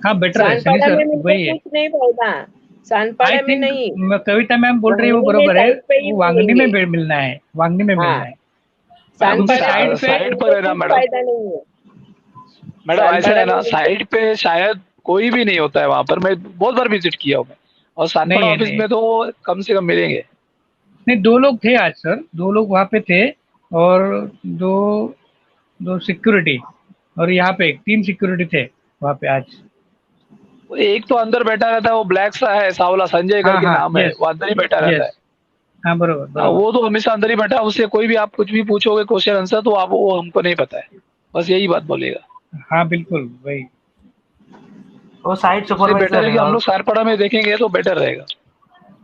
हाँ बेटर है सनी सानपाड़ा सर, में मिलकर वही है। कुछ नहीं फायदा, आई सानपाड़ा में थिंक नहीं, कविता मैम बोल रही है वो वांगनी में बरोबर है, साइड पे ही वो वांगनी में मिलेंगे। मिलना है, वांगनी में हाँ मिलना है। मैम क्योंकि सानपाड़ा में साइड पे, साइड पर मिलकर है ना कुछ मैडम, फायदा नहीं है, मैडम ऐसा सानपाड़ा है में ना मिलकर। साइड पे शायद कोई भी नहीं होता है वहां पर, मैं बहुत बार विजिट किया हूँ मैं, और नहीं सानपाड़ा है, ऑफिस नहीं है। में तो कम से कम मिलेंगे। नहीं, दो लोग थे आज सर, दो लोग वहाँ पे थे, और दो दो सिक्योरिटी, और यहाँ पे तीन सिक्योरिटी थे वहाँ पे आज। एक तो अंदर बैठा रहता है, वो ब्लैक सा है सावला, संजय हाँ करके हाँ, नाम है, यस वो अंदर ही बैठा रहता है। यस, हाँ बरोबर हाँ, बरोबर। वो तो हमेशा अंदर ही बैठा है, उससे कोई भी आप कुछ भी पूछोगे क्वेश्चन आंसर तो आप वो हमको नहीं पता है, बस यही बात बोलेगा। हाँ बिल्कुल वही। वो साइट इसलिए बेटर सुपरवाइजर है है, कि हम और लोग सारपाड़ा में देखेंगे तो बेटर रहेगा।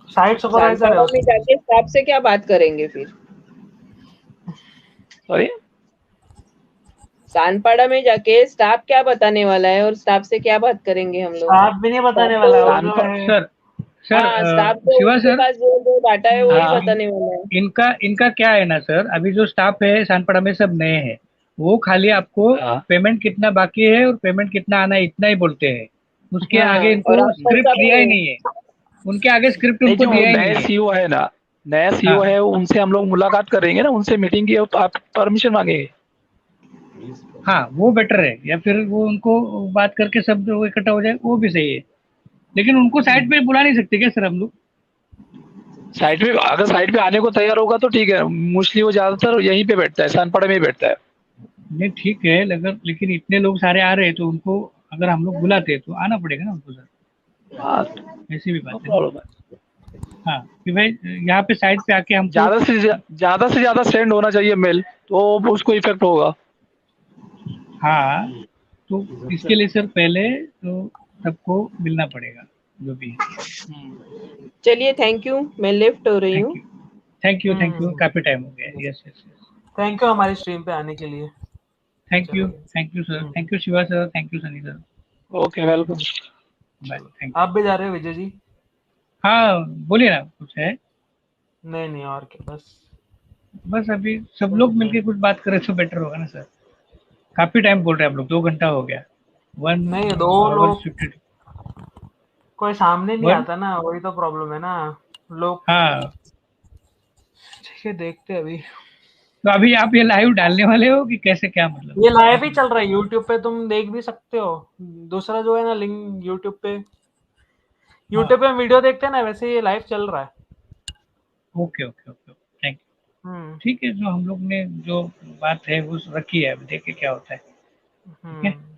साइट सुपरवाइजर है सानपाड़ा में उसमें। जाके स्टाफ से क्या बात करेंगे फिर? सॉरी, सानपाड़ा में जाके स्टाफ क्या बताने वाला है और स्टाफ से क्या बात करेंगे हम लोग? स्टाफ भी नहीं स्टाफ बताने तो, वाला, वो जो सानपा है। सर सर हाँ स्टाफ तो शिवा उनके सर, पास जो डाटा है वही हाँ बताने वाला है। इनका इनका क्या है ना सर, अभी जो स्टाफ है सानपड़ा में सब नए हैं, वो खाली आपको हाँ, पेमेंट कितना बाकी है और पेमेंट कितना आना है इतना ही बोलते हैं, उसके आगे हाँ और इनको आप स्क्रिप्ट पैसा दिया ही भरो। नहीं है, उनके आगे स्क्रिप्ट नहीं उनको जो दिया ही नए नहीं है। सीईओ है ना, नया सीईओ हाँ है उनसे हम लोग मुलाकात करेंगे ना, उनसे मीटिंग की तो आप परमिशन मांगेंगे। हाँ, वो बेटर है, या फिर वो उनको बात करके सब जो इकट्ठा हो जाए वो भी सही है, लेकिन उनको साइड पे बुला नहीं सकते क्या सर हम लोग? साइड पे अगर साइड पे आने को तैयार होगा तो ठीक है, मोस्टली वो ज्यादातर यहीं पे बैठता है, सानपाड़ा में ही बैठता है। नहीं ठीक है, लेकिन इतने लोग सारे आ रहे हैं तो उनको अगर हम लोग बुलाते तो आना पड़ेगा ना उनको सर, हाँ, ऐसी भी नो बात है ना। प्रॉब्लम है। हाँ कि भाई यहाँ पे साइड पे आके हमको, ज्यादा से ज्यादा सेंड होना चाहिए मेल, तो उसको इफेक्ट होगा। हाँ तो इसके लिए सर पहले तो सबको मिलना पड़ेगा जो भी है। चलिए, थैंक यू, मैं लेफ्ट हो रही हूँ। थैंक यू थैंक यू, काफी टाइम हो गया। Yes yes yes, thank you हमारी स्ट्रीम पे आने के लिए। थैंक यू सर, चलिए thank you Shiva sir, thank you Sunny sir, okay, welcome. Bye, thank you. आप भी जा रहे हो विजय जी? हाँ बोलिए ना, कुछ है? नहीं नहीं, और क्या, बस बस अभी सब लोग मिलके कुछ बात करें तो बेटर होगा ना सर। काफी टाइम बोल रहे हैं आप लोग, 2 घंटा हो गया। वन नहीं, दो आवर लोग 50, कोई सामने नहीं वन, आता ना, वही तो प्रॉब्लम है ना लोग। हाँ। ठीक है, देखते हैं अभी। तो अभी आप ये लाइव डालने वाले हो कि कैसे, क्या मतलब? ये लाइव ही चल रहा है यूट्यूब पे, तुम देख भी सकते हो। दूसरा जो है ना लिंक यूट्यूब पे, हाँ, यूट्यूब पे हम वीडियो देखते हैं ना, वैसे ये लाइव चल रहा है। Okay okay okay, thank you. Hmm ठीक है, जो हम लोग ने जो बात है वो रखी है, अब देखे क्या होता है। ठीक है, hmm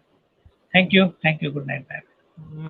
thank you, good night, bye.